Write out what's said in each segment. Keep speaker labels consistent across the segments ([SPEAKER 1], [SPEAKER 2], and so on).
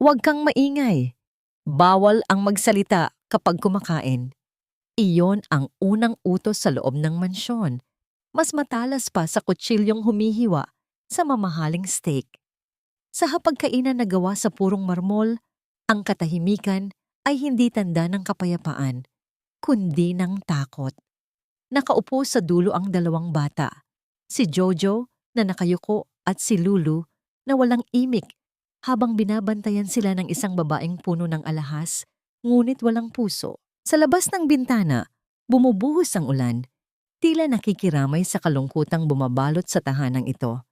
[SPEAKER 1] Huwag kang maingay. Bawal ang magsalita kapag kumakain. Iyon ang unang utos sa loob ng mansyon. Mas matalas pa sa kutsilyong humihiwa sa mamahaling steak. Sa hapagkainan na gawa sa purong marmol, ang katahimikan ay hindi tanda ng kapayapaan, kundi ng takot. Nakaupo sa dulo ang dalawang bata, si Jojo na nakayuko at si Lulu na walang imik habang binabantayan sila ng isang babaeng puno ng alahas, ngunit walang puso. Sa labas ng bintana, bumubuhos ang ulan, tila nakikiramay sa kalungkutang bumabalot sa tahanang ito.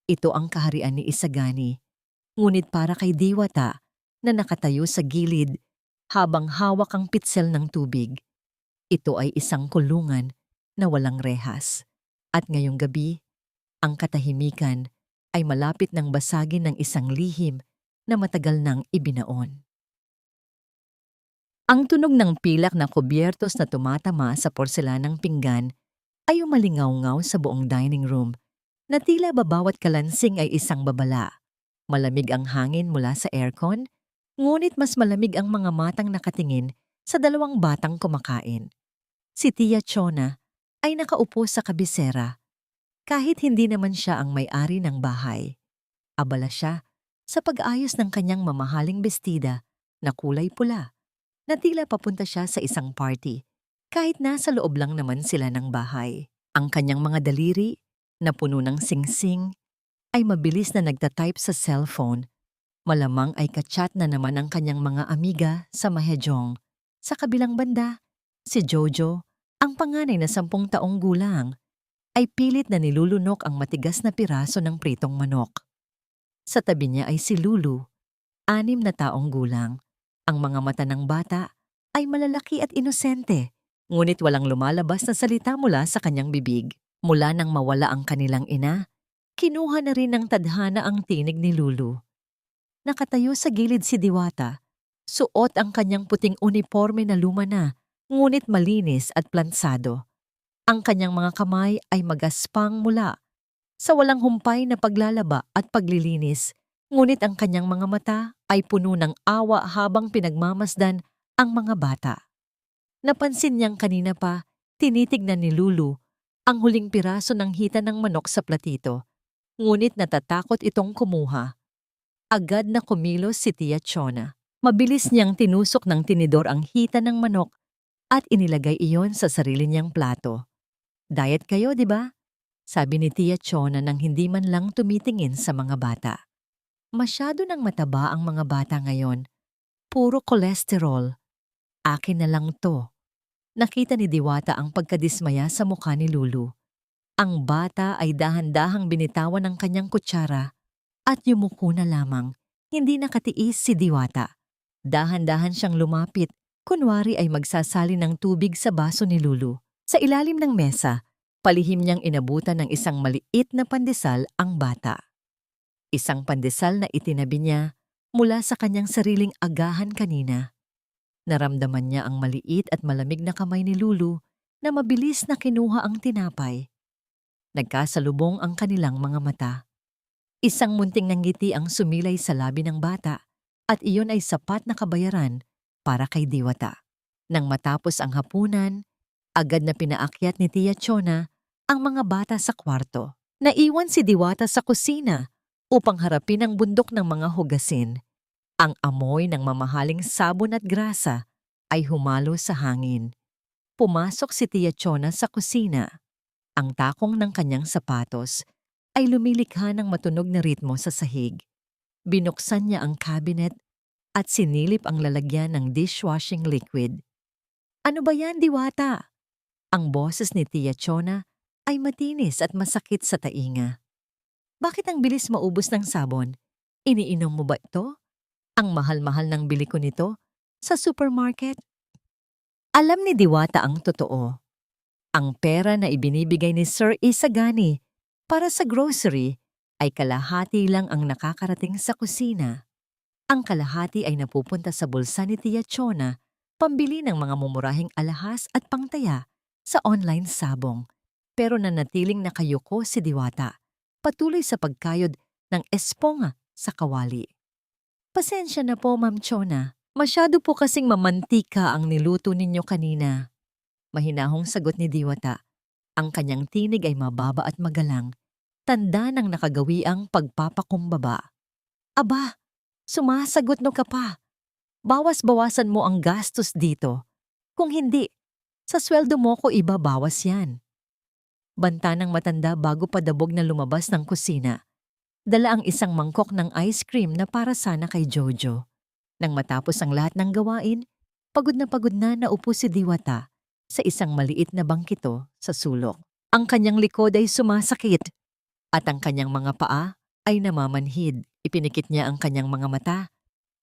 [SPEAKER 1] Ito ang kaharian ni Isagani, ngunit para kay Diwata na nakatayo sa gilid habang hawak ang pitsel ng tubig. Ito ay isang kulungan na walang rehas. At ngayong gabi, ang katahimikan ay malapit ng basagin ng isang lihim na matagal nang ibinaon. Ang tunog ng pilak na kubyertos na tumatama sa porselanang pinggan ay umalingaw-ngaw sa buong dining room na tila babawat kalansing ay isang babala. Malamig ang hangin mula sa aircon, ngunit mas malamig ang mga matang nakatingin sa dalawang batang kumakain. Si Tia Chona ay nakaupo sa kabisera, kahit hindi naman siya ang may-ari ng bahay. Abala siya sa pag-ayos ng kanyang mamahaling bestida na kulay pula, na tila papunta siya sa isang party, kahit nasa loob lang naman sila ng bahay. Ang kanyang mga daliri, na puno ng singsing, ay mabilis na nagtatype sa cellphone. Malamang ay kachat na naman ang kanyang mga amiga sa Mahejong. Sa kabilang banda, si Jojo, ang panganay na 10 taong gulang, ay pilit na nilulunok ang matigas na piraso ng pritong manok. Sa tabi niya ay si Lulu, 6 na taong gulang. Ang mga mata ng bata ay malalaki at inosente, ngunit walang lumalabas na salita mula sa kanyang bibig. Mula nang mawala ang kanilang ina, kinuha na rin ng tadhana ang tinig ni Lulu. Nakatayo sa gilid si Diwata, suot ang kanyang puting uniforme na luma na, ngunit malinis at plansado. Ang kanyang mga kamay ay magaspang mula sa walang humpay na paglalaba at paglilinis, ngunit ang kanyang mga mata ay puno ng awa habang pinagmamasdan ang mga bata. Napansin niyang kanina pa, tinitignan ni Lulu ang huling piraso ng hita ng manok sa platito, ngunit natatakot itong kumuha. Agad na kumilos si Tia Chona. Mabilis niyang tinusok ng tinidor ang hita ng manok at inilagay iyon sa sarili niyang plato. "Diet kayo, di ba?" sabi ni Tia Chona nang hindi man lang tumitingin sa mga bata. "Masyado nang mataba ang mga bata ngayon. Puro kolesterol. Akin na lang to." Nakita ni Diwata ang pagkadismaya sa mukha ni Lulu. Ang bata ay dahan-dahang binitawan ng kanyang kutsara at yumuko na lamang. Hindi nakatiis si Diwata. Dahan-dahan siyang lumapit, kunwari ay magsasali ng tubig sa baso ni Lulu. Sa ilalim ng mesa, palihim niyang inabutan ng isang maliit na pandesal ang bata. Isang pandesal na itinabi niya mula sa kanyang sariling agahan kanina. Naramdaman niya ang maliit at malamig na kamay ni Lulu na mabilis na kinuha ang tinapay. Nagkasalubong ang kanilang mga mata. Isang munting ngiti ang sumilay sa labi ng bata at iyon ay sapat na kabayaran para kay Diwata. Nang matapos ang hapunan, agad na pinaakyat ni Tia Chona ang mga bata sa kwarto. Naiwan si Diwata sa kusina upang harapin ang bundok ng mga hugasin. Ang amoy ng mamahaling sabon at grasa ay humalo sa hangin. Pumasok si Tia Chona sa kusina. Ang takong ng kanyang sapatos ay lumilikha ng matunog na ritmo sa sahig. Binuksan niya ang cabinet at sinilip ang lalagyan ng dishwashing liquid. "Ano ba yan, Diwata?" Ang boses ni Tia Chona ay matinis at masakit sa tainga. "Bakit ang bilis maubos ng sabon? Iniinom mo ba ito? Ang mahal-mahal ng bili ko nito sa supermarket." Alam ni Diwata ang totoo. Ang pera na ibinibigay ni Sir Isagani para sa grocery ay kalahati lang ang nakakarating sa kusina. Ang kalahati ay napupunta sa bulsa ni Tia Chona, pambili ng mga mumurahing alahas at pangtaya sa online sabong. Pero nanatiling nakayuko si Diwata, patuloy sa pagkayod ng esponga sa kawali. Pasensya na po, Ma'am Chona. Masyado po kasing mamantika ang niluto ninyo kanina. Mahinahong sagot ni Diwata. Ang kanyang tinig ay mababa at magalang, tanda ng nakagawiang pagpapakumbaba. Aba, sumasagot no ka pa. Bawas-bawasan mo ang gastos dito. Kung hindi, sa sweldo mo ko ibabawas yan. Banta ng matanda bago padabog na lumabas ng kusina. Dala ang isang mangkok ng ice cream na para sana kay Jojo. Nang matapos ang lahat ng gawain, pagod na naupo si Diwata sa isang maliit na bangkito sa sulok. Ang kanyang likod ay sumasakit at ang kanyang mga paa ay namamanhid. Ipinikit niya ang kanyang mga mata.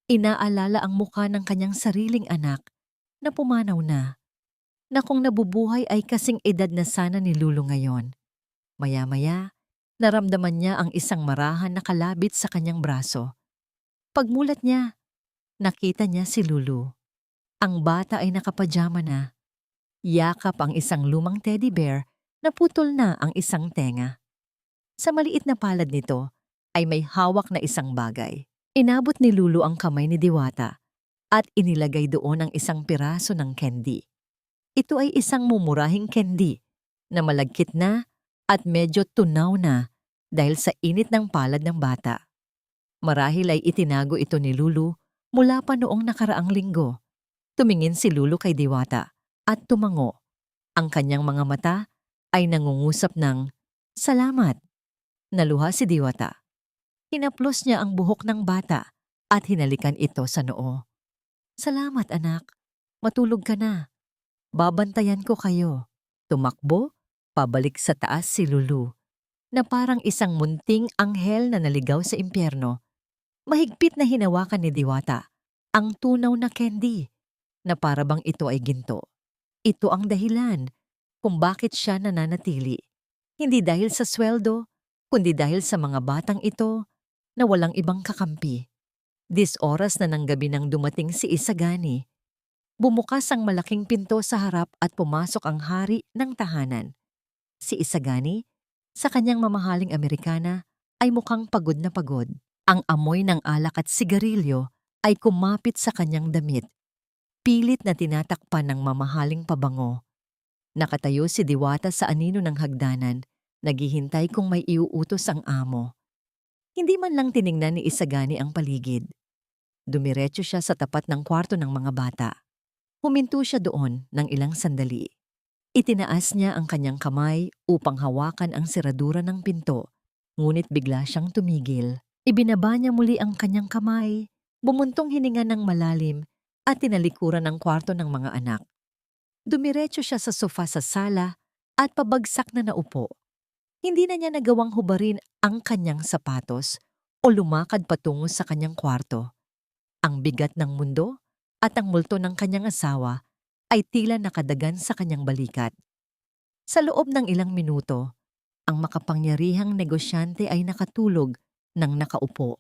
[SPEAKER 1] Inaalala ang muka ng kanyang sariling anak na pumanaw na kung nabubuhay ay kasing edad na sana ni Lulu ngayon. Maya-maya, naramdaman niya ang isang marahan na kalabit sa kanyang braso. Pagmulat niya, nakita niya si Lulu. Ang bata ay nakapajama na. Yakap ang isang lumang teddy bear na putol na ang isang tenga. Sa maliit na palad nito ay may hawak na isang bagay. Inabot ni Lulu ang kamay ni Diwata at inilagay doon ang isang piraso ng candy. Ito ay isang mumurahing candy na malagkit na at medyo tunaw na dahil sa init ng palad ng bata. Marahil ay itinago ito ni Lulu mula pa noong nakaraang linggo. Tumingin si Lulu kay Diwata at tumango. Ang kanyang mga mata ay nangungusap ng, "Salamat." Naluha si Diwata. Hinaplos niya ang buhok ng bata at hinalikan ito sa noo. "Salamat anak, matulog ka na. Babantayan ko kayo." Tumakbo, pabalik sa taas si Lulu, na parang isang munting anghel na naligaw sa impyerno. Mahigpit na hinawakan ni Diwata ang tunaw na candy na para bang ito ay ginto. Ito ang dahilan kung bakit siya nananatili. Hindi dahil sa sweldo, kundi dahil sa mga batang ito na walang ibang kakampi. Oras na ng gabi nang dumating si Isagani. Bumukas ang malaking pinto sa harap at pumasok ang hari ng tahanan. Si Isagani, sa kanyang mamahaling Amerikana, ay mukhang pagod na pagod. Ang amoy ng alak at sigarilyo ay kumapit sa kanyang damit. Pilit na tinatakpan ng mamahaling pabango. Nakatayo si Diwata sa anino ng hagdanan, naghihintay kung may iuutos ang amo. Hindi man lang tiningnan ni Isagani ang paligid. Dumiretso siya sa tapat ng kwarto ng mga bata. Huminto siya doon ng ilang sandali. Itinaas niya ang kanyang kamay upang hawakan ang seradura ng pinto, ngunit bigla siyang tumigil. Ibinaba niya muli ang kanyang kamay, bumuntong hininga ng malalim at tinalikuran ang kwarto ng mga anak. Dumiretso siya sa sofa sa sala at pabagsak na naupo. Hindi na niya nagawang hubarin ang kanyang sapatos o lumakad patungo sa kanyang kwarto. Ang bigat ng mundo at ang multo ng kanyang asawa ay tila nakadagan sa kanyang balikat. Sa loob ng ilang minuto, ang makapangyarihang negosyante ay nakatulog nang nakaupo.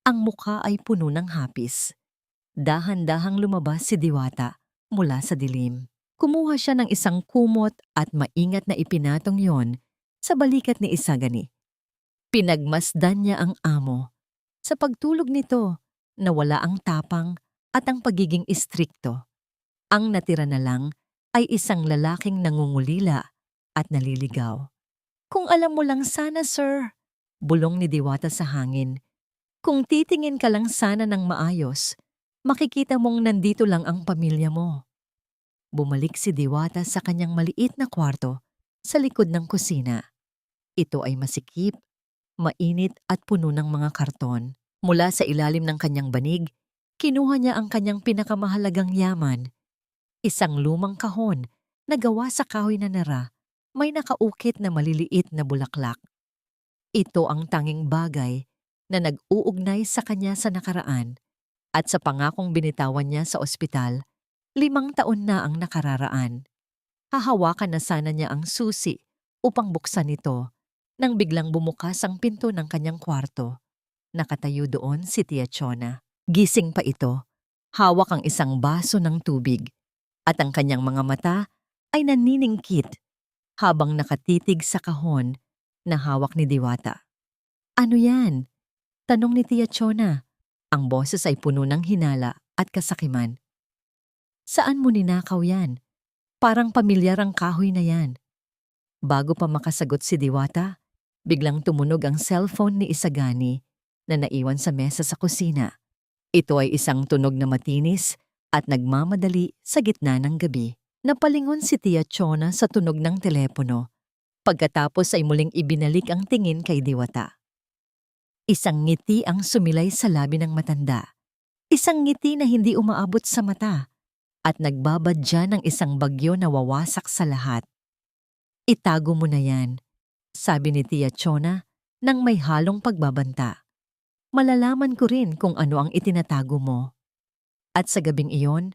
[SPEAKER 1] Ang mukha ay puno ng hapis. Dahan-dahang lumabas si Diwata mula sa dilim. Kumuha siya ng isang kumot at maingat na ipinatong yon sa balikat ni Isagani. Pinagmasdan niya ang amo. Sa pagtulog nito, nawala ang tapang at ang pagiging istrikto. Ang natira na lang ay isang lalaking nangungulila at naliligaw. "Kung alam mo lang sana, sir," bulong ni Diwata sa hangin. "Kung titingin ka lang sana ng maayos, makikita mong nandito lang ang pamilya mo." Bumalik si Diwata sa kanyang maliit na kwarto sa likod ng kusina. Ito ay masikip, mainit at puno ng mga karton. Mula sa ilalim ng kanyang banig, kinuha niya ang kanyang pinakamahalagang yaman. Isang lumang kahon na gawa sa kahoy na nara, may nakaukit na maliliit na bulaklak. Ito ang tanging bagay na nag-uugnay sa kanya sa nakaraan at sa pangakong binitawan niya sa ospital. 5 taon na ang nakararaan. Hahawakan na sana niya ang susi upang buksan ito nang biglang bumukas ang pinto ng kanyang kwarto. Nakatayo doon si Tia Chona. Gising pa ito, hawak ang isang baso ng tubig at ang kanyang mga mata ay naniningkit habang nakatitig sa kahon na hawak ni Diwata. "Ano yan?" tanong ni Tia Chona. Ang boses ay puno ng hinala at kasakiman. Saan mo ninakaw yan? Parang pamilyar ang kahoy na yan. Bago pa makasagot si Diwata, biglang tumunog ang cellphone ni Isagani na naiwan sa mesa sa kusina. Ito ay isang tunog na matinis at nagmamadali sa gitna ng gabi. Napalingon si Tia Chona sa tunog ng telepono. Pagkatapos ay muling ibinalik ang tingin kay Diwata. Isang ngiti ang sumilay sa labi ng matanda. Isang ngiti na hindi umaabot sa mata at nagbabadya ng isang bagyo na wawasak sa lahat. Itago mo na yan, sabi ni Tia Chona nang may halong pagbabanta. Malalaman ko rin kung ano ang itinatago mo. At sa gabing iyon,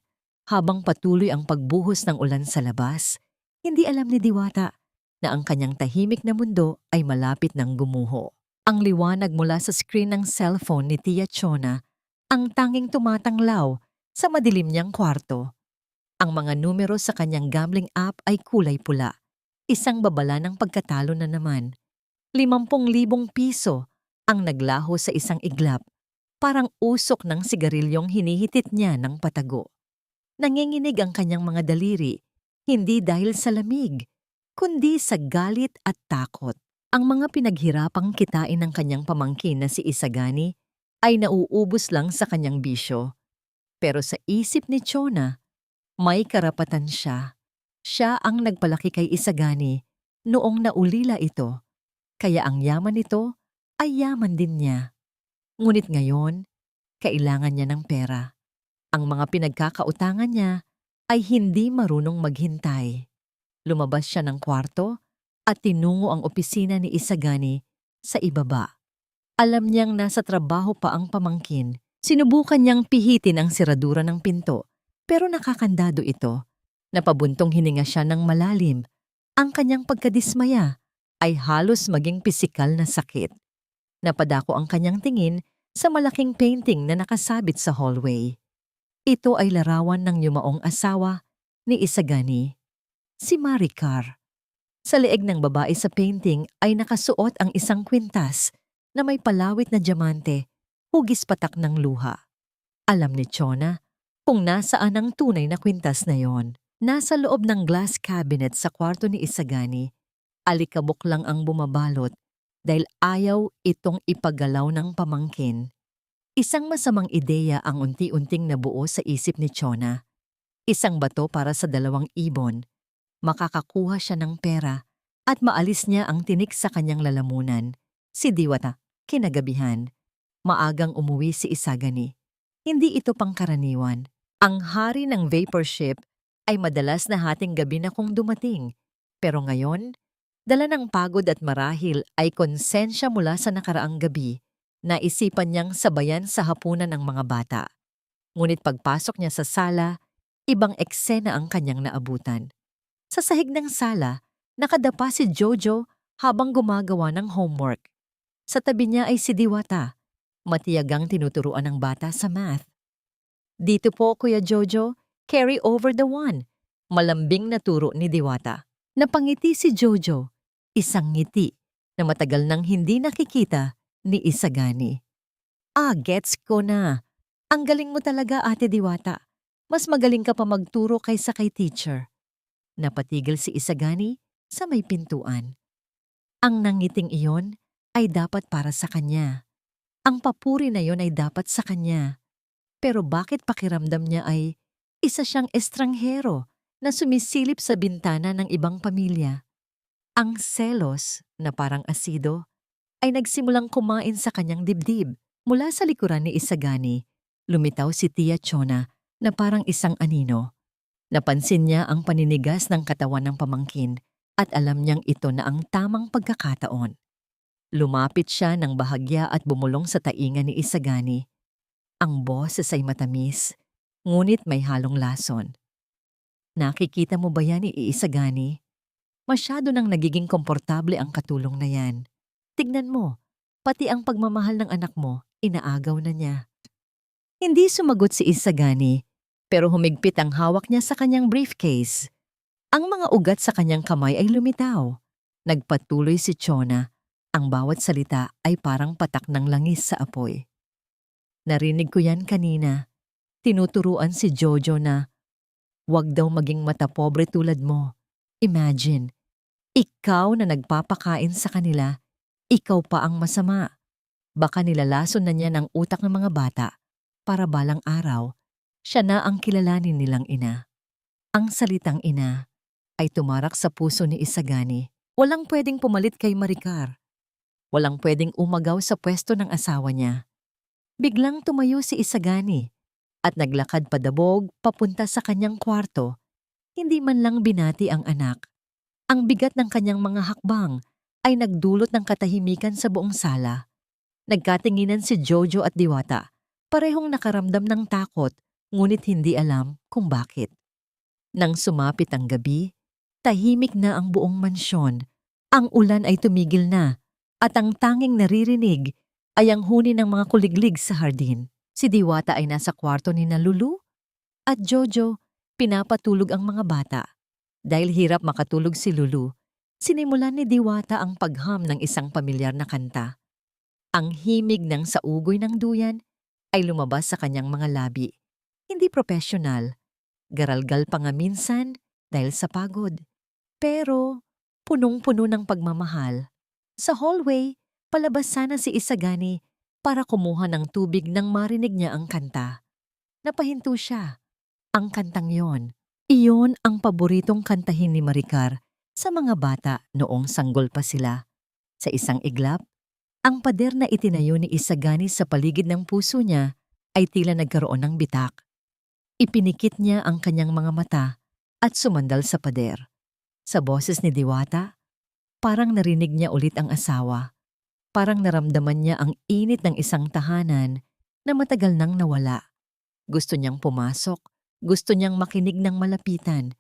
[SPEAKER 1] habang patuloy ang pagbuhos ng ulan sa labas, hindi alam ni Diwata na ang kanyang tahimik na mundo ay malapit ng gumuho. Ang liwanag mula sa screen ng cellphone ni Tia Chona ang tanging tumatanglaw sa madilim niyang kwarto. Ang mga numero sa kanyang gambling app ay kulay pula. Isang babala ng pagkatalo na naman. 50,000 piso ang naglaho sa isang iglap. Parang usok ng sigarilyong hinihitit niya ng patago. Nanginginig ang kanyang mga daliri, hindi dahil sa lamig, kundi sa galit at takot. Ang mga pinaghirapang kitain ng kanyang pamangkin na si Isagani ay nauubos lang sa kanyang bisyo. Pero sa isip ni Chona, may karapatan siya. Siya ang nagpalaki kay Isagani noong naulila ito. Kaya ang yaman nito ay yaman din niya. Ngunit ngayon, kailangan niya ng pera. Ang mga pinagkakautangan niya ay hindi marunong maghintay. Lumabas siya ng kwarto at tinungo ang opisina ni Isagani sa ibaba. Alam niyang nasa trabaho pa ang pamangkin. Sinubukan niyang pihitin ang siradura ng pinto, pero nakakandado ito. Napabuntong hininga siya ng malalim. Ang kanyang pagkadismaya ay halos maging pisikal na sakit. Napadako ang kanyang tingin sa malaking painting na nakasabit sa hallway. Ito ay larawan ng yumaong asawa ni Isagani, si Maricar. Sa leeg ng babae sa painting ay nakasuot ang isang kwintas na may palawit na diamante, hugis patak ng luha. Alam ni Chona kung nasaan ang tunay na kwintas na yon. Nasa loob ng glass cabinet sa kwarto ni Isagani. Alikabok lang ang bumabalot dahil ayaw itong ipagalaw ng pamangkin. Isang masamang ideya ang unti-unting nabuo sa isip ni Chona. Isang bato para sa 2 ibon. Makakakuha siya ng pera at maalis niya ang tinik sa kanyang lalamunan. Si Diwata, kinagabihan. Maagang umuwi si Isagani. Hindi ito pangkaraniwan. Ang hari ng vapor ship ay madalas na hating gabi na kung dumating. Pero ngayon, dala ng pagod at marahil ay konsensya mula sa nakaraang gabi. Naisipan niyang sabayan sa hapunan ng mga bata. Ngunit pagpasok niya sa sala, ibang eksena ang kanyang naabutan. Sa sahig ng sala, nakadapa si Jojo habang gumagawa ng homework. Sa tabi niya ay si Diwata, matiyagang tinuturuan ng bata sa math. Dito po, Kuya Jojo, carry over the 1. Malambing na turo ni Diwata. Napangiti si Jojo, isang ngiti na matagal nang hindi nakikita ni Isagani. Gets ko na. Ang galing mo talaga, Ate Diwata. Mas magaling ka pa magturo kaysa kay teacher. Napatigil si Isagani sa may pintuan. Ang nangiting iyon ay dapat para sa kanya. Ang papuri na iyon ay dapat sa kanya. Pero bakit pakiramdam niya ay isa siyang estranghero na sumisilip sa bintana ng ibang pamilya? Ang selos na parang asido ay nagsimulang kumain sa kanyang dibdib. Mula sa likuran ni Isagani, lumitaw si Tia Chona na parang isang anino. Napansin niya ang paninigas ng katawan ng pamangkin at alam niyang ito na ang tamang pagkakataon. Lumapit siya ng bahagya at bumulong sa tainga ni Isagani. Ang boses ay matamis, ngunit may halong lason. Nakikita mo ba yan, Isagani? Masyado nang nagiging komportable ang katulong na yan. Tignan mo, pati ang pagmamahal ng anak mo, inaagaw na niya. Hindi sumagot si Isagani, pero humigpit ang hawak niya sa kanyang briefcase. Ang mga ugat sa kanyang kamay ay lumitaw. Nagpatuloy si Chona. Ang bawat salita ay parang patak ng langis sa apoy. Narinig ko yan kanina. Tinuturuan si Jojo na huwag daw maging matapobre tulad mo. Imagine, ikaw na nagpapakain sa kanila, ikaw pa ang masama. Baka nilalason na niya ng utak ng mga bata para balang araw, siya na ang kilalanin nilang ina. Ang salitang ina ay tumarak sa puso ni Isagani. Walang pwedeng pumalit kay Maricar. Walang pwedeng umagaw sa pwesto ng asawa niya. Biglang tumayo si Isagani at naglakad padabog papunta sa kanyang kwarto. Hindi man lang binati ang anak. Ang bigat ng kanyang mga hakbang ay nagdulot ng katahimikan sa buong sala. Nagkatinginan si Jojo at Diwata. Parehong nakaramdam ng takot, ngunit hindi alam kung bakit. Nang sumapit ang gabi, tahimik na ang buong mansyon. Ang ulan ay tumigil na at ang tanging naririnig ay ang huni ng mga kuliglig sa hardin. Si Diwata ay nasa kwarto ni Lulu at Jojo pinapatulog ang mga bata. Dahil hirap makatulog si Lulu, sinimulan ni Diwata ang pagham ng isang pamilyar na kanta. Ang himig ng saugoy ng duyan ay lumabas sa kanyang mga labi. Hindi profesional. Garalgal pa nga minsan dahil sa pagod. Pero punong-puno ng pagmamahal. Sa hallway, palabas sana si Isagani para kumuha ng tubig nang marinig niya ang kanta. Napahinto siya. Ang kantang yon, iyon ang paboritong kantahin ni Maricar sa mga bata noong sanggol pa sila. Sa isang iglap, ang pader na itinayo ni Isagani sa paligid ng puso niya ay tila nagkaroon ng bitak. Ipinikit niya ang kanyang mga mata at sumandal sa pader. Sa boses ni Diwata, parang narinig niya ulit ang asawa. Parang naramdaman niya ang init ng isang tahanan na matagal nang nawala. Gusto niyang pumasok, gusto niyang makinig ng malapitan.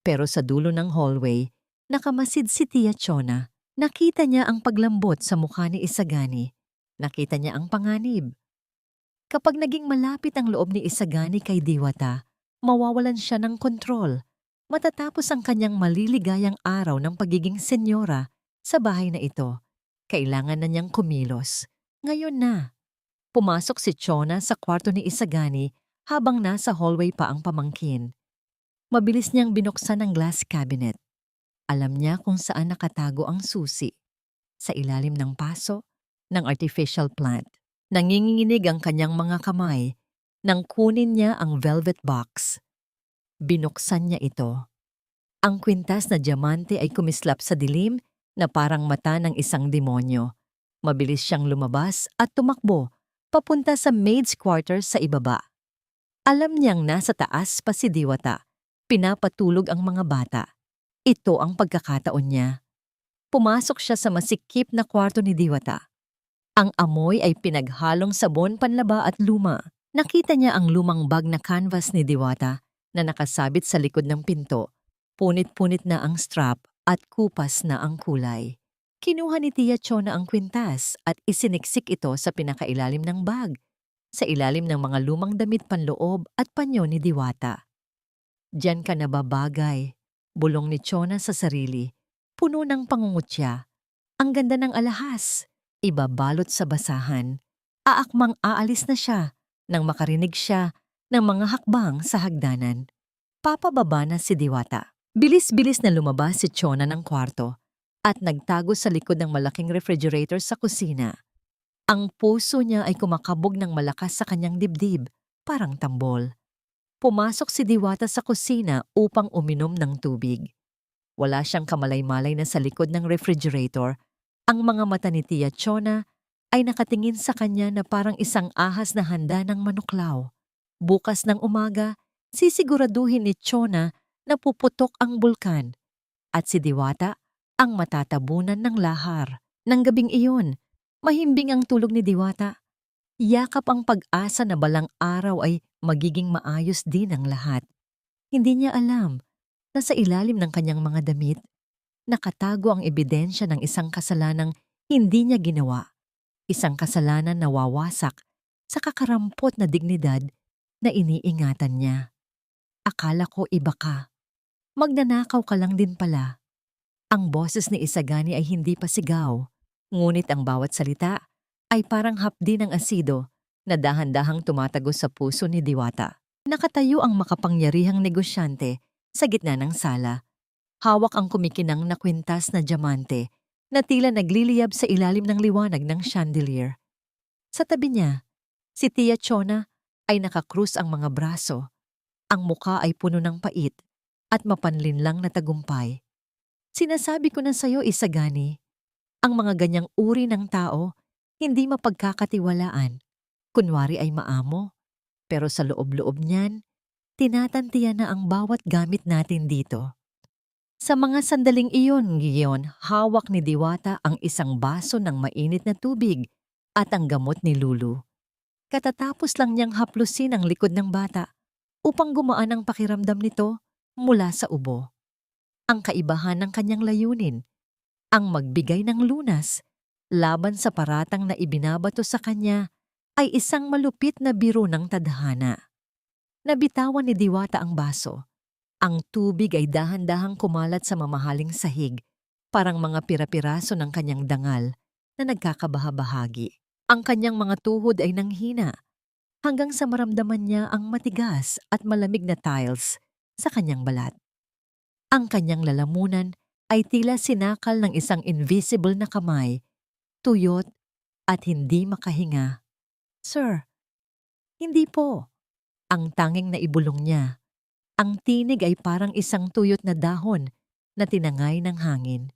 [SPEAKER 1] Pero sa dulo ng hallway, nakamasid si Tia Chona. Nakita niya ang paglambot sa mukha ni Isagani. Nakita niya ang panganib. Kapag naging malapit ang loob ni Isagani kay Diwata, mawawalan siya ng kontrol. Matatapos ang kanyang maliligayang araw ng pagiging senyora sa bahay na ito. Kailangan na niyang kumilos. Ngayon na. Pumasok si Chona sa kwarto ni Isagani habang nasa hallway pa ang pamangkin. Mabilis niyang binuksan ang glass cabinet. Alam niya kung saan nakatago ang susi. Sa ilalim ng paso ng artificial plant. Nanginginig ang kanyang mga kamay nang kunin niya ang velvet box. Binuksan niya ito. Ang kwintas na diamante ay kumislap sa dilim na parang mata ng isang demonyo. Mabilis siyang lumabas at tumakbo papunta sa maid's quarters sa ibaba. Alam niyang nasa taas pa si Diwata. Pinapatulog ang mga bata. Ito ang pagkakataon niya. Pumasok siya sa masikip na kwarto ni Diwata. Ang amoy ay pinaghalong sabon, panlaba at luma. Nakita niya ang lumang bag na canvas ni Diwata na nakasabit sa likod ng pinto. Punit-punit na ang strap at kupas na ang kulay. Kinuha ni Tia Chona ang kwintas at isiniksik ito sa pinakailalim ng bag, sa ilalim ng mga lumang damit panloob at panyo ni Diwata. Diyan ka nababagay, bulong ni Chona sa sarili, puno ng pangungutya. Ang ganda ng alahas, ibabalot sa basahan. Aakmang aalis na siya nang makarinig siya ng mga hakbang sa hagdanan. Papababa na si Diwata. Bilis-bilis na lumabas si Chona ng kwarto at nagtago sa likod ng malaking refrigerator sa kusina. Ang puso niya ay kumakabog ng malakas sa kanyang dibdib, parang tambol. Pumasok si Diwata sa kusina upang uminom ng tubig. Wala siyang kamalay-malay na sa likod ng refrigerator. Ang mga mata ni Tia Chona ay nakatingin sa kanya na parang isang ahas na handa ng manuklaw. Bukas ng umaga, sisiguraduhin ni Chona na puputok ang bulkan at si Diwata ang matatabunan ng lahar. Nang gabing iyon, mahimbing ang tulog ni Diwata. Yakap ang pag-asa na balang araw ay magiging maayos din ang lahat. Hindi niya alam na sa ilalim ng kanyang mga damit, nakatago ang ebidensya ng isang kasalanang hindi niya ginawa. Isang kasalanan na wawasak sa kakarampot na dignidad na iniingatan niya. Akala ko iba ka. Magnanakaw ka lang din pala. Ang boses ni Isagani ay hindi pa sigaw, ngunit ang bawat salita ay parang hapdi ng asido na dahan-dahang tumatagos sa puso ni Diwata. Nakatayo ang makapangyarihang negosyante sa gitna ng sala. Hawak ang kumikinang na kwintas na diamante na tila nagliliyab sa ilalim ng liwanag ng chandelier. Sa tabi niya, si Tia Chona ay nakakrus ang mga braso. Ang muka ay puno ng pait at mapanlinlang na tagumpay. Sinasabi ko na sa'yo, Isagani, ang mga ganyang uri ng tao hindi mapagkakatiwalaan. Kunwari ay maamo, pero sa loob-loob niyan, tinatantiya na ang bawat gamit natin dito. Sa mga sandaling iyon, hawak ni Diwata ang isang baso ng mainit na tubig at ang gamot ni Lulu. Katatapos lang niyang haplusin ang likod ng bata upang gumaan ang pakiramdam nito mula sa ubo. Ang kaibahan ng kanyang layunin, ang magbigay ng lunas laban sa paratang na ibinabato sa kanya ay isang malupit na biro ng tadhana. Nabitawan ni Diwata ang baso. Ang tubig ay dahan-dahang kumalat sa mamahaling sahig, parang mga pira-piraso ng kanyang dangal na nagkakabahabahagi. Ang kanyang mga tuhod ay nanghina hanggang sa maramdaman niya ang matigas at malamig na tiles sa kanyang balat. Ang kanyang lalamunan ay tila sinakal ng isang invisible na kamay, tuyot at hindi makahinga. "Sir, hindi po." Ang tanging naibulong niya. Ang tinig ay parang isang tuyot na dahon na tinangay ng hangin.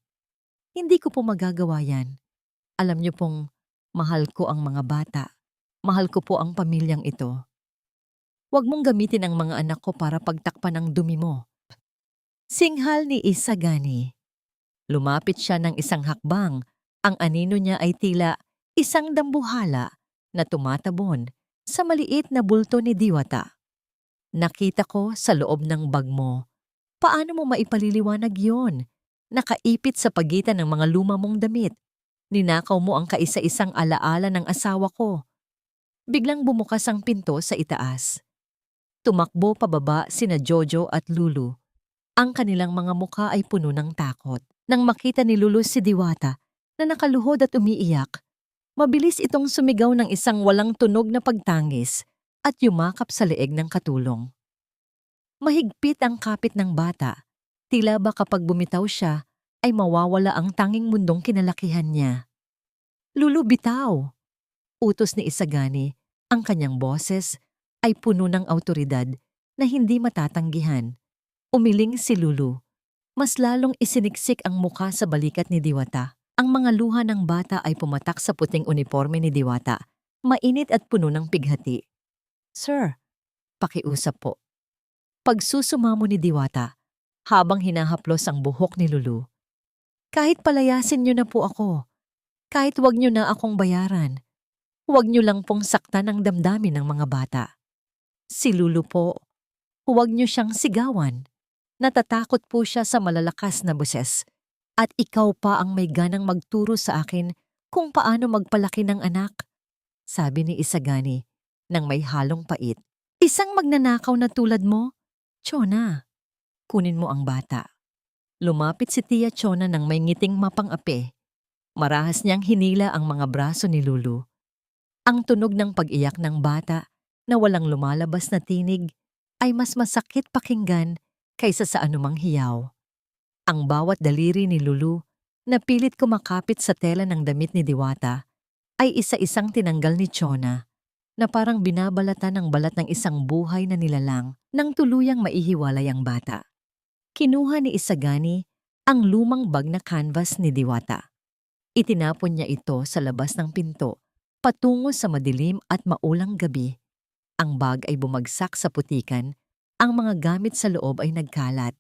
[SPEAKER 1] "Hindi ko po magagawa yan. Alam niyo pong mahal ko ang mga bata. Mahal ko po ang pamilyang ito. Huwag mong gamitin ang mga anak ko para pagtakpan ang dumi mo." Singhal ni Isagani. Lumapit siya ng isang hakbang. Ang anino niya ay tila isang dambuhala na tumatabon sa maliit na bulto ni Diwata. "Nakita ko sa loob ng bag mo. Paano mo maipaliliwanag yon? Nakaipit sa pagitan ng mga luma mong damit. Ninakaw mo ang kaisa-isang alaala ng asawa ko." Biglang bumukas ang pinto sa itaas. Tumakbo pababa sina Jojo at Lulu. Ang kanilang mga muka ay puno ng takot. Nang makita ni Lulu si Diwata na nakaluhod at umiiyak, mabilis itong sumigaw ng isang walang tunog na pagtangis at yumakap sa leeg ng katulong. Mahigpit ang kapit ng bata. Tila ba kapag bumitaw siya, ay mawawala ang tanging mundong kinalakihan niya. "Lulu, bitaw!" Utos ni Isagani. Ang kanyang boses ay puno ng awtoridad na hindi matatanggihan. Umiling si Lulu. Mas lalong isiniksik ang muka sa balikat ni Diwata. Ang mga luha ng bata ay pumatak sa puting uniforme ni Diwata. Mainit at puno ng pighati. "Sir, pakiusap po." Pagsusumamo ni Diwata habang hinahaplos ang buhok ni Lulu. "Kahit palayasin niyo na po ako. Kahit wag niyo na akong bayaran. Huwag niyo lang pong saktan ang damdamin ng mga bata. Si Lulu po, huwag niyo siyang sigawan. Natatakot po siya sa malalakas na boses. At ikaw pa ang may ganang magturo sa akin kung paano magpalaki ng anak," sabi ni Isagani nang may halong pait. "Isang magnanakaw na tulad mo? Chona, kunin mo ang bata." Lumapit si Tia Chona nang may ngiting mapang-api. Marahas niyang hinila ang mga braso ni Lulu. Ang tunog ng pag-iyak ng bata na walang lumalabas na tinig ay mas masakit pakinggan kaysa sa anumang hiyaw. Ang bawat daliri ni Lulu na pilit kumakapit sa tela ng damit ni Diwata ay isa-isang tinanggal ni Chona na parang binabalatan ng balat ng isang buhay na nilalang nang tuluyang maihiwalay ang bata. Kinuha ni Isagani ang lumang bag na canvas ni Diwata. Itinapon niya ito sa labas ng pinto patungo sa madilim at maulang gabi. Ang bag ay bumagsak sa putikan. Ang mga gamit sa loob ay nagkalat.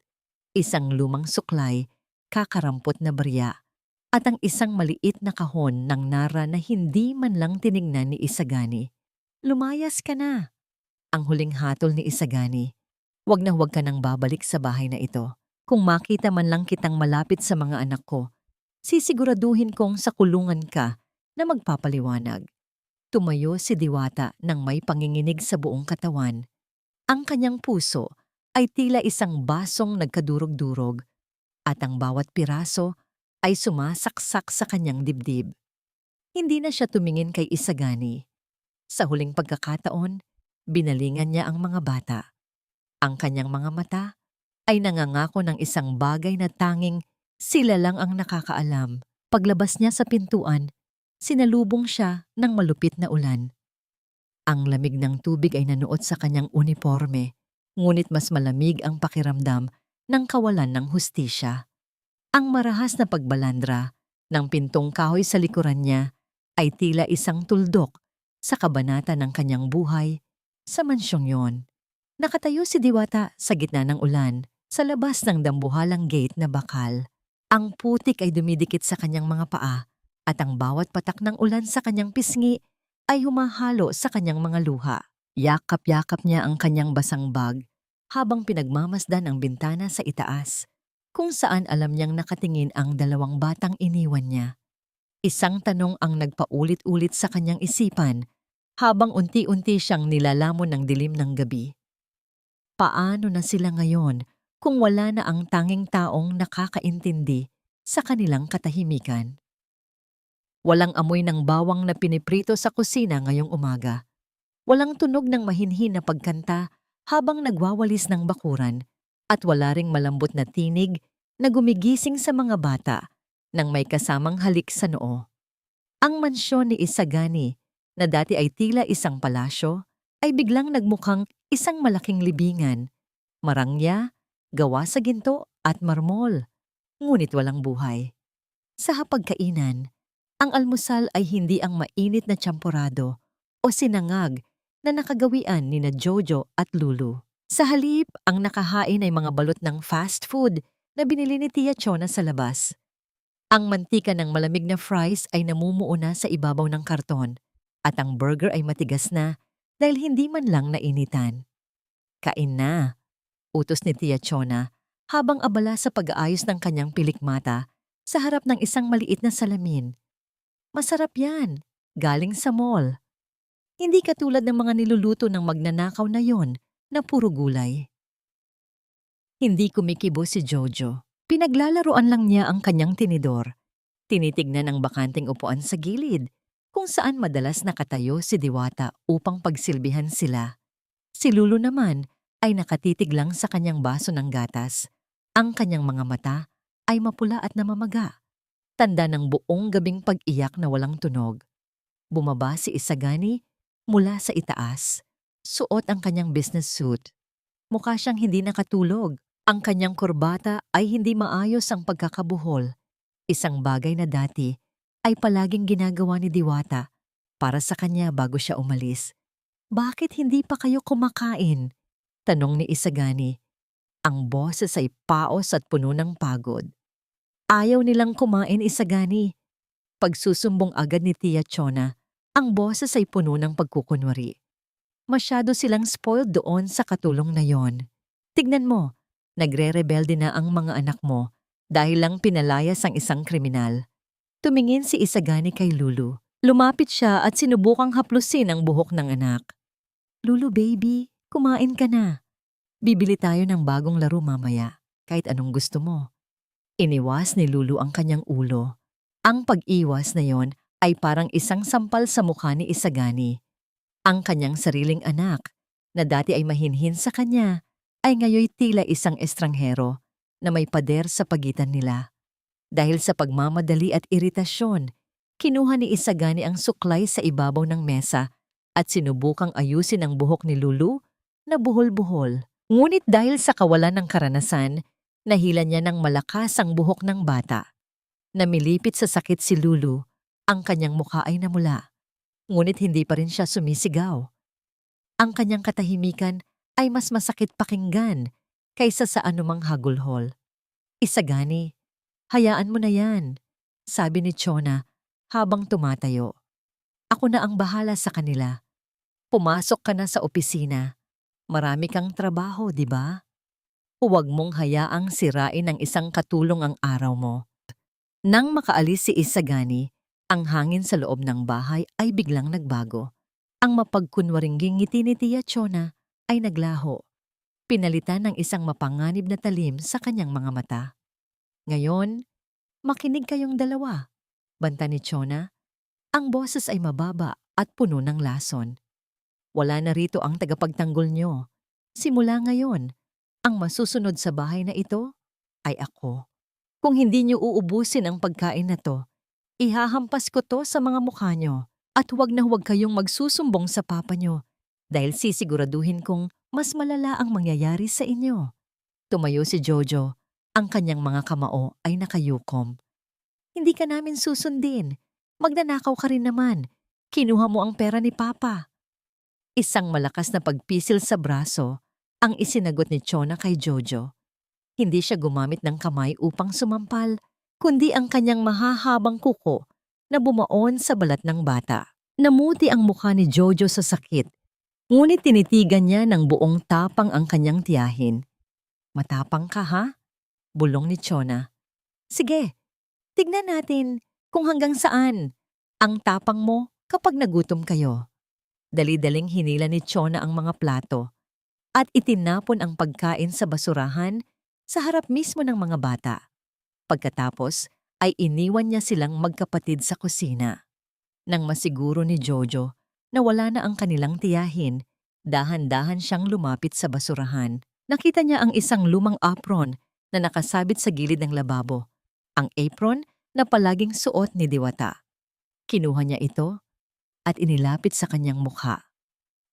[SPEAKER 1] Isang lumang suklay, kakarampot na barya, at ang isang maliit na kahon ng nara na hindi man lang tiningnan ni Isagani. "Lumayas ka na." Ang huling hatol ni Isagani. "Huwag na huwag ka nang babalik sa bahay na ito. Kung makita man lang kitang malapit sa mga anak ko, sisiguraduhin kong sa kulungan ka na magpapaliwanag." Tumayo si Diwata nang may panginginig sa buong katawan. Ang kanyang puso ay tila isang basong nagkadurog-durog at ang bawat piraso ay sumasaksak sa kanyang dibdib. Hindi na siya tumingin kay Isagani. Sa huling pagkakataon, binalingan niya ang mga bata. Ang kanyang mga mata ay nangangako ng isang bagay na tanging sila lang ang nakakaalam. Paglabas niya sa pintuan, sinalubong siya ng malupit na ulan. Ang lamig ng tubig ay nanuot sa kanyang uniforme, ngunit mas malamig ang pakiramdam ng kawalan ng hustisya. Ang marahas na pagbalandra ng pintong kahoy sa likuran niya ay tila isang tuldok sa kabanata ng kanyang buhay sa mansyong yon. Nakatayo si Diwata sa gitna ng ulan sa labas ng dambuhalang gate na bakal. Ang putik ay dumidikit sa kanyang mga paa at ang bawat patak ng ulan sa kanyang pisngi ay humahalo sa kanyang mga luha. Yakap-yakap niya ang kanyang basang bag habang pinagmamasdan ang bintana sa itaas, kung saan alam niyang nakatingin ang dalawang batang iniwan niya. Isang tanong ang nagpaulit-ulit sa kanyang isipan habang unti-unti siyang nilalamon ng dilim ng gabi. Paano na sila ngayon kung wala na ang tanging taong nakakaintindi sa kanilang katahimikan? Walang amoy ng bawang na piniprito sa kusina ngayong umaga. Walang tunog ng mahinhin na pagkanta habang nagwawalis ng bakuran at wala ring malambot na tinig na gumigising sa mga bata nang may kasamang halik sa noo. Ang mansyon ni Isagani, na dati ay tila isang palasyo, ay biglang nagmukhang isang malaking libingan. Marangya, gawa sa ginto at marmol, ngunit walang buhay. Sa hapagkainan, ang almusal ay hindi ang mainit na tsamporado o sinangag na nakagawian ni na Jojo at Lulu. Sa halip, ang nakahain ay mga balot ng fast food na binili ni Tia Chona sa labas. Ang mantika ng malamig na fries ay namumuo na sa ibabaw ng karton at ang burger ay matigas na dahil hindi man lang nainitan. Kain na, utos ni Tia Chona habang abala sa pag-aayos ng kanyang pilikmata sa harap ng isang maliit na salamin. Masarap yan, galing sa mall. Hindi katulad ng mga niluluto ng magnanakaw na yon na puro gulay. Hindi kumikibo si Jojo. Pinaglalaroan lang niya ang kanyang tinidor. Tinitignan ang bakanting upuan sa gilid, kung saan madalas nakatayo si Diwata upang pagsilbihan sila. Si Lulu naman ay nakatitig lang sa kanyang baso ng gatas. Ang kanyang mga mata ay mapula at namamaga. Tanda ng buong gabing pag-iyak na walang tunog. Bumaba si Isagani mula sa itaas. Suot ang kanyang business suit. Mukha siyang hindi nakatulog. Ang kanyang kurbata ay hindi maayos ang pagkakabuhol. Isang bagay na dati ay palaging ginagawa ni Diwata para sa kanya bago siya umalis. Bakit hindi pa kayo kumakain? Tanong ni Isagani. Ang boses ay paos at puno ng pagod. Ayaw nilang kumain, Isagani. Pagsusumbong agad ni Tia Chona, ang boses ay puno ng pagkukunwari. Masyado silang spoiled doon sa katulong na yon. Tignan mo, nagre-rebelde na ang mga anak mo dahil lang pinalayas ang isang kriminal. Tumingin si Isagani kay Lulu. Lumapit siya at sinubukang haplusin ang buhok ng anak. Lulu baby, kumain ka na. Bibili tayo ng bagong laro mamaya, kahit anong gusto mo. Iniwas ni Lulu ang kanyang ulo. Ang pag-iwas na yon ay parang isang sampal sa mukha ni Isagani. Ang kanyang sariling anak, na dati ay mahinhin sa kanya, ay ngayoy tila isang estranghero na may pader sa pagitan nila. Dahil sa pagmamadali at iritasyon, kinuha ni Isagani ang suklay sa ibabaw ng mesa at sinubukang ayusin ang buhok ni Lulu na buhol-buhol. Ngunit dahil sa kawalan ng karanasan, nahila niya ng malakas ang buhok ng bata. Namilipit sa sakit si Lulu, ang kanyang mukha ay namula. Ngunit hindi pa rin siya sumisigaw. Ang kanyang katahimikan ay mas masakit pakinggan kaysa sa anumang hagulhol. Isagani, hayaan mo na yan, sabi ni Chona habang tumatayo. Ako na ang bahala sa kanila. Pumasok ka na sa opisina. Marami kang trabaho, di ba? Huwag mong hayaang sirain ng isang katulong ang araw mo. Nang makaalis si Isagani, ang hangin sa loob ng bahay ay biglang nagbago. Ang mapagkunwaring ngiti ni Tia Chona ay naglaho. Pinalitan ng isang mapanganib na talim sa kanyang mga mata. Ngayon, makinig kayong dalawa, banta ni Chona. Ang boses ay mababa at puno ng lason. Wala na rito ang tagapagtanggol nyo. Simula ngayon, ang masusunod sa bahay na ito ay ako. Kung hindi nyo uubusin ang pagkain na to, ihahampas ko to sa mga mukha nyo at huwag na huwag kayong magsusumbong sa papa nyo dahil sisiguraduhin kong mas malala ang mangyayari sa inyo. Tumayo si Jojo. Ang kanyang mga kamao ay nakayukom. Hindi ka namin susundin. Magnanakaw ka rin naman. Kinuha mo ang pera ni Papa. Isang malakas na pagpisil sa braso ang isinagot ni Chona kay Jojo. Hindi siya gumamit ng kamay upang sumampal, kundi ang kanyang mahahabang kuko na bumaon sa balat ng bata. Namuti ang mukha ni Jojo sa sakit, ngunit tinitigan niya ng buong tapang ang kanyang tiyahin. Matapang ka ha? Bulong ni Chona. Sige, tignan natin kung hanggang saan ang tapang mo kapag nagutom kayo. Dali-daling hinila ni Chona ang mga plato at itinapon ang pagkain sa basurahan sa harap mismo ng mga bata. Pagkatapos ay iniwan niya silang magkapatid sa kusina. Nang masiguro ni Jojo na wala na ang kanilang tiyahin, dahan-dahan siyang lumapit sa basurahan. Nakita niya ang isang lumang apron na nakasabit sa gilid ng lababo. Ang apron na palaging suot ni Diwata. Kinuha niya ito at inilapit sa kanyang mukha.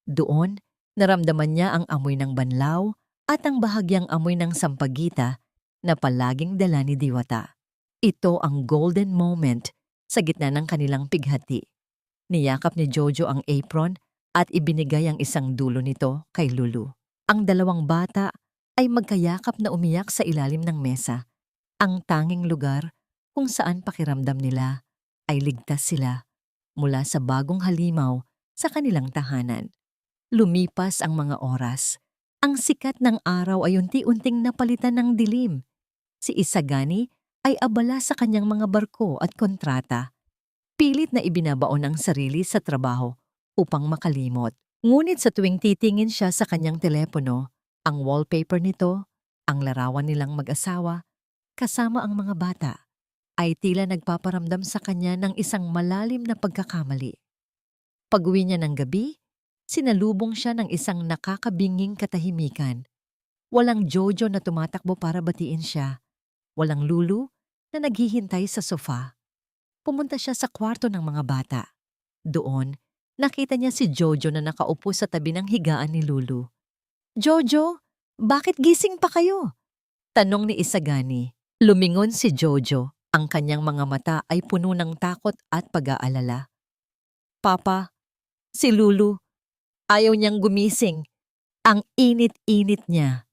[SPEAKER 1] Doon, naramdaman niya ang amoy ng banlaw at ang bahagyang amoy ng sampagita na palaging dala ni Diwata. Ito ang golden moment sa gitna ng kanilang pighati. Niyakap ni Jojo ang apron at ibinigay ang isang dulo nito kay Lulu. Ang dalawang bata ay magkayakap na umiyak sa ilalim ng mesa. Ang tanging lugar kung saan pakiramdam nila ay ligtas sila mula sa bagong halimaw sa kanilang tahanan. Lumipas ang mga oras. Ang sikat ng araw ay unti-unting napalitan ng dilim. Si Isagani ay abala sa kanyang mga barko at kontrata. Pilit na ibinabaon ang sarili sa trabaho upang makalimot. Ngunit sa tuwing titingin siya sa kanyang telepono, ang wallpaper nito, ang larawan nilang mag-asawa, kasama ang mga bata, ay tila nagpaparamdam sa kanya ng isang malalim na pagkakamali. Pag-uwi niya ng gabi, sinalubong siya ng isang nakakabinging katahimikan. Walang Jojo na tumatakbo para batiin siya. Walang Lulu na naghihintay sa sofa. Pumunta siya sa kwarto ng mga bata. Doon, nakita niya si Jojo na nakaupo sa tabi ng higaan ni Lulu. Jojo, bakit gising pa kayo? Tanong ni Isagani. Lumingon si Jojo. Ang kanyang mga mata ay puno ng takot at pag-aalala. Papa, si Lulu, ayaw niyang gumising. Ang init-init niya.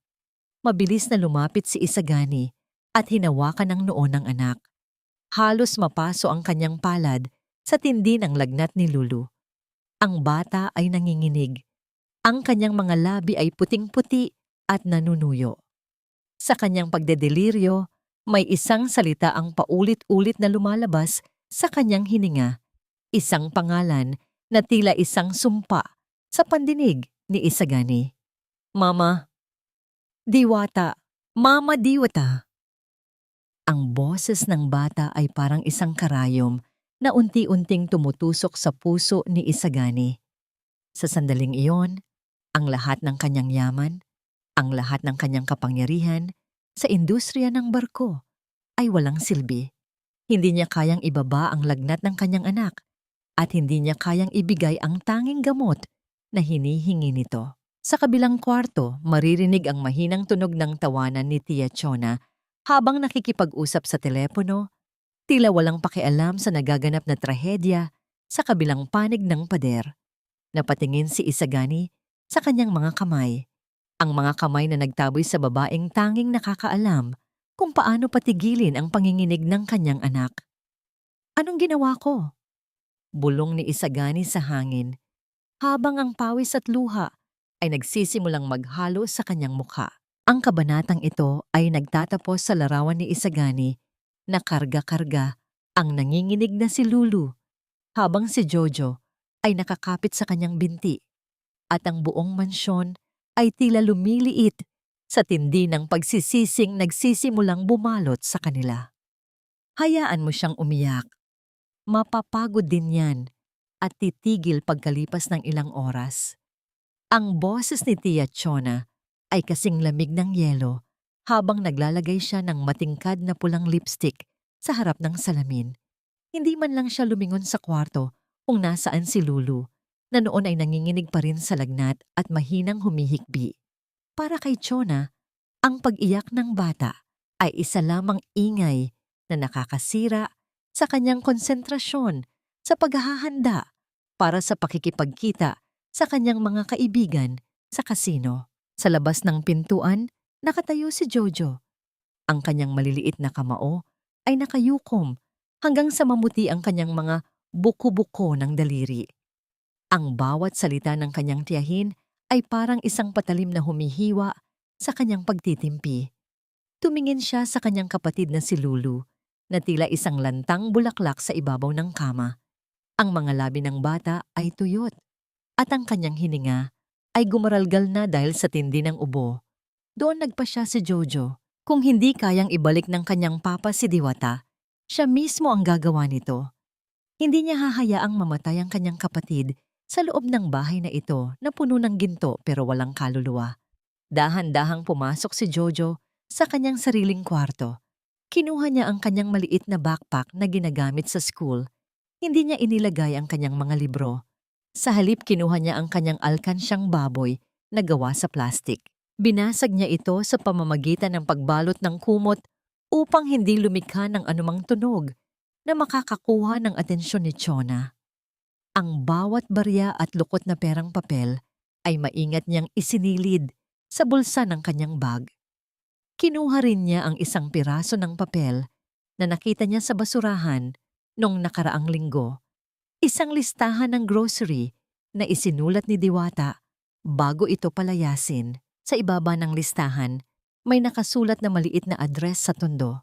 [SPEAKER 1] Mabilis na lumapit si Isagani at hinawakan ang noo ng anak. Halos mapaso ang kanyang palad sa tindi ng lagnat ni Lulu. Ang bata ay nanginginig. Ang kanyang mga labi ay puting-puti at nanunuyo. Sa kanyang pagdedeliryo, may isang salita ang paulit-ulit na lumalabas sa kanyang hininga. Isang pangalan na tila isang sumpa sa pandinig ni Isagani. Mama, Diwata, Mama Diwata. Ang boses ng bata ay parang isang karayom na unti-unting tumutusok sa puso ni Isagani. Sa sandaling iyon, ang lahat ng kanyang yaman, ang lahat ng kanyang kapangyarihan sa industriya ng barko ay walang silbi. Hindi niya kayang ibaba ang lagnat ng kanyang anak at hindi niya kayang ibigay ang tanging gamot na hinihingi nito. Sa kabilang kwarto, maririnig ang mahinang tunog ng tawanan ni Tia Chona habang nakikipag-usap sa telepono, tila walang pakialam sa nagaganap na trahedya sa kabilang panig ng pader. Napatingin si Isagani sa kanyang mga kamay. Ang mga kamay na nagtaboy sa babaeng tanging nakakaalam kung paano patigilin ang panginginig ng kanyang anak. Anong ginawa ko? Bulong ni Isagani sa hangin, habang ang pawis at luha ay nagsisimulang maghalo sa kanyang mukha. Ang kabanatang ito ay nagtatapos sa larawan ni Isagani na karga-karga ang nanginginig na si Lulu, habang si Jojo ay nakakapit sa kanyang binti at ang buong mansyon ay tila lumiliit sa tindi ng pagsisising nagsisimulang bumalot sa kanila. Hayaan mo siyang umiyak. Mapapagod din yan at titigil pagkalipas ng ilang oras. Ang boses ni Tia Chona ay kasing lamig ng yelo habang naglalagay siya ng matingkad na pulang lipstick sa harap ng salamin. Hindi man lang siya lumingon sa kwarto kung nasaan si Lulu, na noon ay nanginginig pa rin sa lagnat at mahinang humihikbi. Para kay Chona, ang pag-iyak ng bata ay isa lamang ingay na nakakasira sa kanyang konsentrasyon sa paghahanda para sa pakikipagkita sa kanyang mga kaibigan sa kasino. Sa labas ng pintuan, nakatayo si Jojo. Ang kanyang maliliit na kamao ay nakayukom hanggang sa mamuti ang kanyang mga buko-buko ng daliri. Ang bawat salita ng kanyang tiyahin ay parang isang patalim na humihiwa sa kanyang pagtitimpi. Tumingin siya sa kanyang kapatid na si Lulu, na tila isang lantang bulaklak sa ibabaw ng kama. Ang mga labi ng bata ay tuyot, at ang kanyang hininga ay gumaralgal na dahil sa tindi ng ubo. Doon nagpasya si Jojo. Kung hindi kayang ibalik ng kanyang papa si Diwata, siya mismo ang gagawa nito. Hindi niya hahayaang mamatay ang kanyang kapatid sa loob ng bahay na ito na puno ng ginto pero walang kaluluwa. Dahan-dahang pumasok si Jojo sa kanyang sariling kwarto. Kinuha niya ang kanyang maliit na backpack na ginagamit sa school. Hindi niya inilagay ang kanyang mga libro. Sa halip kinuha niya ang kanyang alkansyang baboy na gawa sa plastik. Binasag niya ito sa pamamagitan ng pagbalot ng kumot upang hindi lumikha ng anumang tunog na makakakuha ng atensyon ni Chona. Ang bawat barya at lukot na perang papel ay maingat niyang isinilid sa bulsa ng kanyang bag. Kinuha rin niya ang isang piraso ng papel na nakita niya sa basurahan noong nakaraang linggo. Isang listahan ng grocery na isinulat ni Diwata bago ito palayasin. Sa ibaba ng listahan, may nakasulat na maliit na address sa tondo.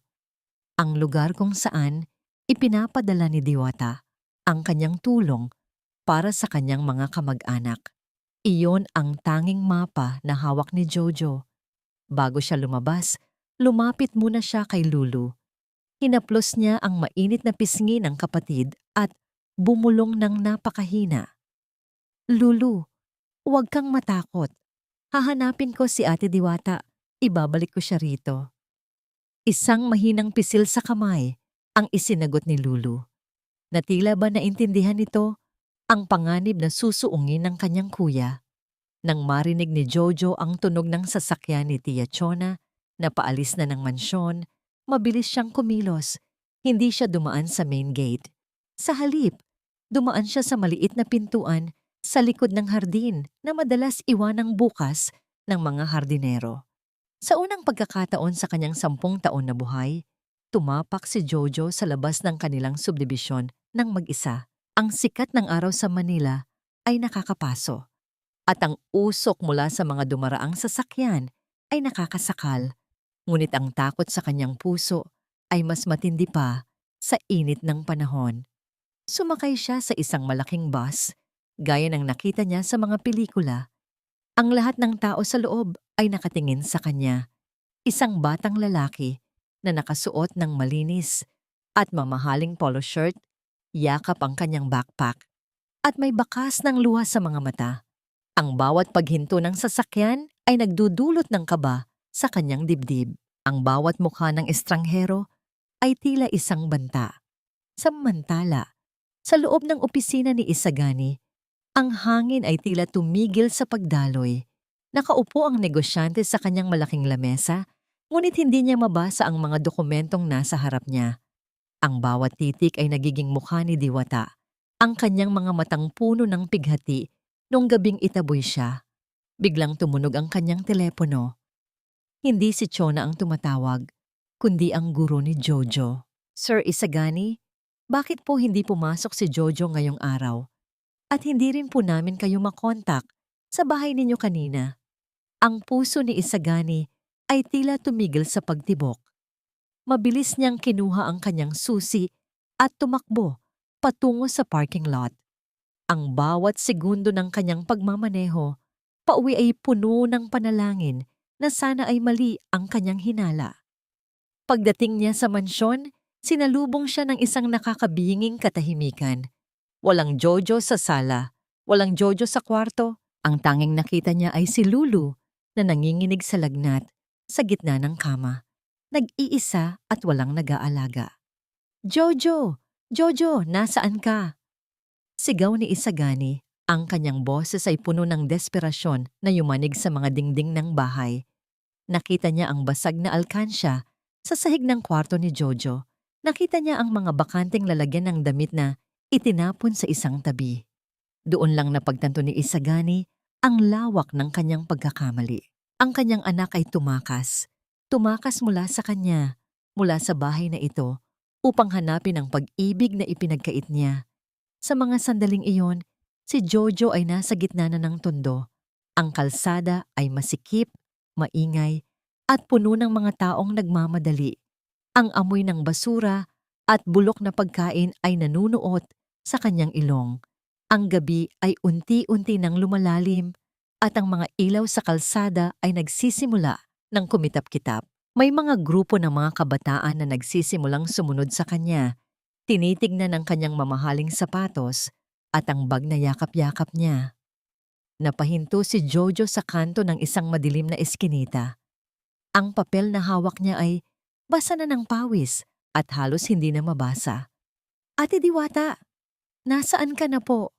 [SPEAKER 1] Ang lugar kung saan ipinapadala ni Diwata ang kanyang tulong para sa kanyang mga kamag-anak. Iyon ang tanging mapa na hawak ni Jojo. Bago siya lumabas, lumapit muna siya kay Lulu. Hinaplos niya ang mainit na pisngi ng kapatid at bumulong ng napakahina. Lulu, huwag kang matakot. Hahanapin ko si Ate Diwata. Ibabalik ko siya rito. Isang mahinang pisil sa kamay ang isinagot ni Lulu. Na tila ba naintindihan nito ang panganib na susuungin ng kanyang kuya. Nang marinig ni Jojo ang tunog ng sasakyan ni Tia Chona na paalis na ng mansyon, mabilis siyang kumilos. Hindi siya dumaan sa main gate. Sa halip, dumaan siya sa maliit na pintuan sa likod ng hardin na madalas iwanang bukas ng mga hardinero. Sa unang pagkakataon sa kanyang 10 taon na buhay, tumapak si Jojo sa labas ng kanilang subdibisyon ng mag-isa. Ang sikat ng araw sa Manila ay nakakapaso at ang usok mula sa mga dumaraang sasakyan ay nakakasakal. Ngunit ang takot sa kanyang puso ay mas matindi pa sa init ng panahon. Sumakay siya sa isang malaking bus, gaya ng nakita niya sa mga pelikula. Ang lahat ng tao sa loob ay nakatingin sa kanya. Isang batang lalaki na nakasuot ng malinis at mamahaling polo shirt, yakap ang kanyang backpack at may bakas ng luha sa mga mata. Ang bawat paghinto ng sasakyan ay nagdudulot ng kaba sa kanyang dibdib. Ang bawat mukha ng estranghero ay tila isang banta. Samantala, sa loob ng opisina ni Isagani, ang hangin ay tila tumigil sa pagdaloy. Nakaupo ang negosyante sa kanyang malaking lamesa, ngunit hindi niya mabasa ang mga dokumentong nasa harap niya. Ang bawat titik ay nagiging mukha ni Diwata. Ang kanyang mga matang puno ng pighati nung gabing itaboy siya. Biglang tumunog ang kanyang telepono. Hindi si Chona ang tumatawag, kundi ang guro ni Jojo. Sir Isagani, bakit po hindi pumasok si Jojo ngayong araw? At hindi rin po namin kayo makontak sa bahay ninyo kanina. Ang puso ni Isagani ay tila tumigil sa pagtibok. Mabilis niyang kinuha ang kanyang susi at tumakbo patungo sa parking lot. Ang bawat segundo ng kanyang pagmamaneho, pauwi ay puno ng panalangin na sana ay mali ang kanyang hinala. Pagdating niya sa mansyon, sinalubong siya ng isang nakakabinging katahimikan. Walang Jojo sa sala, walang Jojo sa kwarto. Ang tanging nakita niya ay si Lulu na nanginginig sa lagnat sa gitna ng kama. Nag-iisa at walang nag-aalaga. Jojo! Jojo, nasaan ka? Sigaw ni Isagani. Ang kanyang boses ay puno ng desperasyon na yumanig sa mga dingding ng bahay. Nakita niya ang basag na alkansya sa sahig ng kwarto ni Jojo. Nakita niya ang mga bakanteng lalagyan ng damit na itinapon sa isang tabi. Doon lang napagtanto ni Isagani ang lawak ng kanyang pagkakamali. Ang kanyang anak ay tumakas. Tumakas mula sa kanya, mula sa bahay na ito, upang hanapin ang pag-ibig na ipinagkait niya. Sa mga sandaling iyon, si Jojo ay nasa gitna na ng tondo. Ang kalsada ay masikip, maingay, at puno ng mga taong nagmamadali. Ang amoy ng basura at bulok na pagkain ay nanunuot sa kanyang ilong. Ang gabi ay unti-unti nang lumalalim at ang mga ilaw sa kalsada ay nagsisimula ng kumitap-kitap. May mga grupo ng mga kabataan na nagsisimulang sumunod sa kanya. Tinitignan ang kanyang mamahaling sapatos at ang bag na yakap-yakap niya. Napahinto si Jojo sa kanto ng isang madilim na eskinita. Ang papel na hawak niya ay basa na ng pawis at halos hindi na mabasa. Ate Diwata, nasaan ka na po?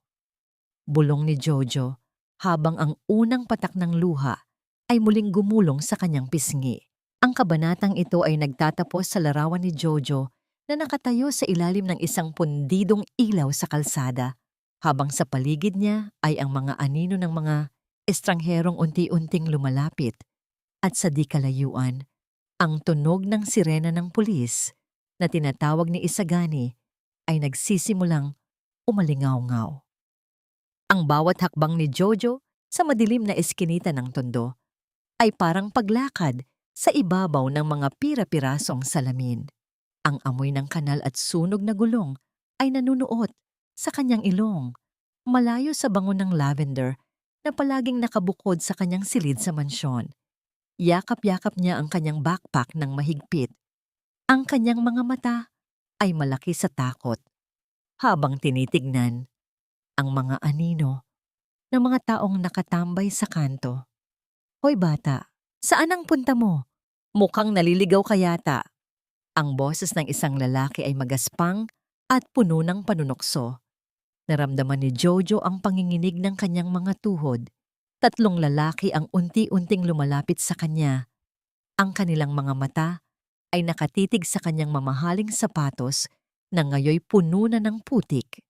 [SPEAKER 1] Bulong ni Jojo habang ang unang patak ng luha ay muling gumulong sa kanyang pisngi. Ang kabanatang ito ay nagtatapos sa larawan ni Jojo na nakatayo sa ilalim ng isang pundidong ilaw sa kalsada, habang sa paligid niya ay ang mga anino ng mga estrangherong unti-unting lumalapit at sa di kalayuan, ang tunog ng sirena ng pulis na tinatawag ni Isagani ay nagsisimulang umalingaw-ngaw. Ang bawat hakbang ni Jojo sa madilim na eskinita ng tondo ay parang paglakad sa ibabaw ng mga pira-pirasong salamin. Ang amoy ng kanal at sunog na gulong ay nanunuot sa kanyang ilong, malayo sa bango ng lavender na palaging nakabukod sa kanyang silid sa mansyon. Yakap-yakap niya ang kanyang backpack ng mahigpit. Ang kanyang mga mata ay malaki sa takot habang tinitignan ang mga anino ng mga taong nakatambay sa kanto. Hoy bata, saan ang punta mo? Mukhang naliligaw ka yata. Ang boses ng isang lalaki ay magaspang at puno ng panunokso. Naramdaman ni Jojo ang panginginig ng kanyang mga tuhod. 3 lalaki ang unti-unting lumalapit sa kanya. Ang kanilang mga mata ay nakatitig sa kanyang mamahaling sapatos na ngayoy puno na ng putik.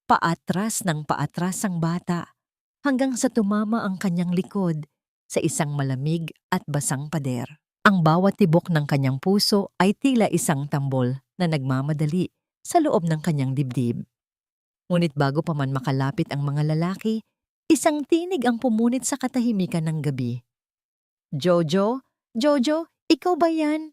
[SPEAKER 1] Paatras ng paatras ang bata hanggang sa tumama ang kanyang likod sa isang malamig at basang pader. Ang bawat tibok ng kanyang puso ay tila isang tambol na nagmamadali sa loob ng kanyang dibdib. Ngunit bago pa man makalapit ang mga lalaki, isang tinig ang pumunit sa katahimikan ng gabi. Jojo? Jojo, ikaw ba yan?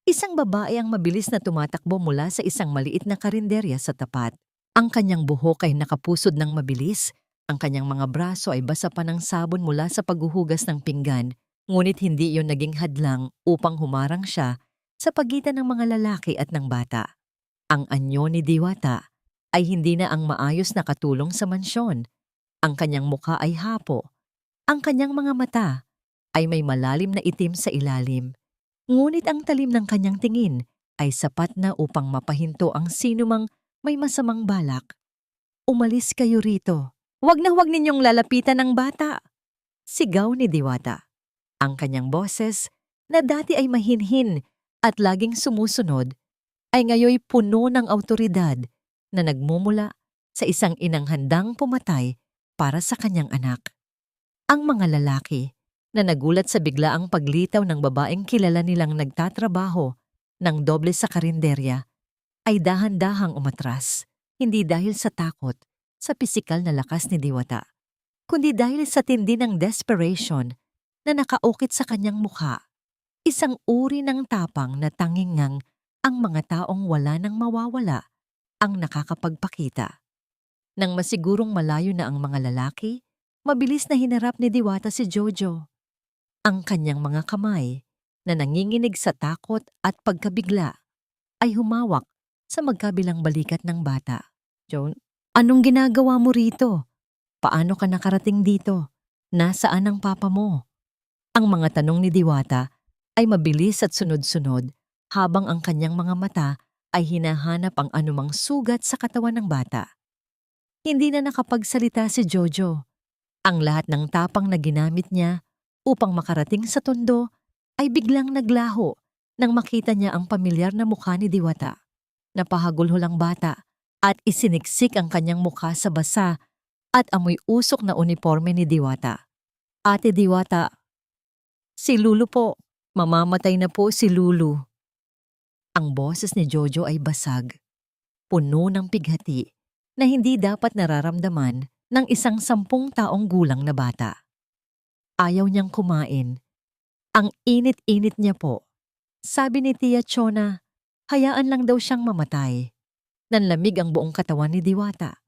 [SPEAKER 1] Isang babae ang mabilis na tumatakbo mula sa isang maliit na karinderya sa tapat. Ang kanyang buhok ay nakapusod ng mabilis, ang kanyang mga braso ay basa pa ng sabon mula sa paghuhugas ng pinggan, ngunit hindi iyon naging hadlang upang humarang siya sa pagitan ng mga lalaki at ng bata. Ang anyo ni Diwata ay hindi na ang maayos na katulong sa mansyon. Ang kanyang mukha ay hapo. Ang kanyang mga mata ay may malalim na itim sa ilalim. Ngunit ang talim ng kanyang tingin ay sapat na upang mapahinto ang sinumang may masamang balak. Umalis kayo rito. Huwag ninyong lalapitan ng bata. Sigaw ni Diwata. Ang kanyang boses, na dati ay mahinhin at laging sumusunod, ay ngayoy puno ng awtoridad na nagmumula sa isang inang handang pumatay para sa kanyang anak. Ang mga lalaki na nagulat sa biglaang paglitaw ng babaeng kilala nilang nagtatrabaho ng doble sa karinderya ay dahan-dahang umatras, hindi dahil sa takot sa pisikal na lakas ni Diwata, kundi dahil sa tindi ng desperation na nakaukit sa kanyang mukha. Isang uri ng tapang na tangingang ang mga taong wala nang mawawala ang nakakapagpakita. Nang masigurong malayo na ang mga lalaki, mabilis na hinarap ni Diwata si Jojo. Ang kanyang mga kamay na nanginginig sa takot at pagkabigla ay humawak sa magkabilang balikat ng bata. Anong ginagawa mo rito? Paano ka nakarating dito? Nasaan ang papa mo? Ang mga tanong ni Diwata ay mabilis at sunod-sunod habang ang kanyang mga mata ay hinahanap ang anumang sugat sa katawan ng bata. Hindi na nakapagsalita si Jojo. Ang lahat ng tapang na ginamit niya upang makarating sa tondo ay biglang naglaho nang makita niya ang pamilyar na mukha ni Diwata. Napahagulhol ang bata at isiniksik ang kanyang mukha sa basa at amoy usok na uniforme ni Diwata. Ate Diwata, si Lulu po. Mamamatay na po si Lulu. Ang boses ni Jojo ay basag, puno ng pighati na hindi dapat nararamdaman ng isang 10 taong gulang na bata. Ayaw niyang kumain. Ang init-init niya po. Sabi ni Tia Chona, hayaan lang daw siyang mamatay. Nanlamig ang buong katawan ni Diwata.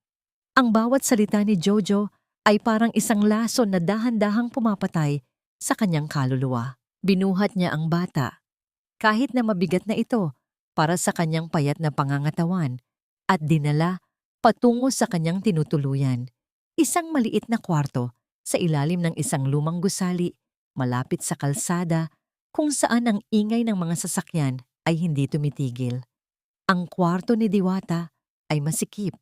[SPEAKER 1] Ang bawat salita ni Jojo ay parang isang lason na dahan-dahang pumapatay sa kanyang kaluluwa. Binuhat niya ang bata, kahit na mabigat na ito para sa kanyang payat na pangangatawan, at dinala patungo sa kanyang tinutuluyan. Isang maliit na kwarto sa ilalim ng isang lumang gusali, malapit sa kalsada, kung saan ang ingay ng mga sasakyan ay hindi tumitigil. Ang kwarto ni Diwata ay masikip.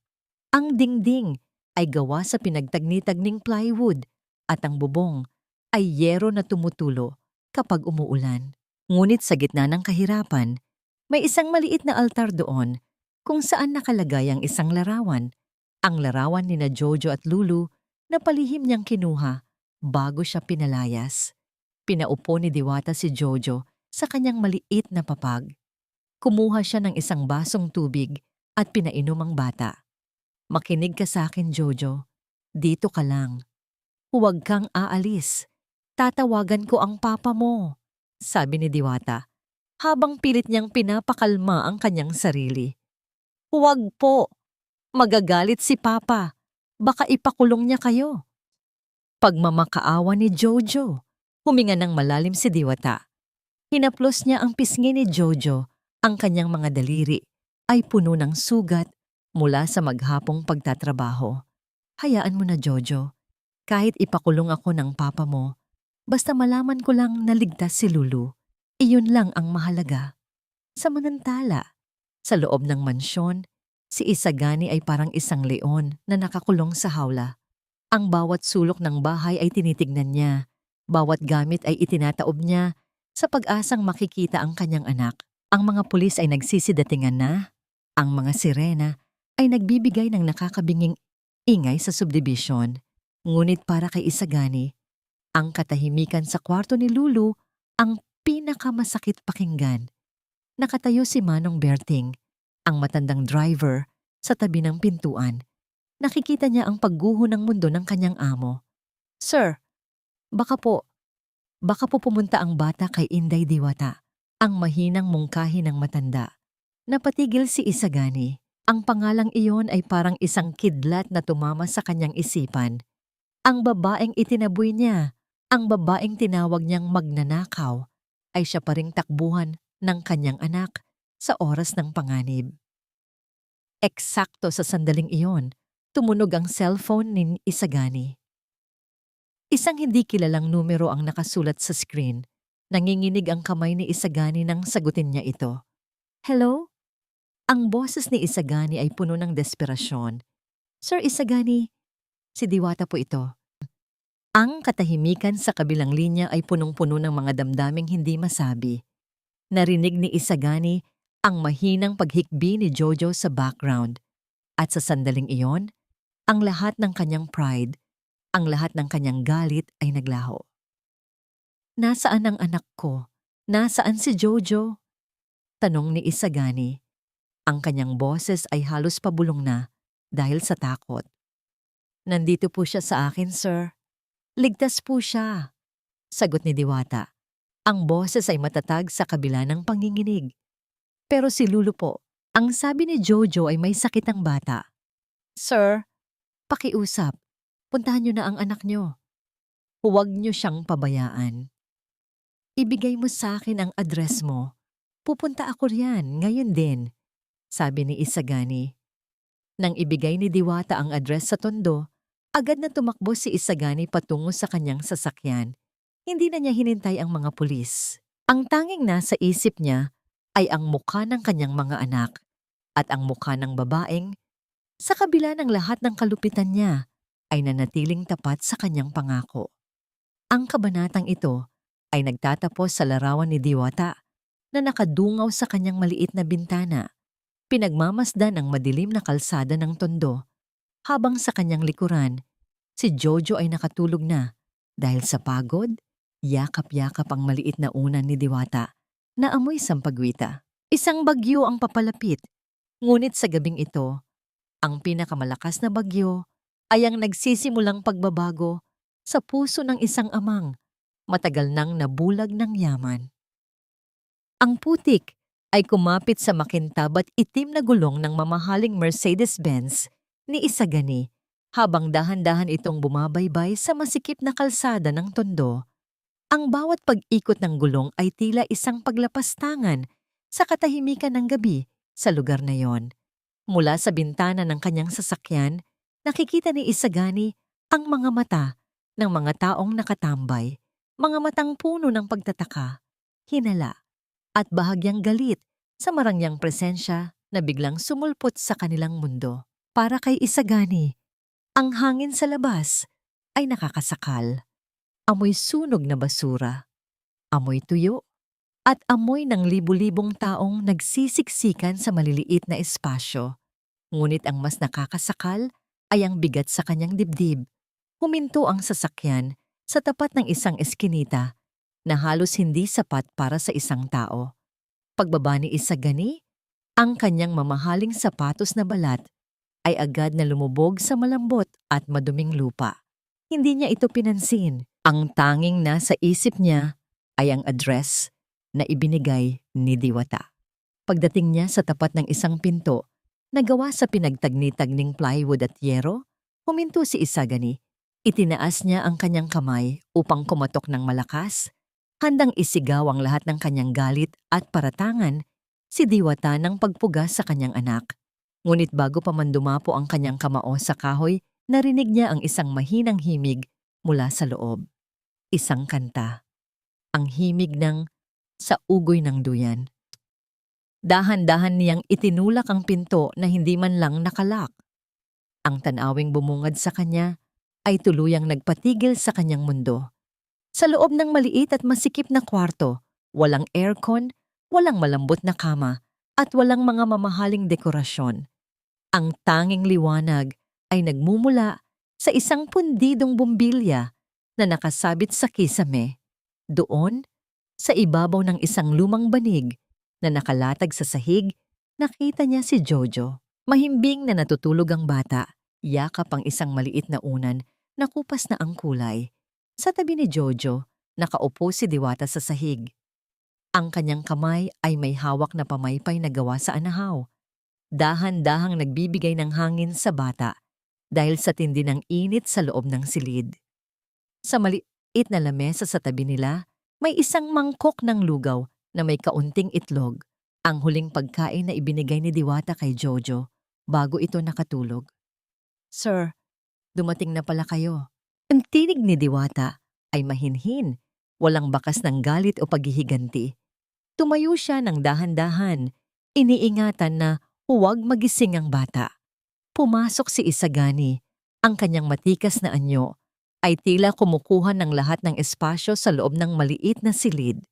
[SPEAKER 1] Ang dingding ay gawa sa pinagtagni-tagning plywood at ang bubong ay yero na tumutulo kapag umuulan. Ngunit sa gitna ng kahirapan, may isang maliit na altar doon kung saan nakalagay ang isang larawan. Ang larawan ni na Jojo at Lulu na palihim niyang kinuha bago siya pinalayas. Pinaupo ni Diwata si Jojo sa kanyang maliit na papag. Kumuha siya ng isang basong tubig at pinainom ang bata. Makinig ka sa akin, Jojo. Dito ka lang. Huwag kang aalis. Tatawagan ko ang papa mo, sabi ni Diwata, habang pilit niyang pinapakalma ang kanyang sarili. Huwag po. Magagalit si papa. Baka ipakulong niya kayo. Pagmamakaawa ni Jojo. Huminga ng malalim si Diwata. Hinaplos niya ang pisngi ni Jojo. Ang kanyang mga daliri ay puno ng sugat mula sa maghapong pagtatrabaho. Hayaan mo na, Jojo. Kahit ipakulong ako ng papa mo, basta malaman ko lang na ligtas si Lulu, iyon lang ang mahalaga. Samantala, sa loob ng mansyon, si Isagani ay parang isang leon na nakakulong sa hawla. Ang bawat sulok ng bahay ay tinitignan niya. Bawat gamit ay itinataob niya sa pag-asang makikita ang kanyang anak. Ang mga pulis ay nagsisidatingan na. Ang mga sirena ay nagbibigay ng nakakabinging ingay sa subdivision. Ngunit para kay Isagani, ang katahimikan sa kwarto ni Lulu ang pinakamasakit pakinggan. Nakatayo si Manong Berting, ang matandang driver, sa tabi ng pintuan. Nakikita niya ang pagguho ng mundo ng kanyang amo. Sir, baka po pumunta ang bata kay Inday Diwata, ang mahinang mungkahi ng matanda. Napatigil si Isagani. Ang pangalang iyon ay parang isang kidlat na tumama sa kanyang isipan. Ang babaeng itinaboy niya, ang babaeng tinawag niyang magnanakaw, ay siya pa ring takbuhan ng kanyang anak sa oras ng panganib. Eksakto sa sandaling iyon, tumunog ang cellphone ni Isagani. Isang hindi kilalang numero ang nakasulat sa screen. Nanginginig ang kamay ni Isagani nang sagutin niya ito. Hello? Ang boses ni Isagani ay puno ng desperasyon. Sir Isagani, si Diwata po ito. Ang katahimikan sa kabilang linya ay punong-puno ng mga damdaming hindi masabi. Narinig ni Isagani ang mahinang paghikbi ni Jojo sa background. At sa sandaling iyon, ang lahat ng kanyang pride, ang lahat ng kanyang galit ay naglaho. Nasaan ang anak ko? Nasaan si Jojo? Tanong ni Isagani. Ang kanyang boses ay halos pabulong na dahil sa takot. Nandito po siya sa akin, sir. Ligtas po siya, sagot ni Diwata. Ang boses ay matatag sa kabila ng panginginig. Pero si Lulu po, ang sabi ni Jojo ay may sakit ang bata. Sir, pakiusap. Puntahan niyo na ang anak niyo. Huwag niyo siyang pabayaan. Ibigay mo sa akin ang address mo. Pupunta ako riyan ngayon din, sabi ni Isagani. Nang ibigay ni Diwata ang address sa Tondo, agad na tumakbo si Isagani patungo sa kanyang sasakyan. Hindi na niya hinintay ang mga pulis. Ang tanging nasa isip niya ay ang mukha ng kanyang mga anak at ang mukha ng babaeng, sa kabila ng lahat ng kalupitan niya, ay nanatiling tapat sa kanyang pangako. Ang kabanatang ito ay nagtatapos sa larawan ni Diwata na nakadungaw sa kanyang maliit na bintana, pinagmamasdan ang madilim na kalsada ng Tondo, habang sa kanyang likuran, si Jojo ay nakatulog na dahil sa pagod, yakap-yakap ang maliit na unan ni Diwata na amoy sampagwita. Isang bagyo ang papalapit, ngunit sa gabing ito, ang pinakamalakas na bagyo ay ang nagsisimulang pagbabago sa puso ng isang amang matagal nang nabulag ng yaman. Ang putik ay kumapit sa makintab at itim na gulong ng mamahaling Mercedes-Benz ni Isagani habang dahan-dahan itong bumabaybay sa masikip na kalsada ng Tondo. Ang bawat pag-ikot ng gulong ay tila isang paglapastangan sa katahimikan ng gabi sa lugar na yon. Mula sa bintana ng kanyang sasakyan, nakikita ni Isagani ang mga mata ng mga taong nakatambay, mga matang puno ng pagtataka, hinala, at bahagyang galit sa marangyang presensya na biglang sumulpot sa kanilang mundo. Para kay Isagani, ang hangin sa labas ay nakakasakal. Amoy sunog na basura, amoy tuyo, at amoy ng libu-libong taong nagsisiksikan sa maliliit na espasyo. Ngunit ang mas nakakasakal ay ang bigat sa kanyang dibdib. Huminto ang sasakyan sa tapat ng isang eskinita na halos hindi sapat para sa isang tao. Pagbaba ni Isagani, ang kanyang mamahaling sapatos na balat ay agad na lumubog sa malambot at maduming lupa. Hindi niya ito pinansin. Ang tanging nasa isip niya ay ang address na ibinigay ni Diwata. Pagdating niya sa tapat ng isang pinto na gawa sa pinagtagni-tagning plywood at yero, huminto si Isagani. Itinaas niya ang kanyang kamay upang kumatok ng malakas, handang isigaw ang lahat ng kanyang galit at paratangan si Diwata ng pagpuga sa kanyang anak. Ngunit bago pa man dumapo ang kanyang kamao sa kahoy, narinig niya ang isang mahinang himig mula sa loob. Isang kanta. Ang himig ng sa ugoy ng duyan. Dahan-dahan niyang itinulak ang pinto na hindi man lang nakalak. Ang tanawing bumungad sa kanya ay tuluyang nagpatigil sa kanyang mundo. Sa loob ng maliit at masikip na kwarto, walang aircon, walang malambot na kama, at walang mga mamahaling dekorasyon. Ang tanging liwanag ay nagmumula sa isang pundidong bumbilya na nakasabit sa kisame. Doon, sa ibabaw ng isang lumang banig na nakalatag sa sahig, nakita niya si Jojo. Mahimbing na natutulog ang bata, yakap ang isang maliit na unan na kupas na ang kulay. Sa tabi ni Jojo, nakaupo si Diwata sa sahig. Ang kanyang kamay ay may hawak na pamaypay na gawa sa anahaw. Dahan-dahang nagbibigay ng hangin sa bata dahil sa tindi ng init sa loob ng silid. Sa maliit na lamesa sa tabi nila, may isang mangkok ng lugaw na may kaunting itlog, ang huling pagkain na ibinigay ni Diwata kay Jojo bago ito nakatulog. "Sir, dumating na pala kayo." Ang tinig ni Diwata ay mahinhin, walang bakas ng galit o paghihiganti. Tumayo siya ng dahan-dahan, iniingatan na huwag magising ang bata. Pumasok si Isagani, ang kanyang matikas na anyo ay tila kumukuha ng lahat ng espasyo sa loob ng maliit na silid.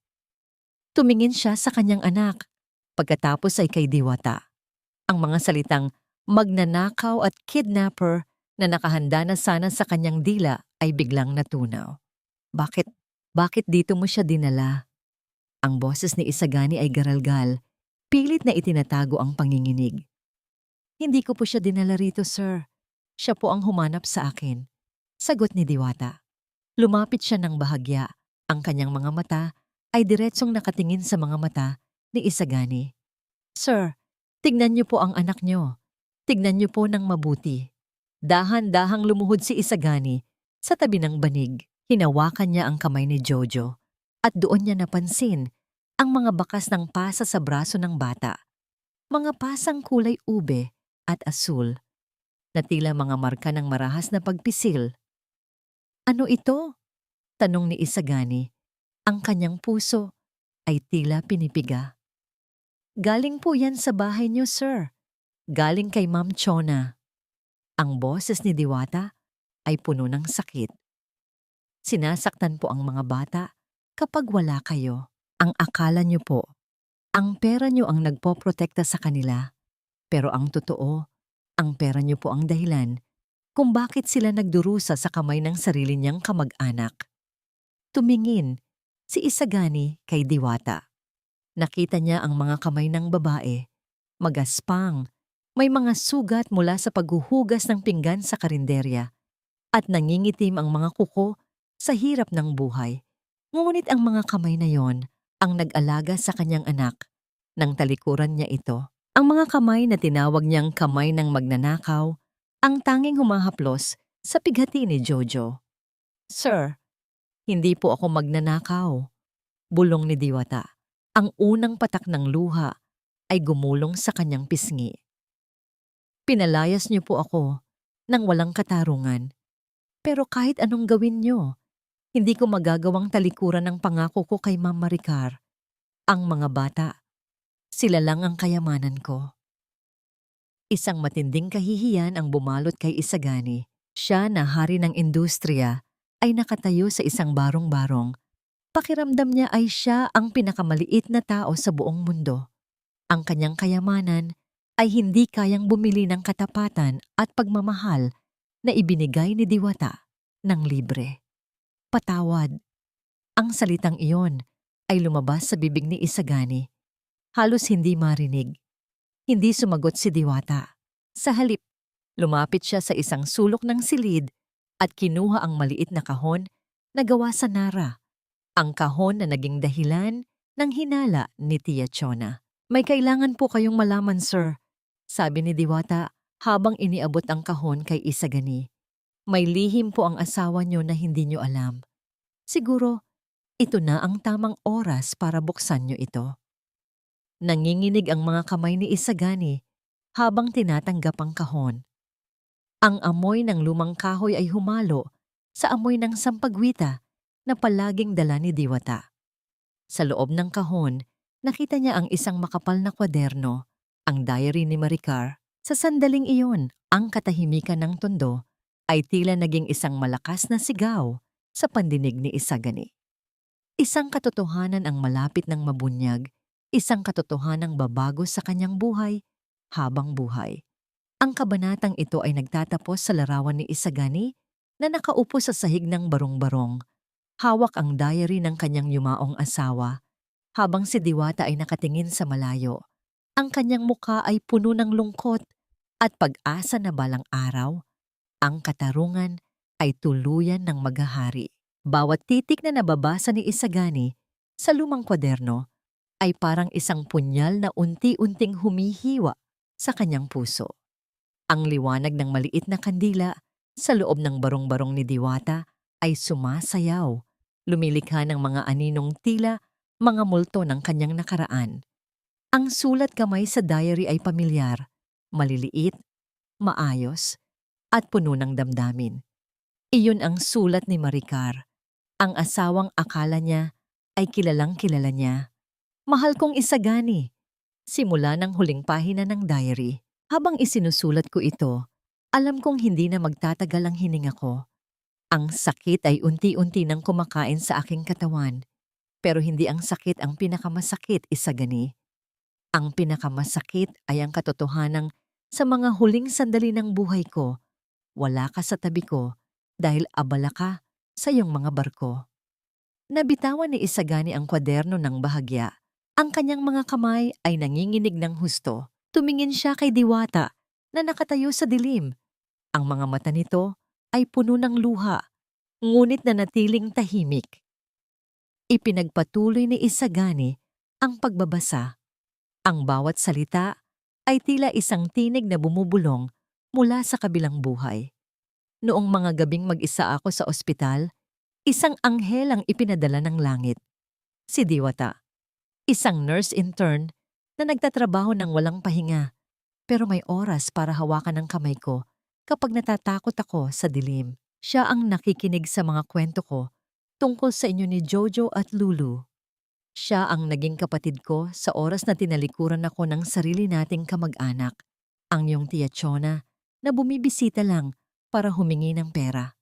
[SPEAKER 1] Tumingin siya sa kanyang anak, pagkatapos ay kay Diwata. Ang mga salitang magnanakaw at kidnapper na nakahanda na sana sa kanyang dila ay biglang natunaw. Bakit dito mo siya dinala?" Ang boses ni Isagani ay garalgal, pilit na itinatago ang panginginig. "Hindi ko po siya dinala rito, sir. Siya po ang humanap sa akin," sagot ni Diwata. Lumapit siya ng bahagya. Ang kanyang mga mata ay diretsong nakatingin sa mga mata ni Isagani. "Sir, tignan niyo po ang anak niyo. Tignan niyo po ng mabuti." Dahan-dahang lumuhod si Isagani sa tabi ng banig. Hinawakan niya ang kamay ni Jojo at doon niya napansin ang mga bakas ng pasa sa braso ng bata. Mga pasang kulay ube at asul. na tila mga marka ng marahas na pagpisil. Ano ito? Tanong ni Isagani. Ang kanyang puso ay tila pinipiga. Galing po yan sa bahay niyo, sir. Galing kay Ma'am Chona. Ang boses ni Diwata ay puno ng sakit. Sinasaktan po ang mga bata kapag wala kayo. Ang akala niyo po, ang pera niyo ang nagpoprotekta sa kanila. Pero ang totoo, ang pera niyo po ang dahilan kung bakit sila nagdurusa sa kamay ng sarili niyang kamag-anak. Tumingin si Isagani kay Diwata. Nakita niya ang mga kamay ng babae, magaspang, may mga sugat mula sa paghuhugas ng pinggan sa karinderya, at nangingitim ang mga kuko sa hirap ng buhay. Ngunit ang mga kamay na yon ang nag-alaga sa kanyang anak nang talikuran niya ito. Ang mga kamay na tinawag niyang kamay ng magnanakaw, ang tanging humahaplos sa pighati ni Jojo. Sir, hindi po ako magnanakaw, bulong ni Diwata. Ang unang patak ng luha ay gumulong sa kanyang pisngi. Pinalayas niyo po ako nang walang katarungan. Pero kahit anong gawin niyo, hindi ko magagawang talikuran ng pangako ko kay Ma'am Maricar. Ang mga bata, sila lang ang kayamanan ko. Isang matinding kahihiyan ang bumalot kay Isagani. Siya na hari ng industriya ay nakatayo sa isang barong-barong. Pakiramdam niya ay siya ang pinakamaliit na tao sa buong mundo. Ang kanyang kayamanan ay hindi kayang bumili ng katapatan at pagmamahal na ibinigay ni Diwata ng libre. Patawad. Ang salitang iyon ay lumabas sa bibig ni Isagani. Halos hindi marinig. Hindi sumagot si Diwata. Sa halip, lumapit siya sa isang sulok ng silid at kinuha ang maliit na kahon na gawa sa nara. Ang kahon na naging dahilan ng hinala ni Tia Chona. May kailangan po kayong malaman, sir, sabi ni Diwata habang iniabot ang kahon kay Isagani. May lihim po ang asawa niyo na hindi niyo alam. Siguro, ito na ang tamang oras para buksan niyo ito. Nanginginig ang mga kamay ni Isagani habang tinatanggap ang kahon. Ang amoy ng lumang kahoy ay humalo sa amoy ng sampagwita na palaging dala ni Diwata. Sa loob ng kahon, nakita niya ang isang makapal na kwaderno, ang diary ni Maricar. Sa sandaling iyon, ang katahimikan ng tondo ay tila naging isang malakas na sigaw sa pandinig ni Isagani. Isang katotohanan ang malapit ng mabunyag, isang katotohanang babago sa kanyang buhay habang buhay. Ang kabanatang ito ay nagtatapos sa larawan ni Isagani na nakaupo sa sahig ng barong-barong. Hawak ang diary ng kanyang yumaong asawa, habang si Diwata ay nakatingin sa malayo. Ang kanyang mukha ay puno ng lungkot at pag-asa na balang araw, ang katarungan ay tuluyan ng maghahari. Bawat titik na nababasa ni Isagani sa lumang kwaderno ay parang isang punyal na unti-unting humihiwa sa kanyang puso. Ang liwanag ng maliit na kandila sa loob ng barong-barong ni Diwata ay sumasayaw, lumilikha ng mga aninong tila mga multo ng kanyang nakaraan. Ang sulat kamay sa diary ay pamilyar, maliliit, maayos, at puno ng damdamin. Iyon ang sulat ni Maricar, ang asawang akala niya ay kilalang-kilala niya. Mahal kong Isagani, simula ng huling pahina ng diary. Habang isinusulat ko ito, alam kong hindi na magtatagal ang hininga ko. Ang sakit ay unti-unti nang kumakain sa aking katawan. Pero hindi ang sakit ang pinakamasakit, Isagani. Ang pinakamasakit ay ang katotohanang sa mga huling sandali ng buhay ko, wala ka sa tabi ko dahil abala ka sa iyong mga barko. Nabitawan ni Isagani ang kwaderno ng bahagya. Ang kanyang mga kamay ay nanginginig ng husto. Tumingin siya kay Diwata na nakatayo sa dilim. Ang mga mata nito ay puno ng luha, ngunit nanatiling tahimik. Ipinagpatuloy ni Isagani ang pagbabasa. Ang bawat salita ay tila isang tinig na bumubulong mula sa kabilang buhay. Noong mga gabing mag-isa ako sa ospital, isang anghel ang ipinadala ng langit. Si Diwata, isang nurse intern na nagtatrabaho ng walang pahinga, pero may oras para hawakan ang kamay ko Kapag natatakot ako sa dilim, siya ang nakikinig sa mga kwento ko tungkol sa inyo ni Jojo at Lulu. Siya ang naging kapatid ko sa oras na tinalikuran ako ng sarili nating kamag-anak, ang iyong tiya Chona, na bumibisita lang para humingi ng pera.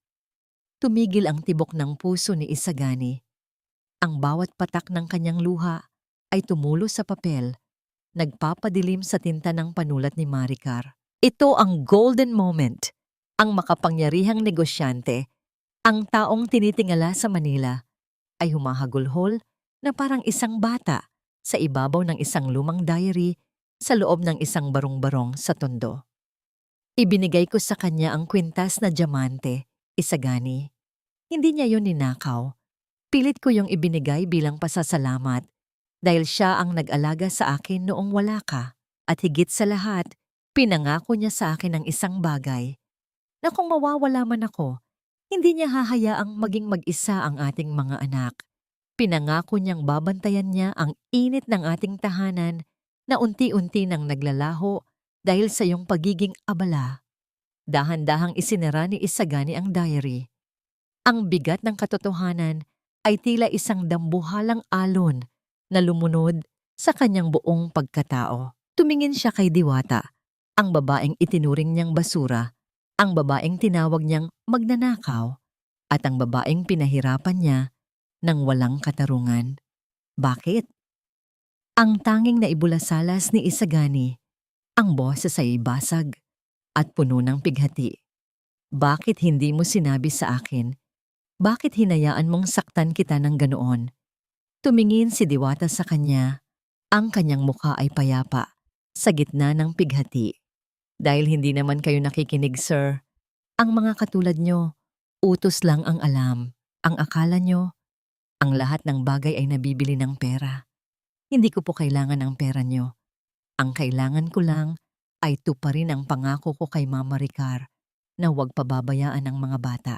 [SPEAKER 1] Tumigil ang tibok ng puso ni Isagani. Ang bawat patak ng kanyang luha ay tumulo sa papel, nagpapadilim sa tinta ng panulat ni Maricar. Ito ang golden moment, ang makapangyarihang negosyante, ang taong tinitingala sa Manila, ay humahagulhol na parang isang bata sa ibabaw ng isang lumang diary sa loob ng isang barong-barong sa Tondo. Ibinigay ko sa kanya ang kwintas na diamante, Isagani. Hindi niya yun ninakaw. Pilit ko yung ibinigay bilang pasasalamat dahil siya ang nag-alaga sa akin noong wala ka. At higit sa lahat, pinangako niya sa akin ang isang bagay na kung mawawala man ako, hindi niya hahayaang maging mag-isa ang ating mga anak. Pinangako niyang babantayan niya ang init ng ating tahanan na unti-unti nang naglalaho dahil sa iyong pagiging abala. Dahan-dahang isinara ni Isagani ang diary. Ang bigat ng katotohanan ay tila isang dambuhalang alon na lumunod sa kanyang buong pagkatao. Tumingin siya kay Diwata, ang babaeng itinuring niyang basura, ang babaeng tinawag niyang magnanakaw, at ang babaeng pinahirapan niya ng walang katarungan. Bakit? Ang tanging naibulasalas ni Isagani, ang boses ay basag at puno ng pighati. Bakit hindi mo sinabi sa akin? Bakit hinayaan mong saktan kita ng ganoon? Tumingin si Diwata sa kanya. Ang kanyang mukha ay payapa sa gitna ng pighati. Dahil hindi naman kayo nakikinig, sir. Ang mga katulad nyo, utos lang ang alam. Ang akala nyo, ang lahat ng bagay ay nabibili ng pera. Hindi ko po kailangan ng pera nyo. Ang kailangan ko lang ay tuparin ang pangako ko kay Mama Ricar na huwag pababayaan ang mga bata.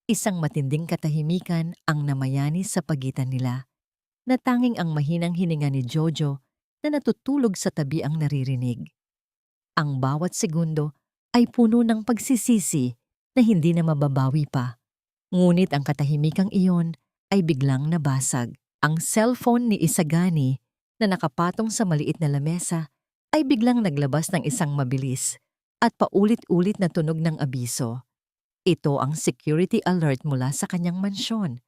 [SPEAKER 1] Isang matinding katahimikan ang namayani sa pagitan nila, na tanging ang mahinang hininga ni Jojo na natutulog sa tabi ang naririnig. Ang bawat segundo ay puno ng pagsisisi na hindi na mababawi pa. Ngunit ang katahimikang iyon ay biglang nabasag. Ang cellphone ni Isagani na nakapatong sa maliit na lamesa ay biglang naglabas ng isang mabilis at paulit-ulit na tunog ng abiso. Ito ang security alert mula sa kanyang mansyon.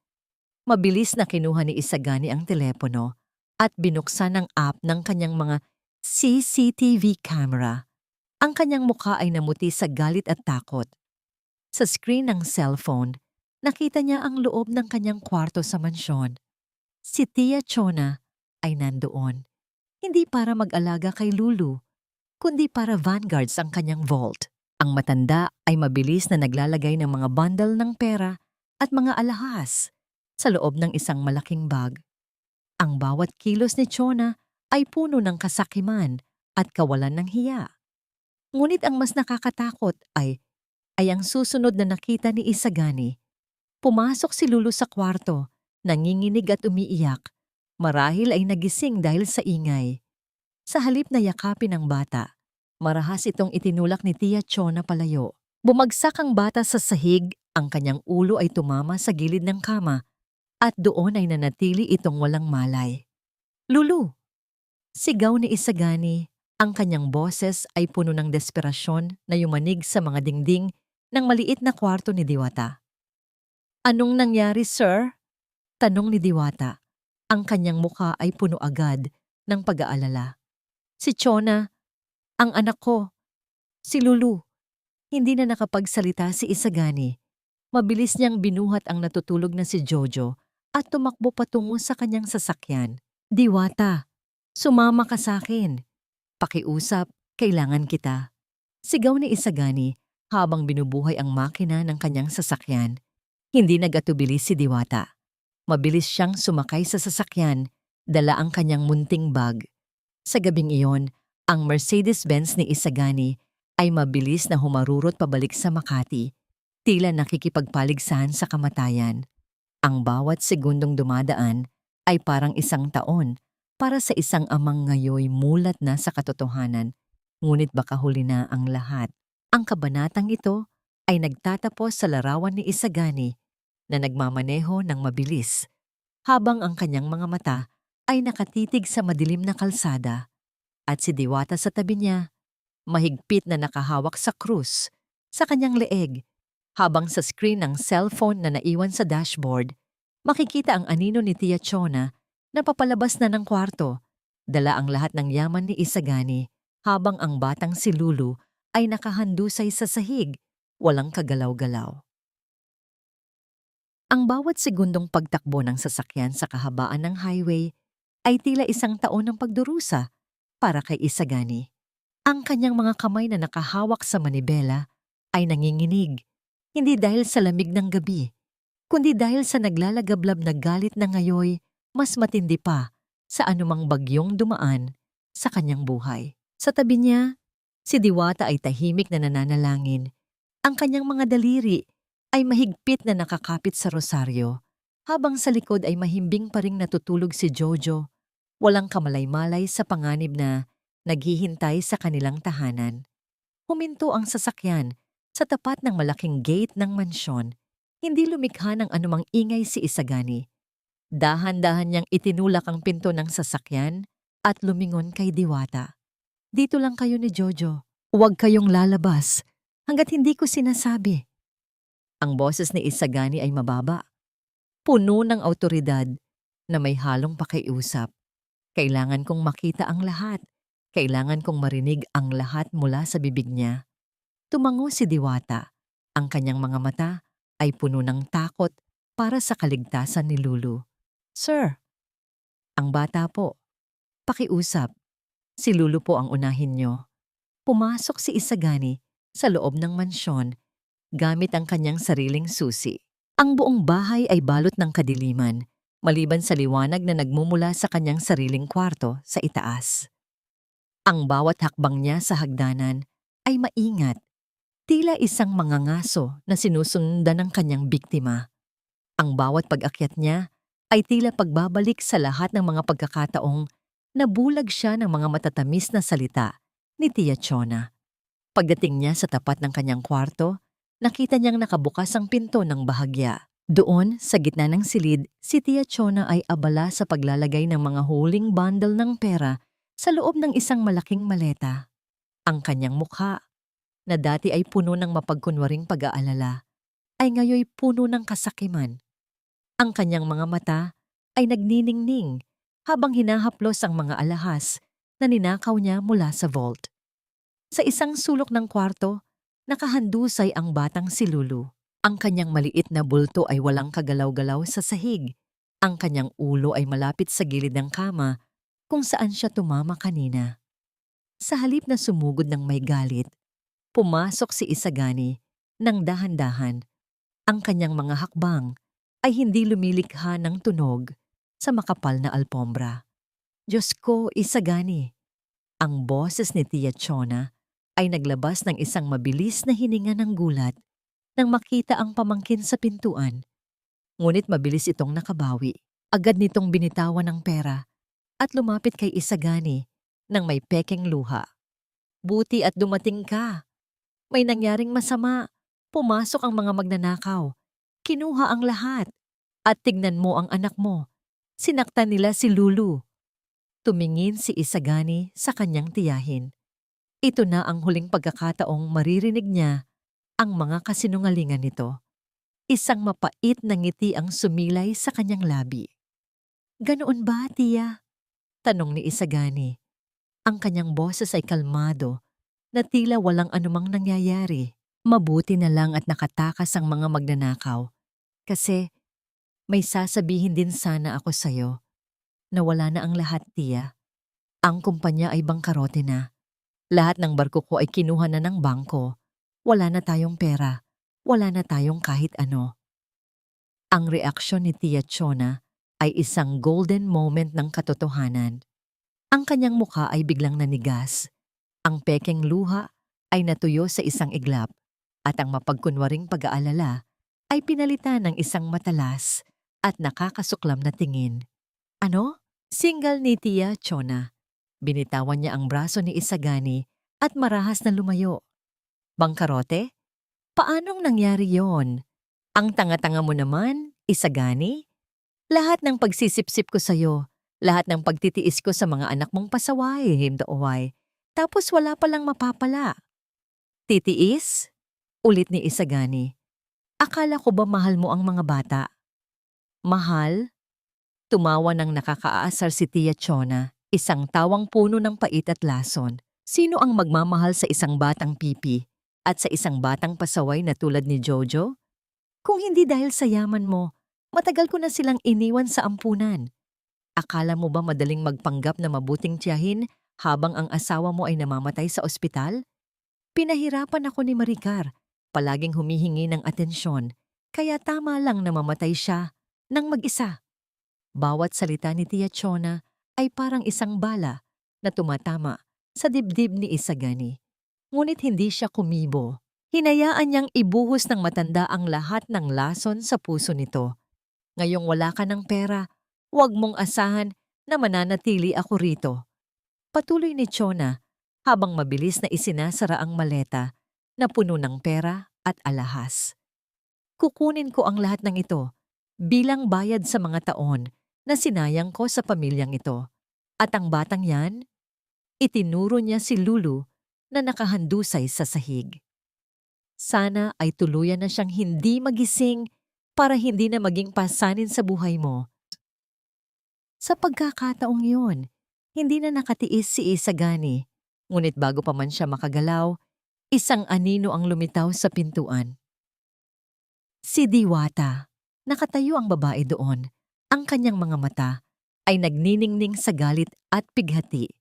[SPEAKER 1] Mabilis na kinuha ni Isagani ang telepono at binuksan ang app ng kanyang mga CCTV camera. Ang kanyang mukha ay namuti sa galit at takot. Sa screen ng cellphone, nakita niya ang loob ng kanyang kwarto sa mansyon. Si Tia Chona ay nandoon, hindi para mag-alaga kay Lulu, kundi para vanguards ang kanyang vault. Ang matanda ay mabilis na naglalagay ng mga bundle ng pera at mga alahas sa loob ng isang malaking bag. Ang bawat kilos ni Chona ay puno ng kasakiman at kawalan ng hiya. Ngunit ang mas nakakatakot ay ang susunod na nakita ni Isagani. Pumasok si Lulu sa kwarto, nanginginig at umiiyak. Marahil ay nagising dahil sa ingay. Sa halip na yakapin ang bata, marahas itong itinulak ni Tia Chona palayo. Bumagsak ang bata sa sahig, ang kanyang ulo ay tumama sa gilid ng kama at doon ay nanatili itong walang malay. Lulu! Sigaw ni Isagani, ang kanyang boses ay puno ng desperasyon na yumanig sa mga dingding ng maliit na kwarto ni Diwata. Anong nangyari, sir? Tanong ni Diwata. Ang kanyang mukha ay puno agad ng pag-aalala. Si Chona, ang anak ko, si Lulu. Hindi na nakapagsalita si Isagani. Mabilis niyang binuhat ang natutulog na si Jojo at tumakbo patungo sa kanyang sasakyan. Diwata, sumama ka sa akin. Pakiusap, kailangan kita. Sigaw ni Isagani habang binubuhay ang makina ng kanyang sasakyan. Hindi nagatubili si Diwata. Mabilis siyang sumakay sa sasakyan, dala ang kanyang munting bag. Sa gabing iyon, ang Mercedes-Benz ni Isagani ay mabilis na humarurot pabalik sa Makati, tila nakikipagpaligsahan sa kamatayan. Ang bawat segundong dumadaan ay parang isang taon para sa isang amang ngayoy mulat na sa katotohanan, ngunit baka huli na ang lahat. Ang kabanatang ito ay nagtatapos sa larawan ni Isagani na nagmamaneho ng mabilis habang ang kanyang mga mata ay nakatitig sa madilim na kalsada at si Diwata sa tabi niya, mahigpit na nakahawak sa krus sa kanyang leeg habang sa screen ng cellphone na naiwan sa dashboard, makikita ang anino ni Tia Chona na papalabas na ng kwarto, dala ang lahat ng yaman ni Isagani habang ang batang si Lulu ay nakahandusay sa sahig, walang kagalaw-galaw. Ang bawat segundong pagtakbo ng sasakyan sa kahabaan ng highway ay tila isang taon ng pagdurusa para kay Isagani. Ang kanyang mga kamay na nakahawak sa manibela ay nanginginig, hindi dahil sa lamig ng gabi, kundi dahil sa naglalagablab na galit na ngayoy mas matindi pa sa anumang bagyong dumaan sa kanyang buhay. Sa tabi niya, si Diwata ay tahimik na nananalangin. Ang kanyang mga daliri ay mahigpit na nakakapit sa rosaryo, habang sa likod ay mahimbing pa ring natutulog si Jojo, walang kamalay-malay sa panganib na naghihintay sa kanilang tahanan. Huminto ang sasakyan sa tapat ng malaking gate ng mansyon. Hindi lumikha ng anumang ingay si Isagani. Dahan-dahan niyang itinulak ang pinto ng sasakyan at lumingon kay Diwata. Dito lang kayo ni Jojo. Huwag kayong lalabas hanggat hindi ko sinasabi. Ang boses ni Isagani ay mababa, puno ng awtoridad na may halong pakiusap. Kailangan kong makita ang lahat. Kailangan kong marinig ang lahat mula sa bibig niya. Tumango si Diwata. Ang kanyang mga mata ay puno ng takot para sa kaligtasan ni Lulu. Sir, ang bata po. Pakiusap. Si Lulu po ang unahin niyo. Pumasok si Isagani sa loob ng mansyon gamit ang kanyang sariling susi. Ang buong bahay ay balot ng kadiliman, maliban sa liwanag na nagmumula sa kanyang sariling kwarto sa itaas. Ang bawat hakbang niya sa hagdanan ay maingat, tila isang mangangaso na sinusundan ng kanyang biktima. Ang bawat pag-akyat niya ay tila pagbabalik sa lahat ng mga pagkakataong nabulag siya ng mga matatamis na salita ni Tia Chona. Pagdating niya sa tapat ng kanyang kwarto, nakita niyang nakabukas ang pinto ng bahagya. Doon, sa gitna ng silid, si Tia Chona ay abala sa paglalagay ng mga huling bundle ng pera sa loob ng isang malaking maleta. Ang kanyang mukha, na dati ay puno ng mapagkunwaring pag-aalala, ay ngayoy puno ng kasakiman. Ang kanyang mga mata ay nagniningning habang hinahaplos ang mga alahas na ninakaw niya mula sa vault. Sa isang sulok ng kwarto, nakahandusay ang batang si Lulu. Ang kanyang maliit na bulto ay walang kagalaw-galaw sa sahig. Ang kanyang ulo ay malapit sa gilid ng kama kung saan siya tumama kanina. Sa halip na sumugod ng may galit, pumasok si Isagani ng dahan-dahan. Ang kanyang mga hakbang ay hindi lumilikha ng tunog sa makapal na alpombra. Diyos ko, Isagani! Ang boses ni Tia Chona ay naglabas ng isang mabilis na hininga ng gulat nang makita ang pamangkin sa pintuan. Ngunit mabilis itong nakabawi. Agad nitong binitawan ng pera at lumapit kay Isagani nang may pekeng luha. Buti at dumating ka. May nangyaring masama. Pumasok ang mga magnanakaw. Kinuha ang lahat. At tignan mo ang anak mo. Sinaktan nila si Lulu. Tumingin si Isagani sa kanyang tiyahin. Ito na ang huling pagkakataong maririnig niya ang mga kasinungalingan nito. Isang mapait na ngiti ang sumilay sa kanyang labi. Ganoon ba, tiya? Tanong ni Isagani. Ang kanyang boses ay kalmado na tila walang anumang nangyayari. Mabuti na lang at nakatakas ang mga magnanakaw. Kasi may sasabihin din sana ako sa'yo na wala na ang lahat, tiya. Ang kumpanya ay bangkarote na. Lahat ng barko ko ay kinuha na ng bangko. Wala na tayong pera. Wala na tayong kahit ano. Ang reaksyon ni Tia Chona ay isang golden moment ng katotohanan. Ang kanyang mukha ay biglang nanigas. Ang pekeng luha ay natuyo sa isang iglap at ang mapagkunwaring pag-aalala ay pinalitan ng isang matalas at nakakasuklam na tingin. Ano? Single ni Tia Chona. Binitawan niya ang braso ni Isagani at marahas na lumayo. Bangkarote? Paanong nangyari yon? Ang tanga-tanga mo naman, Isagani. Lahat ng pagsisipsip ko sa'yo, lahat ng pagtitiis ko sa mga anak mong pasaway, himdaoway. Tapos wala palang mapapala. Titiis? Ulit ni Isagani. Akala ko ba mahal mo ang mga bata? Mahal? Tumawa ng nakakaasar si Tia Chona, isang tawang puno ng pait at lason. Sino ang magmamahal sa isang batang pipi at sa isang batang pasaway na tulad ni Jojo? Kung hindi dahil sa yaman mo, matagal ko na silang iniwan sa ampunan. Akala mo ba madaling magpanggap na mabuting tiyahin habang ang asawa mo ay namamatay sa ospital? Pinahirapan ako ni Maricar, palaging humihingi ng atensyon, kaya tama lang na mamatay siya nang mag-isa. Bawat salita ni Tia Chona ay parang isang bala na tumatama sa dibdib ni Isagani. Ngunit hindi siya kumibo. Hinayaan niyang ibuhos ng matanda ang lahat ng lason sa puso nito. Ngayong wala ka ng pera, huwag mong asahan na mananatili ako rito. Patuloy ni Chona habang mabilis na isinasara ang maleta na puno ng pera at alahas. Kukunin ko ang lahat ng ito bilang bayad sa mga taon na sinayang ko sa pamilyang ito. At ang batang yan, itinuro niya si Lulu na nakahandusay sa sahig. Sana ay tuluyan na siyang hindi magising para hindi na maging pasanin sa buhay mo. Sa pagkakataong yun, hindi na nakatiis si Isagani, ngunit bago pa man siya makagalaw, isang anino ang lumitaw sa pintuan. Si Diwata. Nakatayo ang babae doon. Ang kanyang mga mata ay nagniningning sa galit at pighati.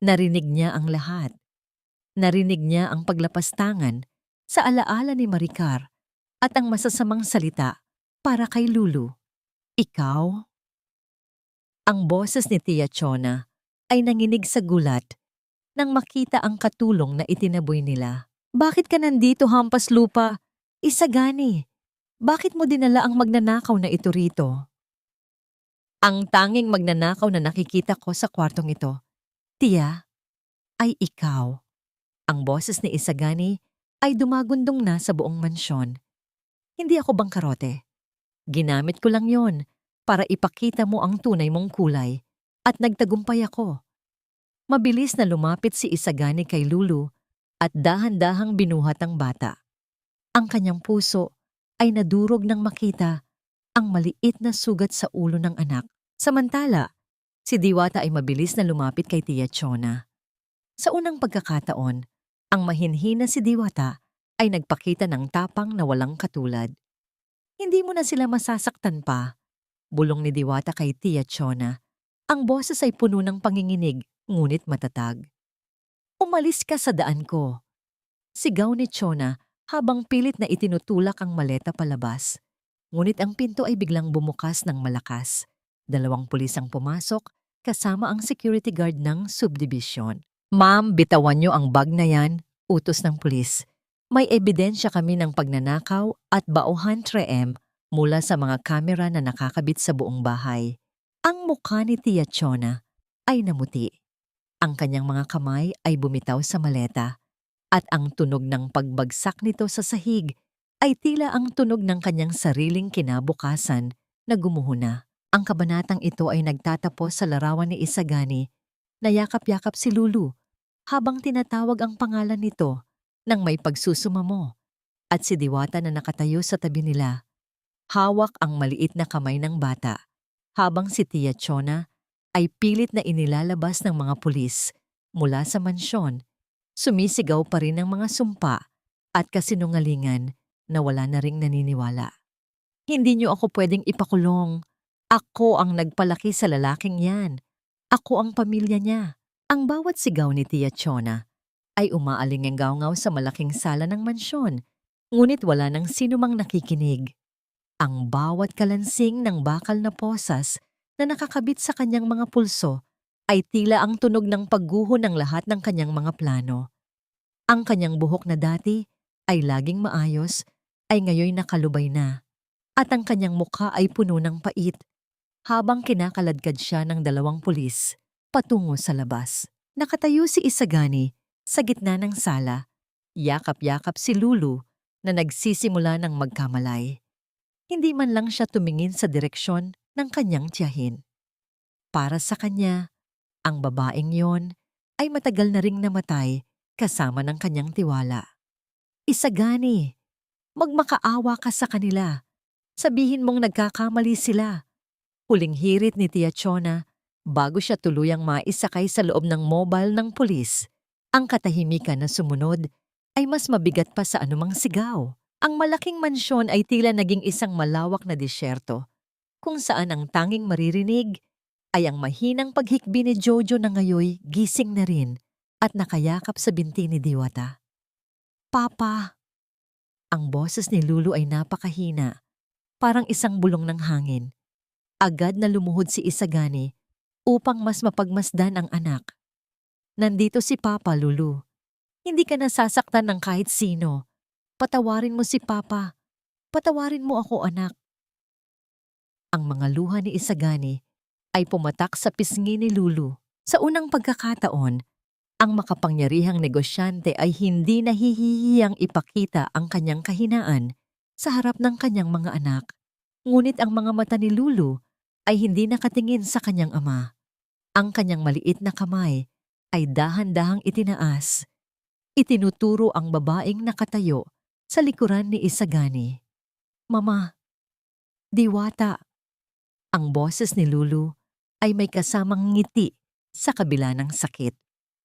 [SPEAKER 1] Narinig niya ang lahat. Narinig niya ang paglapastangan sa alaala ni Maricar at ang masasamang salita para kay Lulu. Ikaw? Ang boses ni Tia Chona ay nanginig sa gulat nang makita ang katulong na itinaboy nila. Bakit ka nandito, hampas lupa? Isagani, bakit mo dinala ang magnanakaw na ito rito? Ang tanging magnanakaw na nakikita ko sa kwartong ito, Tia, ay ikaw. Ang boses ni Isagani ay dumagundong na sa buong mansyon. Hindi ako bangkarote. Ginamit ko lang yon para ipakita mo ang tunay mong kulay at nagtagumpay ako. Mabilis na lumapit si Isagani kay Lulu at dahan-dahang binuhat ang bata. Ang kanyang puso ay nadurog nang makita ang maliit na sugat sa ulo ng anak. Samantala, si Diwata ay mabilis na lumapit kay Tia Chona. Sa unang pagkakataon, ang mahinhin na si Diwata ay nagpakita ng tapang na walang katulad. Hindi mo na sila masasaktan pa, bulong ni Diwata kay Tia Chona. Ang boses ay puno ng panginginig, ngunit matatag. Umalis ka sa daan ko. Sigaw ni Chona habang pilit na itinutulak ang maleta palabas. Ngunit ang pinto ay biglang bumukas ng malakas. 2 pulis ang pumasok kasama ang security guard ng subdivision. Ma'am, bitawan niyo ang bag na yan, utos ng pulis. May ebidensya kami ng pagnanakaw at bauhan 3M mula sa mga kamera na nakakabit sa buong bahay. Ang mukha ni Tia Chona ay namuti. Ang kanyang mga kamay ay bumitaw sa maleta at ang tunog ng pagbagsak nito sa sahig ay tila ang tunog ng kanyang sariling kinabukasan na gumuhuna. Ang kabanatang ito ay nagtatapos sa larawan ni Isagani na yakap-yakap si Lulu habang tinatawag ang pangalan nito nang may pagsusumamo at si Diwata na nakatayo sa tabi nila. Hawak ang maliit na kamay ng bata habang si Tia Chona ay pilit na inilalabas ng mga pulis mula sa mansyon. Sumisigaw pa rin ang mga sumpa at kasinungalingan na wala na ring naniniwala. Hindi niyo ako pwedeng ipakulong. Ako ang nagpalaki sa lalaking yan. Ako ang pamilya niya. Ang bawat sigaw ni Tia Chona ay umaalingaw-ngaw sa malaking sala ng mansyon, ngunit wala nang sinumang nakikinig. Ang bawat kalansing ng bakal na posas na nakakabit sa kanyang mga pulso ay tila ang tunog ng pagguho ng lahat ng kanyang mga plano. Ang kanyang buhok na dati ay laging maayos ay ngayoy nakalubay na, at ang kanyang mukha ay puno ng pait habang kinakaladkad siya ng 2 pulis patungo sa labas. Nakatayo si Isagani sa gitna ng sala, Yakap-yakap si Lulu na nagsisimula ng magkamalay. Hindi man lang siya tumingin sa direksyon ng kanyang tiyahin. Para sa kanya, ang babaeng yon ay matagal na ring namatay kasama ng kanyang tiwala. Isagani, magmakaawa ka sa kanila. Sabihin mong nagkakamali sila. Huling hirit ni Tia Chona bago siya tuluyang maisakay sa loob ng mobile ng pulis. Ang katahimikan na sumunod ay mas mabigat pa sa anumang sigaw. Ang malaking mansyon ay tila naging isang malawak na disyerto kung saan ang tanging maririnig ay ang mahinang paghikbi ni Jojo na ngayoy gising na rin at nakayakap sa binti ni Diwata. Papa! Ang boses ni Lulu ay napakahina, parang isang bulong ng hangin. Agad na lumuhod si Isagani upang mas mapagmasdan ang anak. Nandito si Papa, Lulu. Hindi ka nasasaktan ng kahit sino. Patawarin mo si Papa. Patawarin mo ako, anak. Ang mga luha ni Isagani ay pumatak sa pisngi ni Lulu. Sa unang pagkakataon, ang makapangyarihang negosyante ay hindi nahihihiyang ipakita ang kanyang kahinaan sa harap ng kanyang mga anak. Ngunit ang mga mata ni Lulu ay hindi nakatingin sa kanyang ama. Ang kanyang maliit na kamay ay dahan-dahang itinaas. Itinuturo ang babaeng nakatayo sa likuran ni Isagani. Mama, Diwata. Ang boses ni Lulu ay may kasamang ngiti sa kabila ng sakit.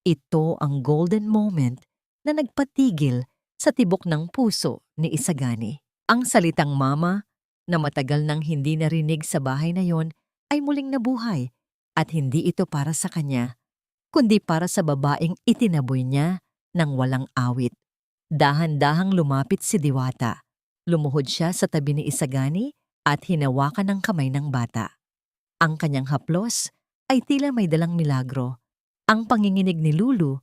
[SPEAKER 1] Ito ang golden moment na nagpatigil sa tibok ng puso ni Isagani. Ang salitang mama na matagal nang hindi narinig sa bahay na yon ay muling nabuhay at hindi ito para sa kanya, kundi para sa babaeng itinaboy niya ng walang awit. Dahan-dahang lumapit si Diwata. Lumuhod siya sa tabi ni Isagani at hinawakan ng kamay ng bata. Ang kanyang haplos ay tila may dalang milagro. Ang panginginig ni Lulu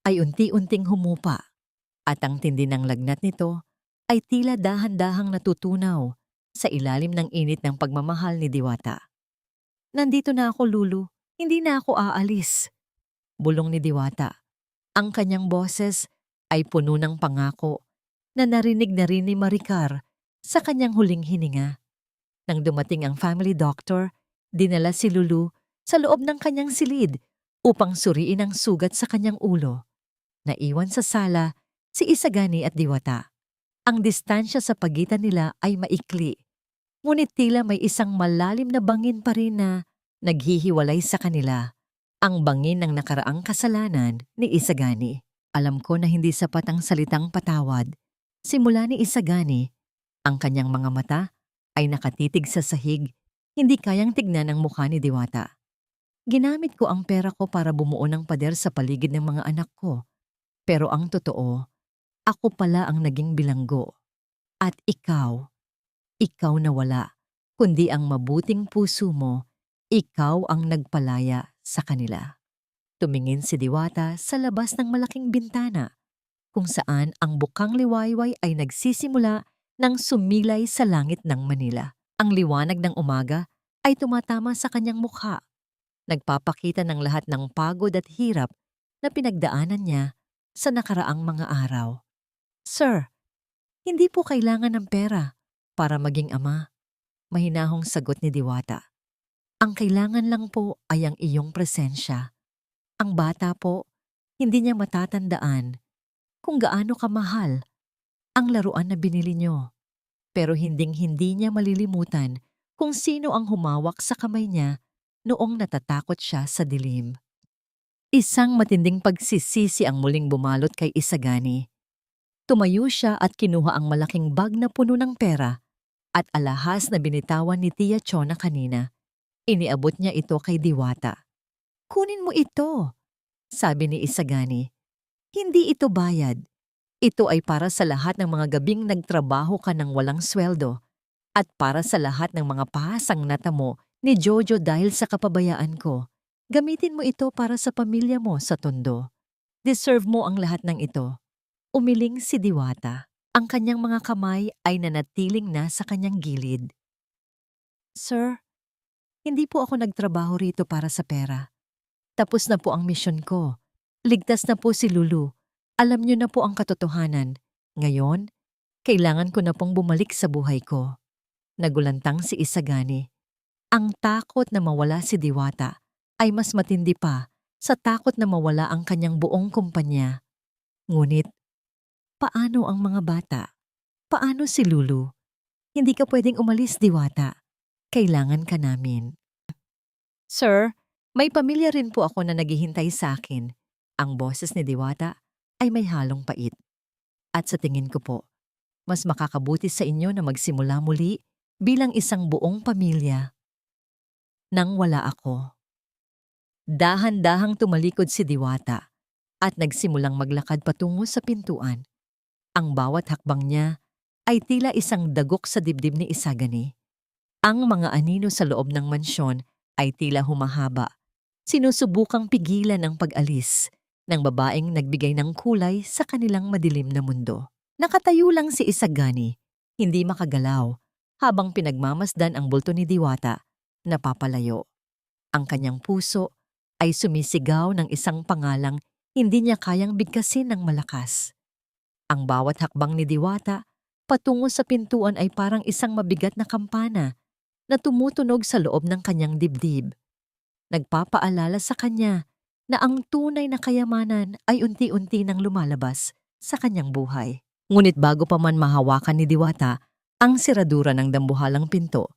[SPEAKER 1] ay unti-unting humupa at ang tindi ng lagnat nito ay tila dahan-dahang natutunaw sa ilalim ng init ng pagmamahal ni Diwata. Nandito na ako, Lulu. Hindi na ako aalis. Bulong ni Diwata. Ang kanyang boses ay puno ng pangako na narinig na rin ni Maricar sa kanyang huling hininga. Nang dumating ang family doctor, dinala si Lulu sa loob ng kanyang silid upang suriin ang sugat sa kanyang ulo. Naiwan sa sala si Isagani at Diwata. Ang distansya sa pagitan nila ay maikli, ngunit tila may isang malalim na bangin pa rin na naghihiwalay sa kanila. Ang bangin ng nakaraang kasalanan ni Isagani. Alam ko na hindi sapat ang salitang patawad. Simula ni Isagani, ang kanyang mga mata ay nakatitig sa sahig, hindi kayang tignan ang mukha ni Diwata. Ginamit ko ang pera ko para bumuo ng pader sa paligid ng mga anak ko. Pero ang totoo, ako pala ang naging bilanggo. At ikaw na wala, kundi ang mabuting puso mo, ikaw ang nagpalaya sa kanila. Tumingin si Diwata sa labas ng malaking bintana, kung saan ang bukang liwayway ay nagsisimula ng sumilay sa langit ng Manila. Ang liwanag ng umaga ay tumatama sa kanyang mukha, nagpapakita ng lahat ng pagod at hirap na pinagdaanan niya sa nakaraang mga araw. Sir, hindi po kailangan ng pera para maging ama, mahinahong sagot ni Diwata. Ang kailangan lang po ay ang iyong presensya. Ang bata po, hindi niya matatandaan kung gaano kamahal ang laruan na binili niyo. Pero hinding-hindi niya malilimutan kung sino ang humawak sa kamay niya noong natatakot siya sa dilim. Isang matinding pagsisisi ang muling bumalot kay Isagani. Tumayo siya at kinuha ang malaking bag na puno ng pera at alahas na binitawan ni Tia Chona kanina. Iniabot niya ito kay Diwata. Kunin mo ito, sabi ni Isagani. Hindi ito bayad. Ito ay para sa lahat ng mga gabing nagtrabaho ka ng walang sweldo at para sa lahat ng mga pahasang natamo ni Jojo dahil sa kapabayaan ko. Gamitin mo ito para sa pamilya mo sa Tondo. Deserve mo ang lahat ng ito. Umiling si Diwata. Ang kanyang mga kamay ay nanatiling na sa kanyang gilid. Sir, hindi po ako nagtrabaho rito para sa pera. Tapos na po ang misyon ko. Ligtas na po si Lulu Alam niyo na po ang katotohanan. Ngayon, kailangan ko na pong bumalik sa buhay ko. Nagulantang si Isagani. Ang takot na mawala si Diwata ay mas matindi pa sa takot na mawala ang kanyang buong kumpanya. Ngunit, paano ang mga bata? Paano si Lulu? Hindi ka pwedeng umalis, Diwata. Kailangan ka namin. Sir, may pamilya rin po ako na naghihintay sa akin. Ang boses ni Diwata ay may halong pait. At sa tingin ko po, mas makakabuti sa inyo na magsimula muli bilang isang buong pamilya. Nang wala ako. Dahan-dahang tumalikod si Diwata at nagsimulang maglakad patungo sa pintuan. Ang bawat hakbang niya ay tila isang dagok sa dibdib ni Isagani. Ang mga anino sa loob ng mansyon ay tila humahaba. Sinusubukang pigilan ang pag-alis ng babaeng nagbigay ng kulay sa kanilang madilim na mundo. Nakatayo lang si Isagani, hindi makagalaw, habang pinagmamasdan ang bulto ni Diwata na papalayo. Ang kanyang puso ay sumisigaw ng isang pangalang hindi niya kayang bigkasin ng malakas. Ang bawat hakbang ni Diwata patungo sa pintuan ay parang isang mabigat na kampana na tumutunog sa loob ng kanyang dibdib. Nagpapaalala sa kanya na ang tunay na kayamanan ay unti-unti nang lumalabas sa kanyang buhay. Ngunit bago pa man mahawakan ni Diwata ang siradura ng dambuhalang pinto,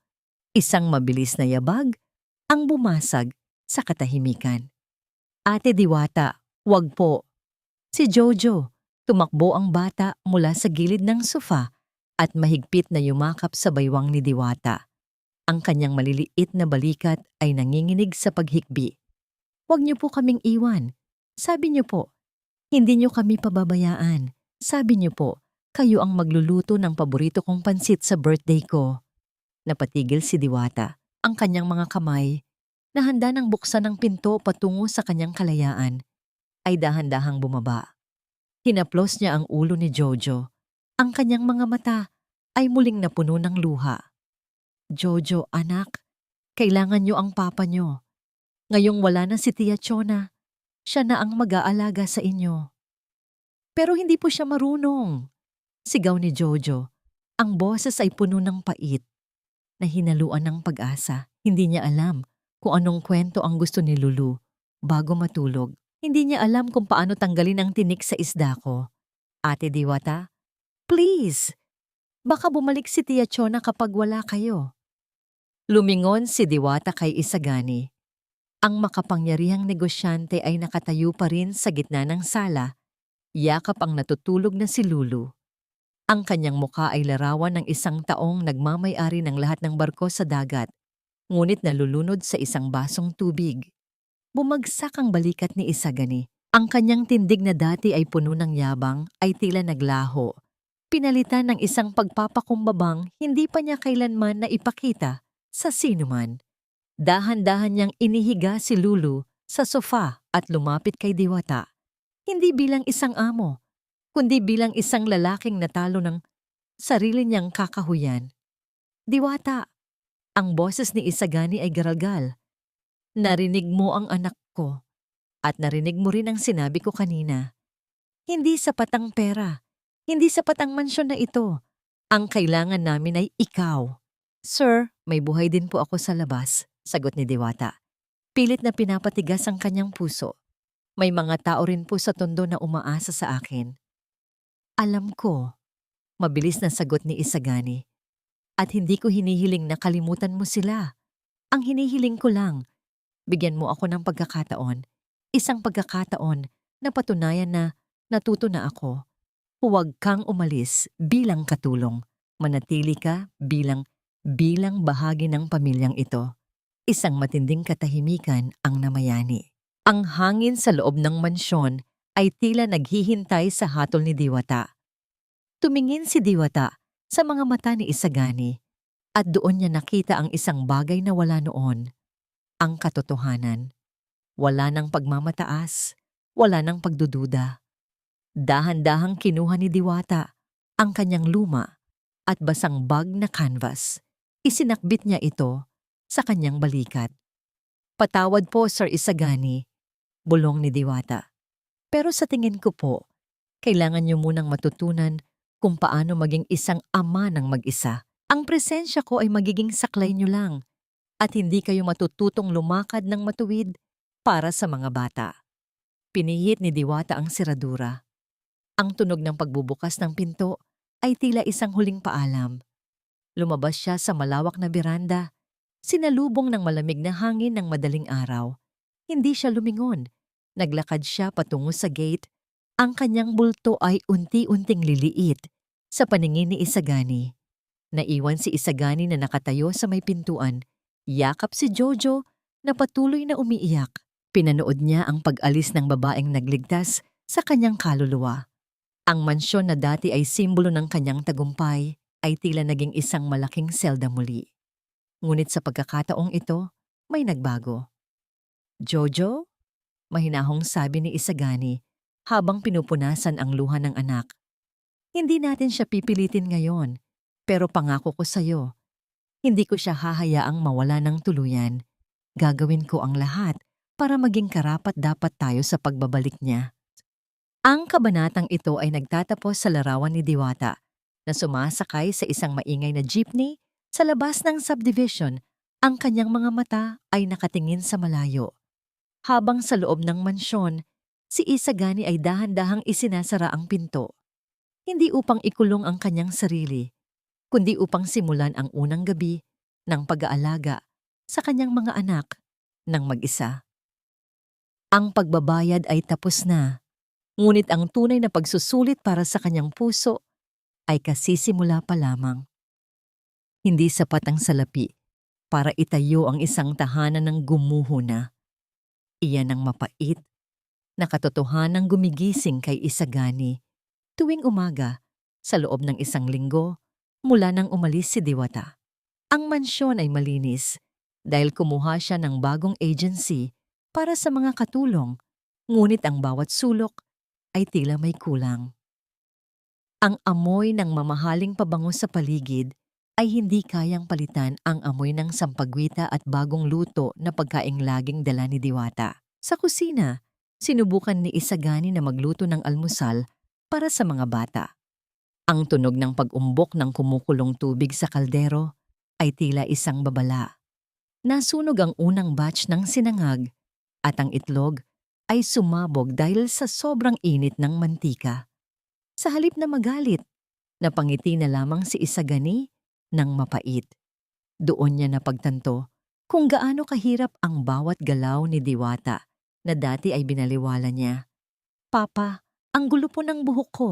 [SPEAKER 1] isang mabilis na yabag ang bumasag sa katahimikan. Ate Diwata, wag po. Si Jojo, tumakbo ang bata mula sa gilid ng sofa at mahigpit na yumakap sa baywang ni Diwata. Ang kanyang maliliit na balikat ay nanginginig sa paghikbi. Huwag niyo po kaming iwan. Sabi niyo po, hindi niyo kami pababayaan. Sabi niyo po, kayo ang magluluto ng paborito kong pansit sa birthday ko. Napatigil si Diwata, ang kanyang mga kamay, na handa nang buksan ang pinto patungo sa kanyang kalayaan, ay dahan-dahang bumaba. Hinaplos niya ang ulo ni Jojo. Ang kanyang mga mata ay muling napuno ng luha. Jojo, anak, kailangan niyo ang papa niyo. Ngayong wala na si Tia Chona, siya na ang mag-aalaga sa inyo. Pero hindi po siya marunong. Sigaw ni Jojo. Ang boses ay puno ng pait. Na hinaluan ng pag-asa. Hindi niya alam kung anong kwento ang gusto ni Lulu bago matulog. Hindi niya alam kung paano tanggalin ang tinik sa isda ko. Ate Diwata, please! Baka bumalik si Tia Chona kapag wala kayo. Lumingon si Diwata kay Isagani. Ang makapangyarihang negosyante ay nakatayo pa rin sa gitna ng sala. Yakap ang natutulog na si Lulu. Ang kanyang mukha ay larawan ng isang taong nagmamay-ari ng lahat ng barko sa dagat, ngunit nalulunod sa isang basong tubig. Bumagsak ang balikat ni Isagani. Ang kanyang tindig na dati ay puno ng yabang ay tila naglaho. Pinalitan ng isang pagpapakumbabang hindi pa niya kailanman na ipakita sa sinuman. Dahan-dahan niyang inihiga si Lulu sa sofa at lumapit kay Diwata. Hindi bilang isang amo, kundi bilang isang lalaking natalo ng sarili niyang kakahuyan. Diwata, ang boses ni Isagani ay garalgal. Narinig mo ang anak ko at narinig mo rin ang sinabi ko kanina. Hindi sapat ang pera. Hindi sapat ang mansyon na ito. Ang kailangan namin ay ikaw. Sir, may buhay din po ako sa labas, sagot ni Diwata. Pilit na pinapatigas ang kanyang puso. May mga tao rin po sa tondo na umaasa sa akin. Alam ko, mabilis na sagot ni Isagani. At hindi ko hinihiling na kalimutan mo sila. Ang hinihiling ko lang, bigyan mo ako ng pagkakataon. Isang pagkakataon na patunayan na natuto na ako. Huwag kang umalis bilang katulong. Manatili ka bilang bahagi ng pamilyang ito. Isang matinding katahimikan ang namayani. Ang hangin sa loob ng mansyon ay tila naghihintay sa hatol ni Diwata. Tumingin si Diwata sa mga mata ni Isagani at doon niya nakita ang isang bagay na wala noon. Ang katotohanan. Wala nang pagmamataas, wala nang pagdududa. Dahan-dahang kinuha ni Diwata ang kanyang luma at basang bag na canvas. Isinakbit niya ito sa kanyang balikat. Patawad po, Sir Isagani, bulong ni Diwata. Pero sa tingin ko po, Kailangan niyo munang matutunan kung paano maging isang ama ng mag-isa. Ang presensya ko ay magiging saklay niyo lang at hindi kayo matututong lumakad ng matuwid para sa mga bata. Pinihit ni Diwata ang siradura. Ang tunog ng pagbubukas ng pinto ay tila isang huling paalam. Lumabas siya sa malawak na beranda, sinalubong ng malamig na hangin ng madaling araw. Hindi siya lumingon. Naglakad siya patungo sa gate. Ang kanyang bulto ay unti-unting liliit sa paningin ni Isagani. Naiwan si Isagani na nakatayo sa may pintuan. Yakap si Jojo na patuloy na umiiyak. Pinanood niya ang pag-alis ng babaeng nagligtas sa kanyang kaluluwa. Ang mansyon na dati ay simbolo ng kanyang tagumpay ay tila naging isang malaking selda muli. Ngunit sa pagkakataong ito, may nagbago. Jojo? Mahinahong sabi ni Isagani habang pinupunasan ang luha ng anak. Hindi natin siya pipilitin ngayon, pero pangako ko sa'yo, hindi ko siya hahayaang mawala ng tuluyan. Gagawin ko ang lahat para maging karapat-dapat tayo sa pagbabalik niya. Ang kabanatang ito ay nagtatapos sa larawan ni Diwata na sumasakay sa isang maingay na jeepney sa labas ng subdivision. Ang kanyang mga mata ay nakatingin sa malayo. Habang sa loob ng mansyon, si Isagani ay dahan-dahang isinasara ang pinto. Hindi upang ikulong ang kanyang sarili, kundi upang simulan ang unang gabi ng pag-aalaga sa kanyang mga anak ng mag-isa. Ang pagbabayad ay tapos na, ngunit ang tunay na pagsusulit para sa kanyang puso ay kasisimula pa lamang. Hindi sapat ang salapi para itayo ang isang tahanan ng gumuho na. Iyan ang mapait na katotohanang gumigising kay Isagani tuwing umaga sa loob ng isang linggo mula nang umalis si Diwata. Ang mansyon ay malinis dahil kumuha siya ng bagong agency para sa mga katulong, ngunit ang bawat sulok ay tila may kulang. Ang amoy ng mamahaling pabango sa paligid ay hindi kayang palitan ang amoy ng sampagwita at bagong luto na pagkaing laging dala ni Diwata. Sa kusina, sinubukan ni Isagani na magluto ng almusal para sa mga bata. Ang tunog ng pag-umbok ng kumukulong tubig sa kaldero ay tila isang babala. Nasunog ang unang batch ng sinangag at ang itlog ay sumabog dahil sa sobrang init ng mantika. Sa halip na magalit, napangiti na lamang si Isagani ng mapait. Doon niya napagtanto kung gaano kahirap ang bawat galaw ni Diwata na dati ay binaliwala niya. Papa, ang gulo po ng buhok ko.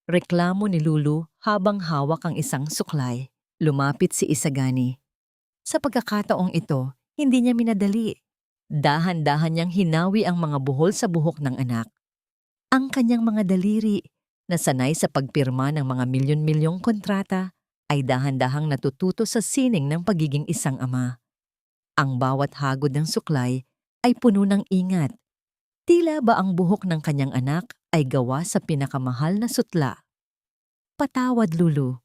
[SPEAKER 1] Reklamo ni Lulu habang hawak ang isang suklay. Lumapit si Isagani. Sa pagkakataong ito, hindi niya minadali. Dahan-dahan niyang hinawi ang mga buhol sa buhok ng anak. Ang kanyang mga daliri, na sanay sa pagpirma ng mga milyon-milyong kontrata, ay dahan-dahang natututo sa sining ng pagiging isang ama. Ang bawat hagod ng suklay ay puno ng ingat. Tila ba ang buhok ng kanyang anak ay gawa sa pinakamahal na sutla. Patawad, Lulu.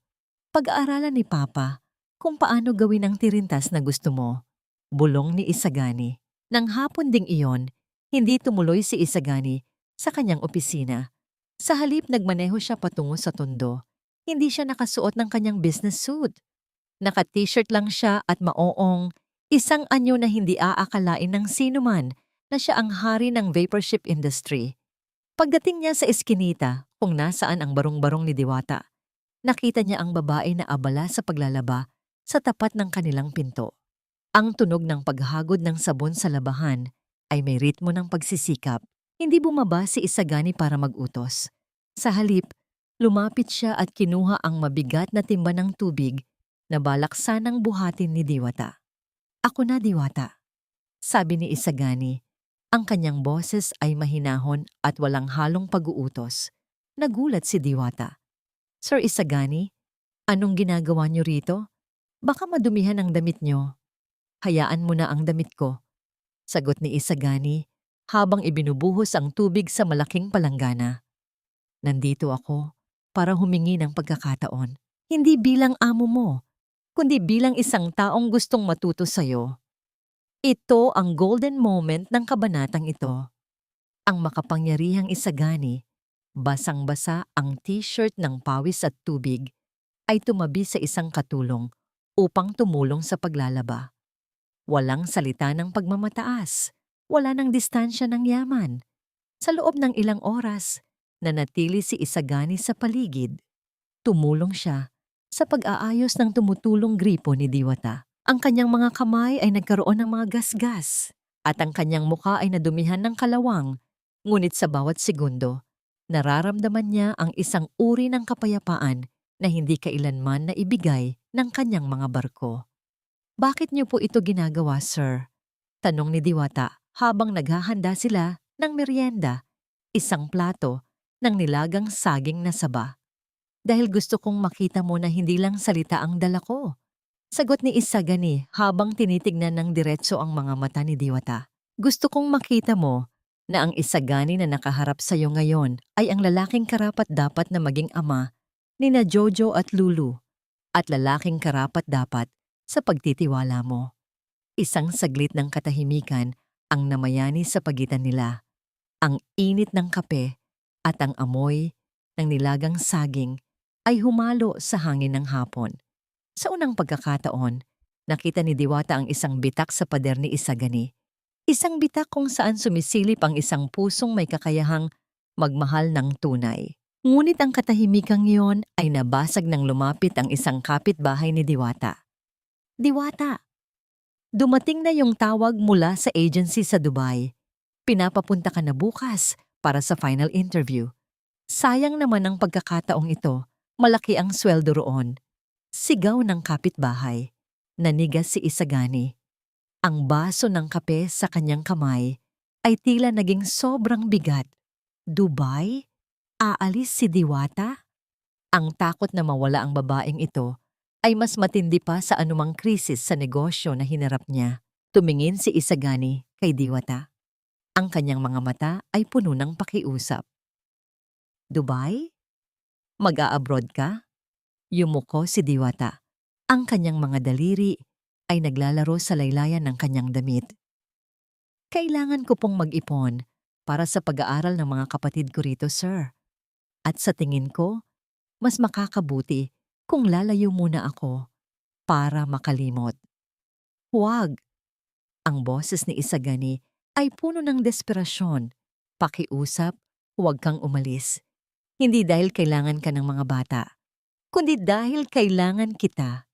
[SPEAKER 1] Pag-aaralan ni Papa kung paano gawin ang tirintas na gusto mo. Bulong ni Isagani. Nang hapon ding iyon, hindi tumuloy si Isagani sa kanyang opisina. Sa halip nagmaneho siya patungo sa tondo. Hindi siya nakasuot ng kanyang business suit. Naka-t-shirt lang siya at maoong, isang anyo na hindi aakalain ng sinuman na siya ang hari ng vaporship industry. Pagdating niya sa eskinita, kung nasaan ang barong-barong ni Diwata, nakita niya ang babae na abala sa paglalaba sa tapat ng kanilang pinto. Ang tunog ng paghagod ng sabon sa labahan ay may ritmo ng pagsisikap. Hindi bumaba si Isagani para mag-utos. Sa halip, lumapit siya at kinuha ang mabigat na timba ng tubig na balak sanang buhatin ni Diwata. Ako na, Diwata, sabi ni Isagani. Ang kanyang boses ay mahinahon at walang halong pag-uutos. Nagulat si Diwata. Sir Isagani, anong ginagawa niyo rito? Baka madumihan ang damit niyo. Hayaan mo na ang damit ko, sagot ni Isagani habang ibinubuhos ang tubig sa malaking palanggana. Nandito ako para humingi ng pagkakataon. Hindi bilang amo mo, kundi bilang isang taong gustong matuto sa'yo. Ito ang golden moment ng kabanatang ito. Ang makapangyarihang Isagani Basang-basa ang t-shirt ng pawis at tubig, ay tumabi sa isang katulong upang tumulong sa paglalaba. Walang salita ng pagmamataas, wala ng distansya ng yaman. Sa loob ng ilang oras, nanatili si Isagani sa paligid. Tumulong siya sa pag-aayos ng tumutulong gripo ni Diwata. Ang kanyang mga kamay ay nagkaroon ng mga gasgas at ang kanyang mukha ay nadumihan ng kalawang. Ngunit sa bawat segundo, nararamdaman niya ang isang uri ng kapayapaan na hindi kailanman na ibigay ng kanyang mga barko. "Bakit niyo po ito ginagawa, sir?" tanong ni Diwata habang naghahanda sila ng merienda, isang plato ng nilagang saging na saba. "Dahil gusto kong makita mo na hindi lang salita ang dala ko," sagot ni Isagani habang tinitignan ng diretso ang mga mata ni Diwata. "Gusto kong makita mo na ang Isagani na nakaharap sa iyo ngayon ay ang lalaking karapat-dapat na maging ama ni na Jojo at Lulu at lalaking karapat-dapat sa pagtitiwala mo." Isang saglit ng katahimikan ang namayani sa pagitan nila. Ang init ng kape at ang amoy ng nilagang saging ay humalo sa hangin ng hapon. Sa unang pagkakataon, nakita ni Diwata ang isang bitak sa pader ni Isagani. Isang bitak kung saan sumisilip ang isang pusong may kakayahang magmahal ng tunay. Ngunit ang katahimikang iyon ay nabasag nang lumapit ang isang kapitbahay ni Diwata. "Diwata, dumating na yung tawag mula sa agency sa Dubai. Pinapapunta ka na bukas para sa final interview. Sayang naman ang pagkakataong ito, malaki ang sweldo roon." Sigaw ng kapitbahay. Nanigas si Isagani. Ang baso ng kape sa kanyang kamay ay tila naging sobrang bigat. Dubai? Aalis si Diwata? Ang takot na mawala ang babaeng ito ay mas matindi pa sa anumang krisis sa negosyo na hinarap niya. Tumingin si Isagani kay Diwata. Ang kanyang mga mata ay puno ng pakiusap. "Dubai? Mag-a-abroad ka?" Yumuko si Diwata. Ang kanyang mga daliri ay naglalaro sa laylayan ng kanyang damit. "Kailangan ko pong mag-ipon para sa pag-aaral ng mga kapatid ko rito, sir. At sa tingin ko, mas makakabuti kung lalayo muna ako para makalimot." "Huwag!" Ang boses ni Isagani ay puno ng desperasyon. "Pakiusap, huwag kang umalis. Hindi dahil kailangan ka ng mga bata, kundi dahil kailangan kita."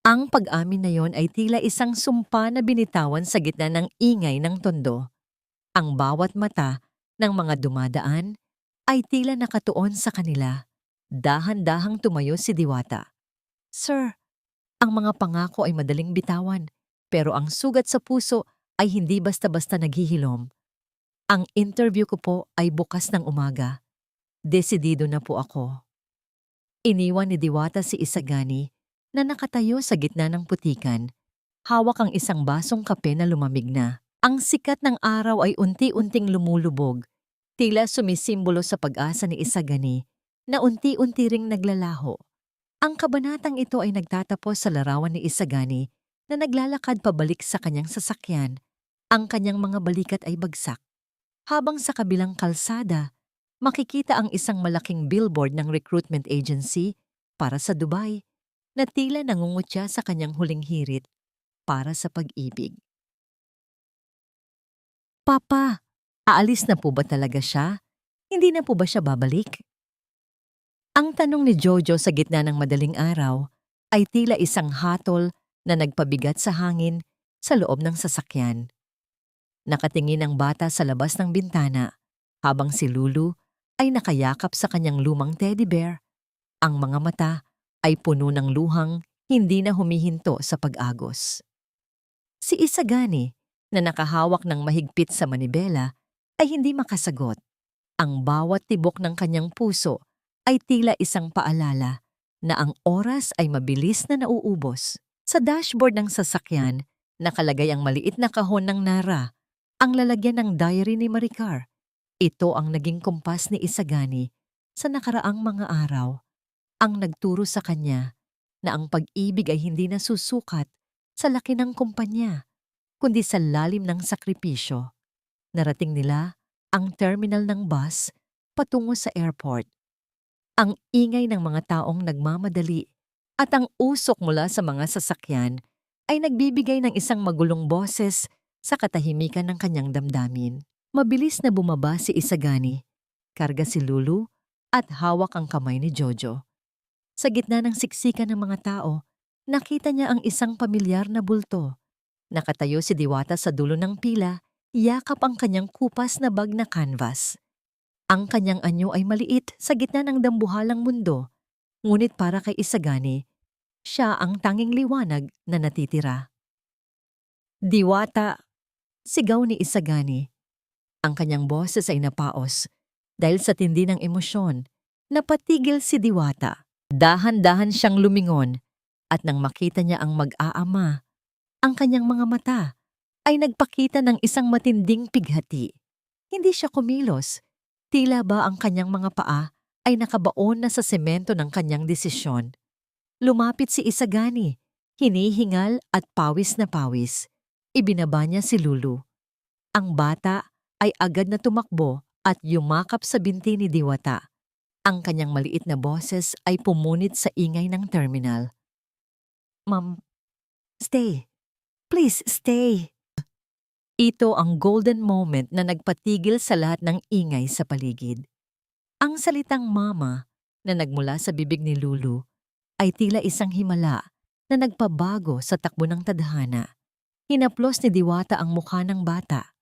[SPEAKER 1] Ang pag-amin na yon ay tila isang sumpa na binitawan sa gitna ng ingay ng tondo. Ang bawat mata ng mga dumadaan ay tila nakatuon sa kanila. Dahan-dahang tumayo si Diwata. "Sir, ang mga pangako ay madaling bitawan, pero ang sugat sa puso ay hindi basta-basta naghihilom. Ang interview ko po ay bukas ng umaga. Desidido na po ako." Iniwan ni Diwata si Isagani na nakatayo sa gitna ng putikan. Hawak ang isang basong kape na lumamig na. Ang sikat ng araw ay unti-unting lumulubog, tila sumisimbolo sa pag-asa ni Isagani na unti-unti ring naglalaho. Ang kabanatang ito ay nagtatapos sa larawan ni Isagani na naglalakad pabalik sa kanyang sasakyan. Ang kanyang mga balikat ay bagsak. Habang sa kabilang kalsada, makikita ang isang malaking billboard ng recruitment agency para sa Dubai na tila nangungutya sa kanyang huling hirit para sa pag-ibig. "Papa, aalis na po ba talaga siya? Hindi na po ba siya babalik?" Ang tanong ni Jojo sa gitna ng madaling araw ay tila isang hatol na nagpabigat sa hangin sa loob ng sasakyan. Nakatingin ang bata sa labas ng bintana habang si Lulu ay nakayakap sa kanyang lumang teddy bear. Ang mga mata ay puno ng luhang hindi na humihinto sa pag-agos. Si Isagani, na nakahawak ng mahigpit sa manibela, ay hindi makasagot. Ang bawat tibok ng kanyang puso ay tila isang paalala na ang oras ay mabilis na nauubos. Sa dashboard ng sasakyan, nakalagay ang maliit na kahon ng Nara, ang lalagyan ng diary ni Maricar. Ito ang naging kumpas ni Isagani sa nakaraang mga araw, ang nagturo sa kanya na ang pag-ibig ay hindi nasusukat sa laki ng kumpanya, kundi sa lalim ng sakripisyo. Narating nila ang terminal ng bus patungo sa airport. Ang ingay ng mga taong nagmamadali at ang usok mula sa mga sasakyan ay nagbibigay ng isang magulong boses sa katahimikan ng kanyang damdamin. Mabilis na bumaba si Isagani, karga si Lulu at hawak ang kamay ni Jojo. Sa gitna ng siksikan ng mga tao, nakita niya ang isang pamilyar na bulto. Nakatayo si Diwata sa dulo ng pila, yakap ang kanyang kupas na bag na canvas. Ang kanyang anyo ay maliit sa gitna ng dambuhalang mundo, ngunit para kay Isagani, siya ang tanging liwanag na natitira. Diwata, sigaw ni Isagani. Ang kanyang boses ay napaos dahil sa tindi ng emosyon. Napatigil si Diwata. Dahan-dahan siyang lumingon at nang makita niya ang mag-aama, ang kanyang mga mata ay nagpakita ng isang matinding pighati. Hindi siya kumilos. Tila ba ang kanyang mga paa ay nakabaon na sa semento ng kanyang desisyon. Lumapit si Isagani, hinihingal at pawis na pawis. Ibinaba niya si Lulu. Ang bata ay agad na tumakbo at yumakap sa binti ni Diwata. Ang kanyang maliit na boses ay pumunit sa ingay ng terminal. Ma'am, stay. Please stay. Ito ang golden moment na nagpatigil sa lahat ng ingay sa paligid. Ang salitang mama na nagmula sa bibig ni Lulu ay tila isang himala na nagpabago sa takbo ng tadhana. Hinaplos ni Diwata ang mukha ng bata.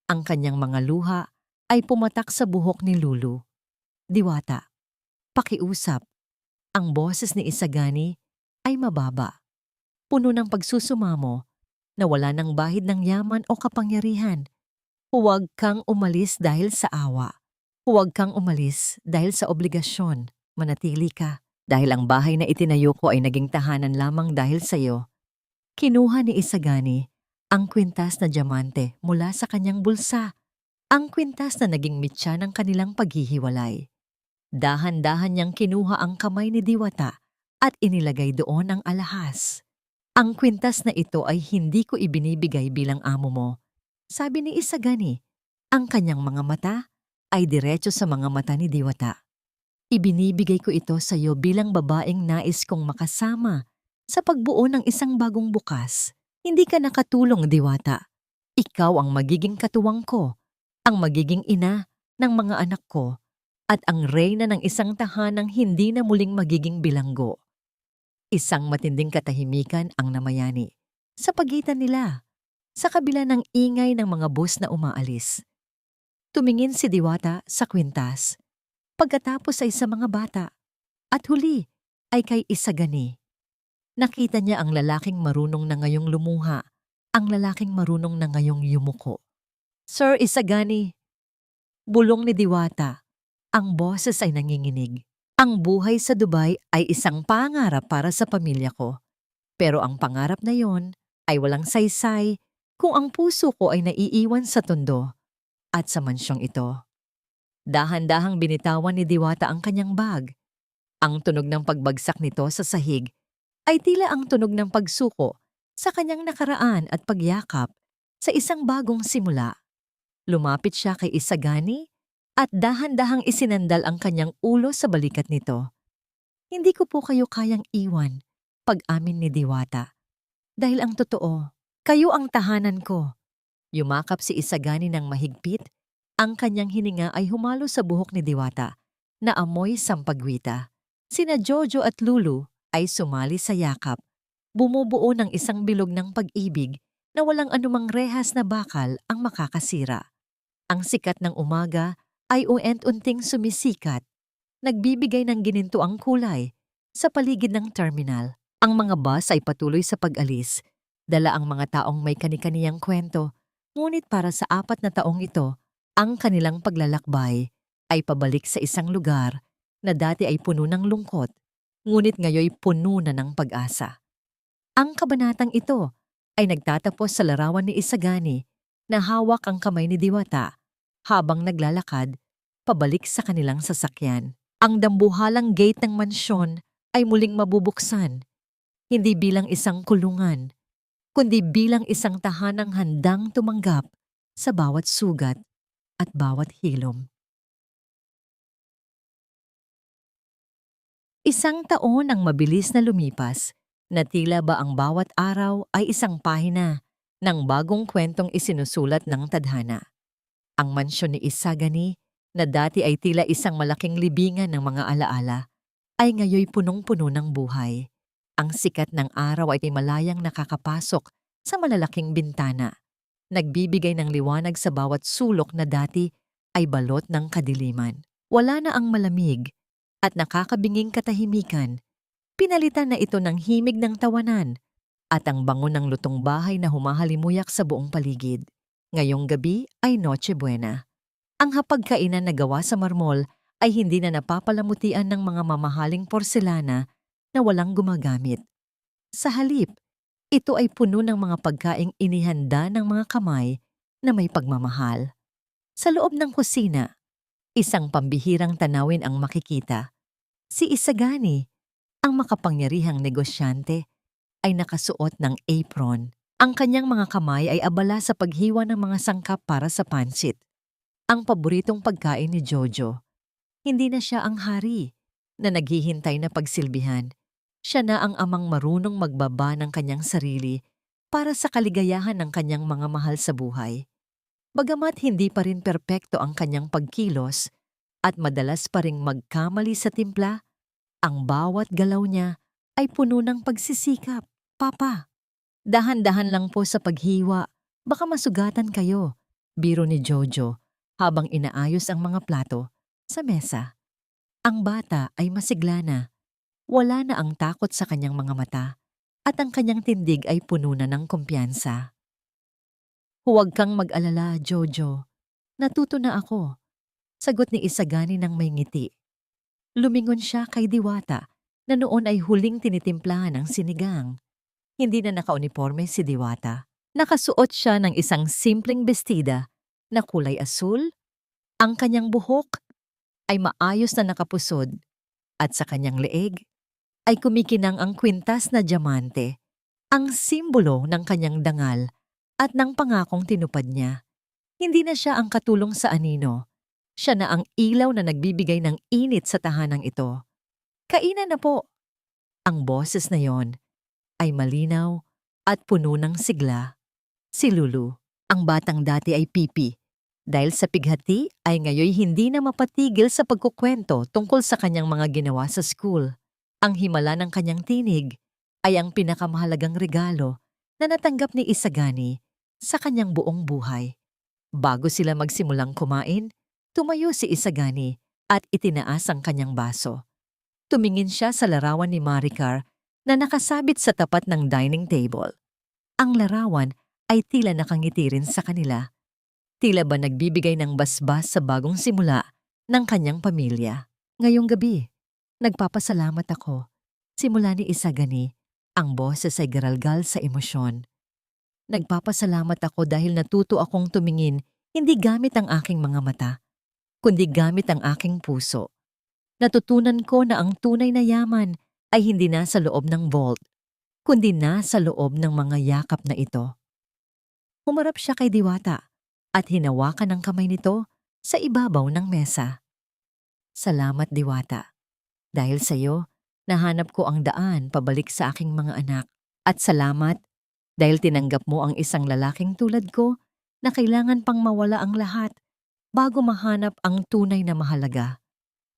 [SPEAKER 1] Ang kanyang mga luha ay pumatak sa buhok ni Lulu. Diwata, pakiusap. Ang boses ni Isagani ay mababa. Puno ng pagsusumamo na wala ng bahid ng yaman o kapangyarihan. Huwag kang umalis dahil sa awa. Huwag kang umalis dahil sa obligasyon. Manatili ka dahil ang bahay na itinayo ko ay naging tahanan lamang dahil sa iyo. Kinuha ni Isagani ang kwintas na diamante mula sa kanyang bulsa. Ang kwintas na naging mitya ng kanilang paghihiwalay. Dahan-dahan niyang kinuha ang kamay ni Diwata at inilagay doon ang alahas. Ang kwintas na ito ay hindi ko ibinibigay bilang amo mo. Sabi ni Isagani, ang kanyang mga mata ay diretso sa mga mata ni Diwata. Ibinibigay ko ito sa iyo bilang babaeng nais kong makasama sa pagbuo ng isang bagong bukas. Hindi ka nakatulong, Diwata. Ikaw ang magiging katuwang ko, ang magiging ina ng mga anak ko, at ang reyna ng isang tahanang hindi na muling magiging bilanggo. Isang matinding katahimikan ang namayani sa pagitan nila, sa kabila ng ingay ng mga bus na umaalis. Tumingin si Diwata sa kwintas, pagkatapos ay sa mga bata, at huli ay kay Isagani. Nakita niya ang lalaking marunong na ngayong lumuha, ang lalaking marunong na ngayong yumuko. Sir Isagani, bulong ni Diwata, ang boses ay nanginginig. Ang buhay sa Dubai ay isang pangarap para sa pamilya ko. Pero ang pangarap na yon ay walang saysay kung ang puso ko ay naiiwan sa tondo at sa mansyong ito. Dahan-dahang binitawan ni Diwata ang kanyang bag. Ang tunog ng pagbagsak nito sa sahig ay tila ang tunog ng pagsuko sa kanyang nakaraan at pagyakap sa isang bagong simula. Lumapit siya kay Isagani at dahan-dahang isinandal ang kanyang ulo sa balikat nito. Hindi ko po kayo kayang iwan, pag-amin ni Diwata. Dahil ang totoo, kayo ang tahanan ko. Yumakap si Isagani ng mahigpit, ang kanyang hininga ay humalo sa buhok ni Diwata, na amoy sampagwita. Sina Jojo at Lulu ay sumali sa yakap, bumubuo ng isang bilog ng pag-ibig na walang anumang rehas na bakal ang makakasira. Ang sikat ng umaga ay uent-unting sumisikat, nagbibigay ng ginintuang kulay sa paligid ng terminal. Ang mga bus ay patuloy sa pag-alis, dala ang mga taong may kani-kaniyang kwento, ngunit para sa 4 na taong ito, ang kanilang paglalakbay ay pabalik sa isang lugar na dati ay puno ng lungkot, ngunit ngayoy puno na ng pag-asa. Ang kabanatang ito ay nagtatapos sa larawan ni Isagani na hawak ang kamay ni Diwata habang naglalakad pabalik sa kanilang sasakyan. Ang dambuhalang gate ng mansyon ay muling mabubuksan, hindi bilang isang kulungan, kundi bilang isang tahanang handang tumanggap sa bawat sugat at bawat hilom. Isang taon ang mabilis na lumipas, na tila ba ang bawat araw ay isang pahina ng bagong kwentong isinusulat ng tadhana. Ang mansyon ni Isagani, na dati ay tila isang malaking libingan ng mga alaala, ay ngayoy punong-puno ng buhay. Ang sikat ng araw ay malayang nakakapasok sa malalaking bintana, nagbibigay ng liwanag sa bawat sulok na dati ay balot ng kadiliman. Wala na ang malamig at nakakabinging katahimikan. Pinalitan na ito ng himig ng tawanan at ang bango ng lutong bahay na humahalimuyak sa buong paligid. Ngayong gabi ay Noche Buena. Ang hapagkainan na gawa sa marmol ay hindi na napapalamutian ng mga mamahaling porselana na walang gumagamit. Sa halip, ito ay puno ng mga pagkaing inihanda ng mga kamay na may pagmamahal. Sa loob ng kusina, isang pambihirang tanawin ang makikita. Si Isagani, ang makapangyarihang negosyante, ay nakasuot ng apron. Ang kanyang mga kamay ay abala sa paghiwa ng mga sangkap para sa pansit, ang paboritong pagkain ni Jojo. Hindi na siya ang hari na naghihintay na pagsilbihan. Siya na ang amang marunong magbaba ng kanyang sarili para sa kaligayahan ng kanyang mga mahal sa buhay. Bagamat hindi pa rin perpekto ang kanyang pagkilos at madalas pa ring magkamali sa timpla, ang bawat galaw niya ay puno ng pagsisikap. Papa, dahan-dahan lang po sa paghiwa, baka masugatan kayo, biro ni Jojo habang inaayos ang mga plato sa mesa. Ang bata ay masigla na. Wala na ang takot sa kanyang mga mata at ang kanyang tindig ay puno na ng kumpiyansa. Huwag kang mag-alala, Jojo. Natuto na ako, sagot ni Isagani ng may ngiti. Lumingon siya kay Diwata na noon ay huling tinitimplahan ng sinigang. Hindi na nakauniforme si Diwata. Nakasuot siya ng isang simpleng bestida na kulay asul. Ang kanyang buhok ay maayos na nakapusod at sa kanyang leeg ay kumikinang ang kwintas na diamante, ang simbolo ng kanyang dangal at ng pangakong tinupad niya. Hindi na siya ang katulong sa anino. Siya na ang ilaw na nagbibigay ng init sa tahanang ito. Kainan na po. Ang boses na yon ay malinaw at puno ng sigla. Si Lulu, ang batang dati ay pipi. Dahil sa pighati ay ngayoy hindi na mapatigil sa pagkukwento tungkol sa kanyang mga ginawa sa school. Ang himala ng kanyang tinig ay ang pinakamahalagang regalo na natanggap ni Isagani sa kanyang buong buhay. Bago sila magsimulang kumain, tumayo si Isagani at itinaas ang kanyang baso. Tumingin siya sa larawan ni Maricar na nakasabit sa tapat ng dining table. Ang larawan ay tila nakangiti rin sa kanila. Tila ba nagbibigay ng basbas sa bagong simula ng kanyang pamilya. Ngayong gabi, nagpapasalamat ako. Simula ni Isagani, ang boses ay garalgal sa emosyon. Nagpapasalamat ako dahil natuto akong tumingin hindi gamit ang aking mga mata, kundi gamit ang aking puso. Natutunan ko na ang tunay na yaman ay hindi nasa loob ng vault, kundi nasa loob ng mga yakap na ito. Humarap siya kay Diwata at hinawakan ang kamay nito sa ibabaw ng mesa. Salamat, Diwata. Dahil sa iyo, nahanap ko ang daan pabalik sa aking mga anak. At salamat dahil tinanggap mo ang isang lalaking tulad ko na kailangan pang mawala ang lahat bago mahanap ang tunay na mahalaga.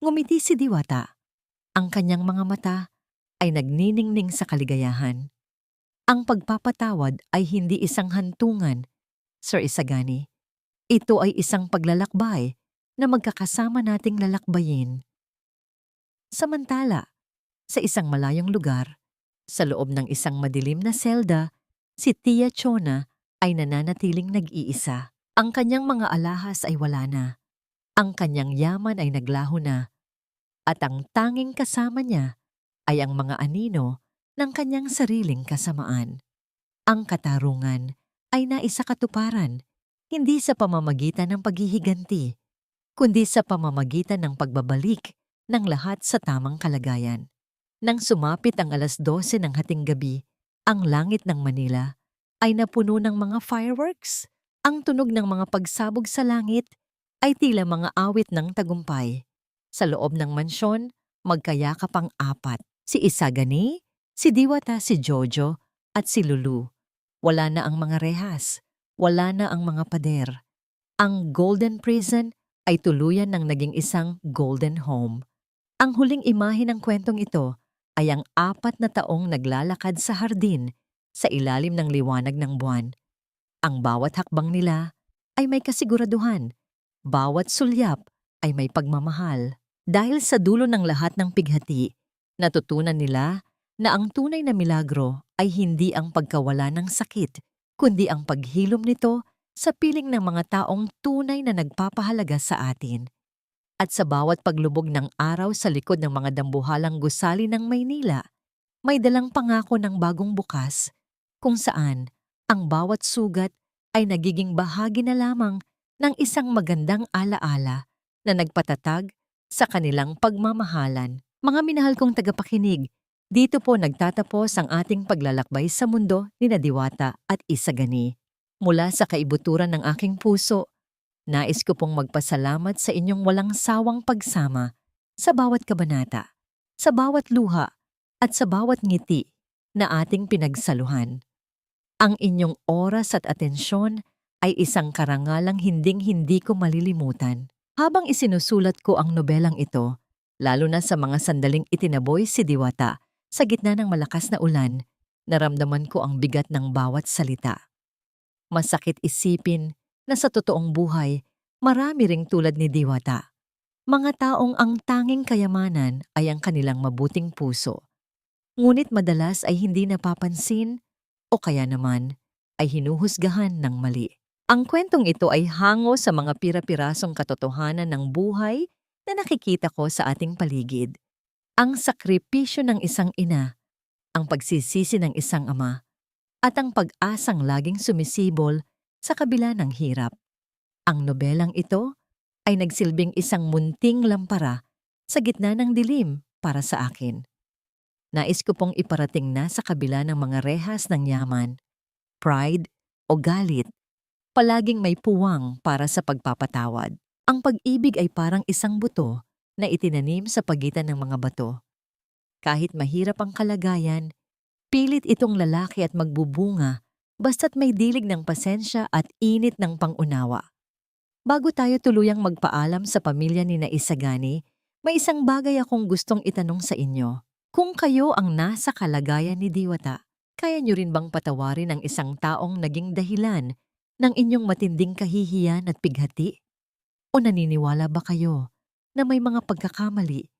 [SPEAKER 1] Ngumiti si Diwata. Ang kanyang mga mata ay nagniningning sa kaligayahan. Ang pagpapatawad ay hindi isang hantungan, Sir Isagani. Ito ay isang paglalakbay na magkakasama nating lalakbayin. Samantala, sa isang malayong lugar, sa loob ng isang madilim na selda, si Tia Chona ay nananatiling nag-iisa. Ang kanyang mga alahas ay wala na. Ang kanyang yaman ay naglaho na. At ang tanging kasama niya ay ang mga anino ng kanyang sariling kasamaan. Ang katarungan ay naisakatuparan, hindi sa pamamagitan ng paghihiganti, kundi sa pamamagitan ng pagbabalik ng lahat sa tamang kalagayan. Nang sumapit ang 12:00 ng hating gabi, ang langit ng Manila ay napuno ng mga fireworks. Ang tunog ng mga pagsabog sa langit ay tila mga awit ng tagumpay. Sa loob ng mansyon, Magkayakap ang apat, si Isagani, si Diwata, si Jojo, at si Lulu. Wala na ang mga rehas, wala na ang mga pader. Ang Golden Prison ay tuluyan ng naging isang Golden Home. Ang huling imahe ng kwentong ito ay ang 4 na taong naglalakad sa hardin sa ilalim ng liwanag ng buwan. Ang bawat hakbang nila ay may kasiguraduhan, bawat sulyap ay may pagmamahal. Dahil sa dulo ng lahat ng pighati, natutunan nila na ang tunay na milagro ay hindi ang pagkawala ng sakit, kundi ang paghilom nito sa piling ng mga taong tunay na nagpapahalaga sa atin. At sa bawat paglubog ng araw sa likod ng mga dambuhalang gusali ng Maynila, may dalang pangako ng bagong bukas, kung saan ang bawat sugat ay nagiging bahagi na lamang ng isang magandang alaala na nagpatatag sa kanilang pagmamahalan. Mga minahal kong tagapakinig, dito po nagtatapos ang ating paglalakbay sa mundo ni Diwata at Isagani. Mula sa kaibuturan ng aking puso, nais ko pong magpasalamat sa inyong walang sawang pagsama sa bawat kabanata, sa bawat luha, at sa bawat ngiti na ating pinagsaluhan. Ang inyong oras at atensyon ay isang karangalang hinding-hindi ko malilimutan. Habang isinusulat ko ang nobelang ito, lalo na sa mga sandaling itinaboy si Diwata sa gitna ng malakas na ulan, naramdaman ko ang bigat ng bawat salita. Masakit isipin na sa totoong buhay, marami ring tulad ni Diwata. Mga taong ang tanging kayamanan ay ang kanilang mabuting puso. Ngunit madalas ay hindi napapansin o kaya naman ay hinuhusgahan ng mali. Ang kwentong ito ay hango sa mga pira-pirasong katotohanan ng buhay na nakikita ko sa ating paligid. Ang sakripisyo ng isang ina, ang pagsisisi ng isang ama, at ang pag-asang laging sumisibol sa kabila ng hirap. Ang nobelang ito ay nagsilbing isang munting lampara sa gitna ng dilim para sa akin. Nais ko pong iparating na sa kabila ng mga rehas ng yaman, pride o galit, palaging may puwang para sa pagpapatawad. Ang pag-ibig ay parang isang buto na itinanim sa pagitan ng mga bato. Kahit mahirap ang kalagayan, pilit itong lalaki at magbubunga basta't may dilig ng pasensya at init ng pangunawa. Bago tayo tuluyang magpaalam sa pamilya ni Isagani, may isang bagay akong gustong itanong sa inyo. Kung kayo ang nasa kalagayan ni Diwata, kaya nyo rin bang patawarin ang isang taong naging dahilan ng inyong matinding kahihiyan at pighati? O naniniwala ba kayo na may mga pagkakamali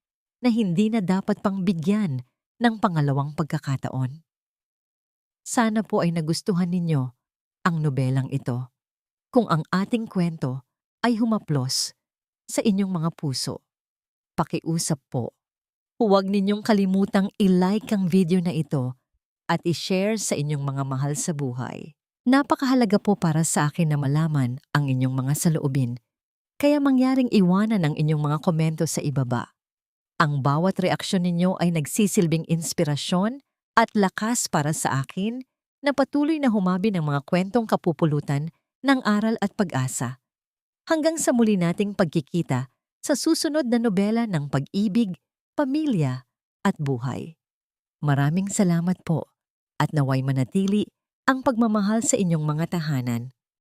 [SPEAKER 1] na hindi na dapat pang bigyan ng pangalawang pagkakataon? Sana po ay nagustuhan ninyo ang nobelang ito. Kung ang ating kwento ay humaplos sa inyong mga puso, pakiusap po. Huwag ninyong kalimutang i-like ang video na ito at i-share sa inyong mga mahal sa buhay. Napakahalaga po para sa akin na malaman ang inyong mga saloobin, kaya mangyaring iwanan ang inyong mga komento sa ibaba. Ang bawat reaksyon ninyo ay nagsisilbing inspirasyon at lakas para sa akin na patuloy na humabi ng mga kwentong kapupulutan ng aral at pag-asa. Hanggang sa muli nating pagkikita sa susunod na nobela ng pag-ibig, pamilya at buhay. Maraming salamat po at naway manatili ang pagmamahal sa inyong mga tahanan.